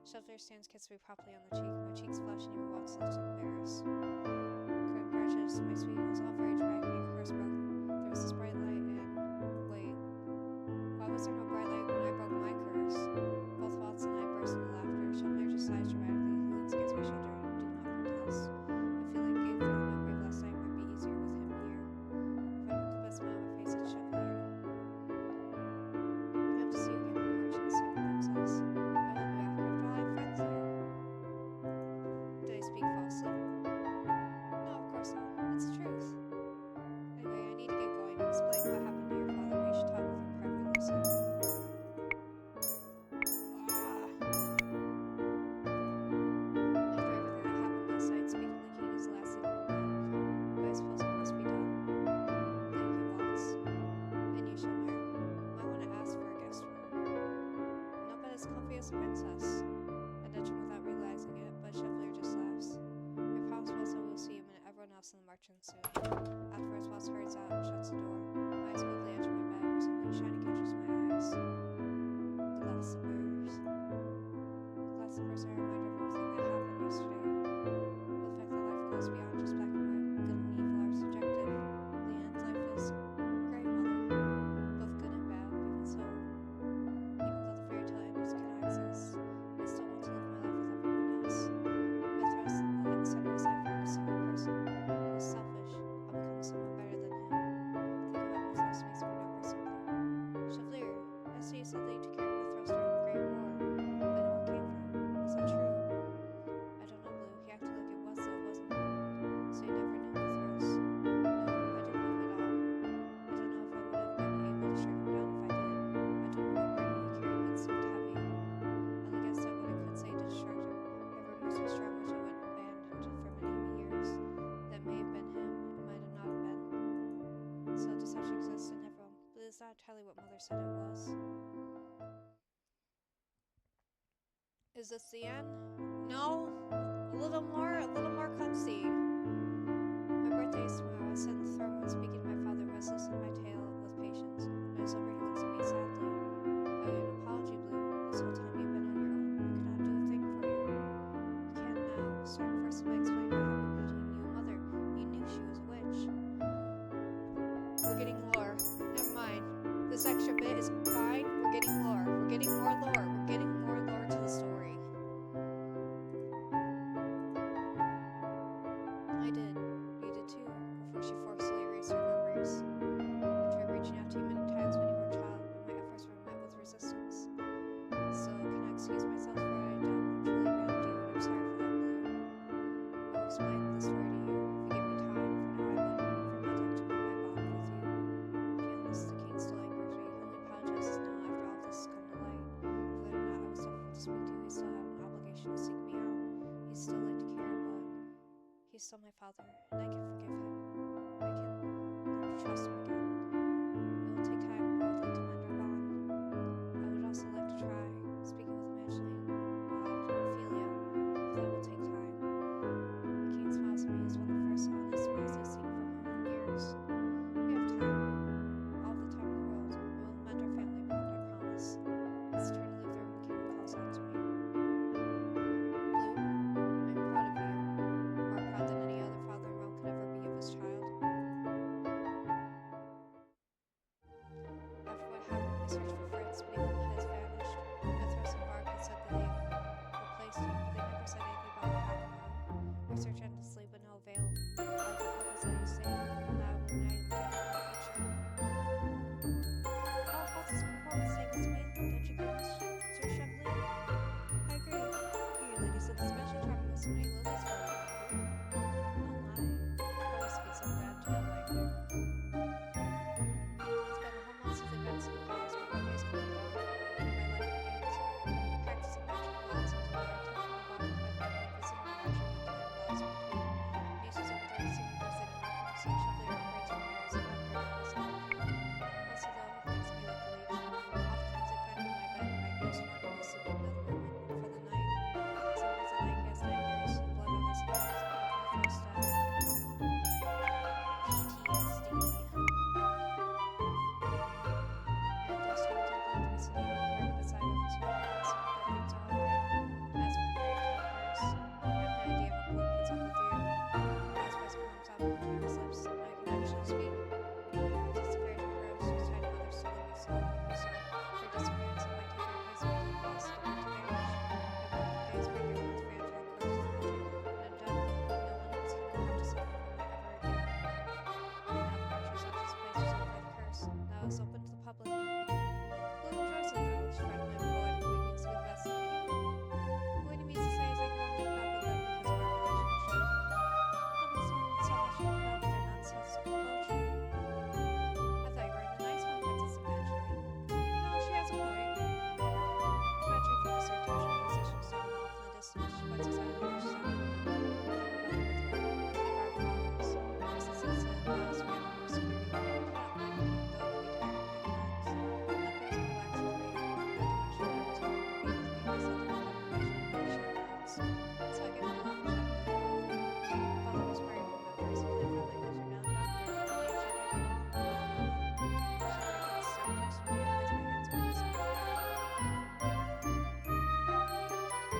Speaker 2: Chevalier stands, kisses me properly on the cheek. My cheeks flush and even Waltz looks embarrassed. Congratulations, my sweet. It was all very dramatic when your curse broke. There was this bright light and... Wait. Why was there no bright light when I broke my curse? Both Waltz and I burst into laughter. Chevalier just sighs dramatically. He leans against my shoulder and did not protest. I feel like getting through the memory of last night might be easier with him here. If anyone could put a smile on my face, it's Chevalier. I hope to see you again in March and soon, Princess. I will be back. After all, I have friends there. Did I speak falsely? No, of course not. It's the truth. Anyway, I need to get going. Explain what happened to your father. We should talk with him privately soon. After everything that happened last night, speaking to the king is the last thing on my mind. But I suppose it must be done. Thank you, Waltz. And you, Chevalier. Might want to ask for a guest room. I'm not as comfy as a princess. I nudge him without realizing it, but Chevalier just laughs. We promise Waltz that we'll see him and everyone else in the marching soon. Afterwards, Waltz hurries out and shuts the door. My eyes move to the edge of my bed where something shiny catches my eyes. Glass slippers. Glass slippers are a reminder of everything that happened yesterday. The fact that life goes beyond just black and white, good and evil are subjective. In the end, life is great, Mother. Both good and bad, even though the fairy tale endings cannot exist, I still want to live my life with everyone else. Mithras center his life around a single person. He was selfish. I'll become someone better than him. Thinking about Mithras makes me remember something. Chevalier, yesterday you said that you took care of Mithras during the Great War, but no one came for him. Is that true? I don't know, Blue. He acted like it was, though, wasn't he? So you never knew Mithras? No, I didn't know him at all. I don't know if I would have been able to track him down if I did. I don't know what burden he carried, but it seemed heavy. I only guessed at what I could say to distract him. However, remorse was strong, which I went abandoned for many years. That may have been him, it might have not have been. So deception exists in everyone, but it's not entirely what Mother said it was. Is this the end? No? A little more clumsy. My birthday is tomorrow. I sit in the throne room speaking to my father who has listened to my tale with patience. When I was over, he looks at me sadly. I owe you an apology, Blue. This whole time you've been to seek me out. He's still like to care, but he's still my father, and I can forgive him. I can learn to trust him again. It will take time, but I would like to mend our bond. I would also like to try speaking with Evangeline, Rod, and Ophelia, but that will take time. McKean smiles at me as one of the first honest smiles I've seen from him in years. We have time. All the time in the world. We will mend our family bond, I promise. As the turn to leave the room, McKean calls out to me. Blue, I'm proud of you. More proud than any other father in Rome could ever be of his child. After what happened, we searched for Fritz, but he has vanished. Mithras and Varg had said that they replaced him, but they never said anything about what happened to him. We searched endlessly, but no avail. All the bubbles that you say, loud and night, again in the picture. How about this performance take was made? Don't you agree, Sir Chevalier? I agree. You ladies said the special charming with so many lilies for you. Oh my. Always speaks so bad to not like you. It's been a whole month since I've been to the palace, but my days come and go, and my life begins. Practicing magic lots until I took my bond with my family, visiting my magic and killing laws between nieces and brothers, singing birthday to Malcolm, Sir Chevalier operates my nose and doctor and myself. Also, though, he thinks me like a leech. Oftentimes I find him in my bed when I grow smart and he's sleeping in another room for the night. Sometimes at night he has nightmares, blood on his hands, and my first death. PTSD. And there's times I'd like to be sitting right beside him, smoking and seeing that things are alright. As for the fairy tale curse, I have no idea what Blue puts up with you. As voice comes out from between his lips, and I can actually speak. Just a fairy tale curse whose tiny mother still live you so because her disappearance and my taking her place will keep us to vanish. I won't always break everyone's fairy tale curse with magic, and I'm done. No one else can have to suffer from it ever again. And now the marcher such as place yourself by the curse. Now it's open to the public. Blue enjoys the village, friend my poet, who he means to be the best in the kingdom. What he means to say is I can only put up with them because of our relationship. Having someone so much to put up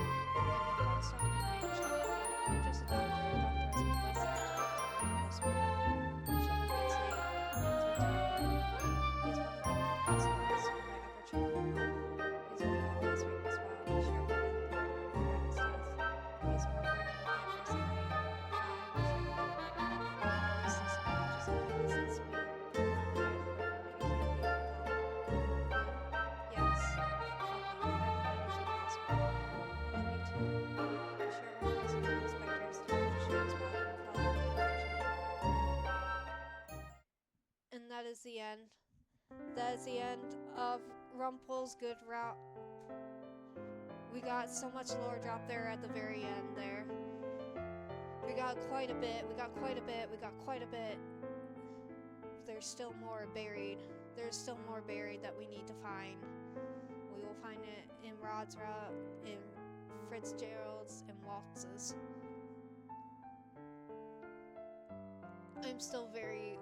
Speaker 2: with their nonsensical poetry. I thought you were in the nice one, Princess Evangeline. No, she has a point. Evangeline focused her attention on the musician standing off in the distance. She points us out and she said, and that is the end. That is the end of Rumple's Good Route. We got so much lore drop there at the very end there. We got quite a bit. There's still more buried. There's still more buried that we need to find. We will find it in Rod's route, in Fitzgerald's, and Waltz's. I'm still very,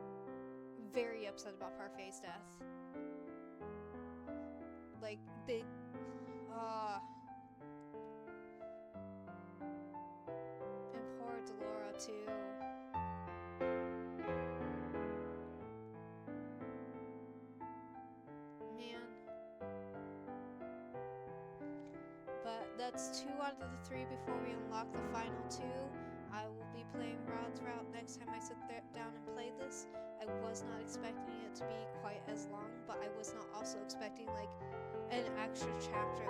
Speaker 2: very upset about Parfait's death. Like, they... and poor Delora, too. Man. But that's 2 out of the 3 before we unlock the final 2. I will be playing Rod's Route next time I sit down and play this. I was not expecting it to be quite as long, but I was not also expecting like an extra chapter.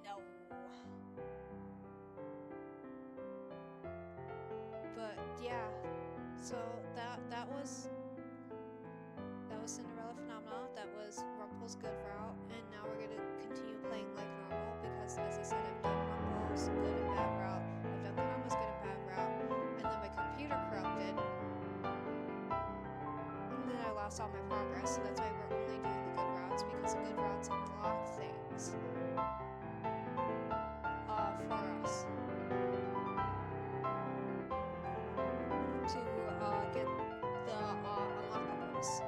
Speaker 2: No. But yeah, so that was Cinderella Phenomena. That was Rumple Rumple's good route, and now we're gonna continue playing like normal because, as I said, I've done Rumple's good and bad route, I've done Karma's good and bad route, and then my computer corrupted, and then I lost all my progress. So that's why we're only doing the good routes, because the good routes unlock things for us to get the unlockables.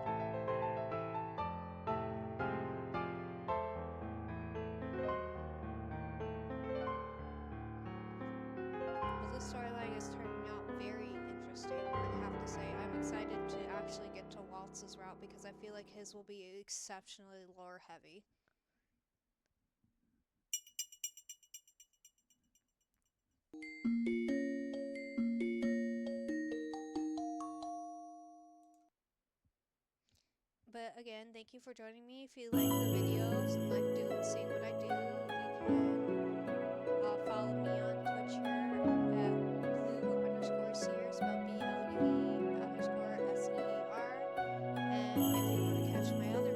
Speaker 2: But this storyline is turning out very interesting, I have to say. I'm excited to actually get to Waltz's route because I feel like his will be exceptionally lore heavy. But again, thank you for joining me. If you like the videos and like seeing what I do, you can follow me on Twitter at blue_seer, spelled BLUE_SER. And if you want to catch my other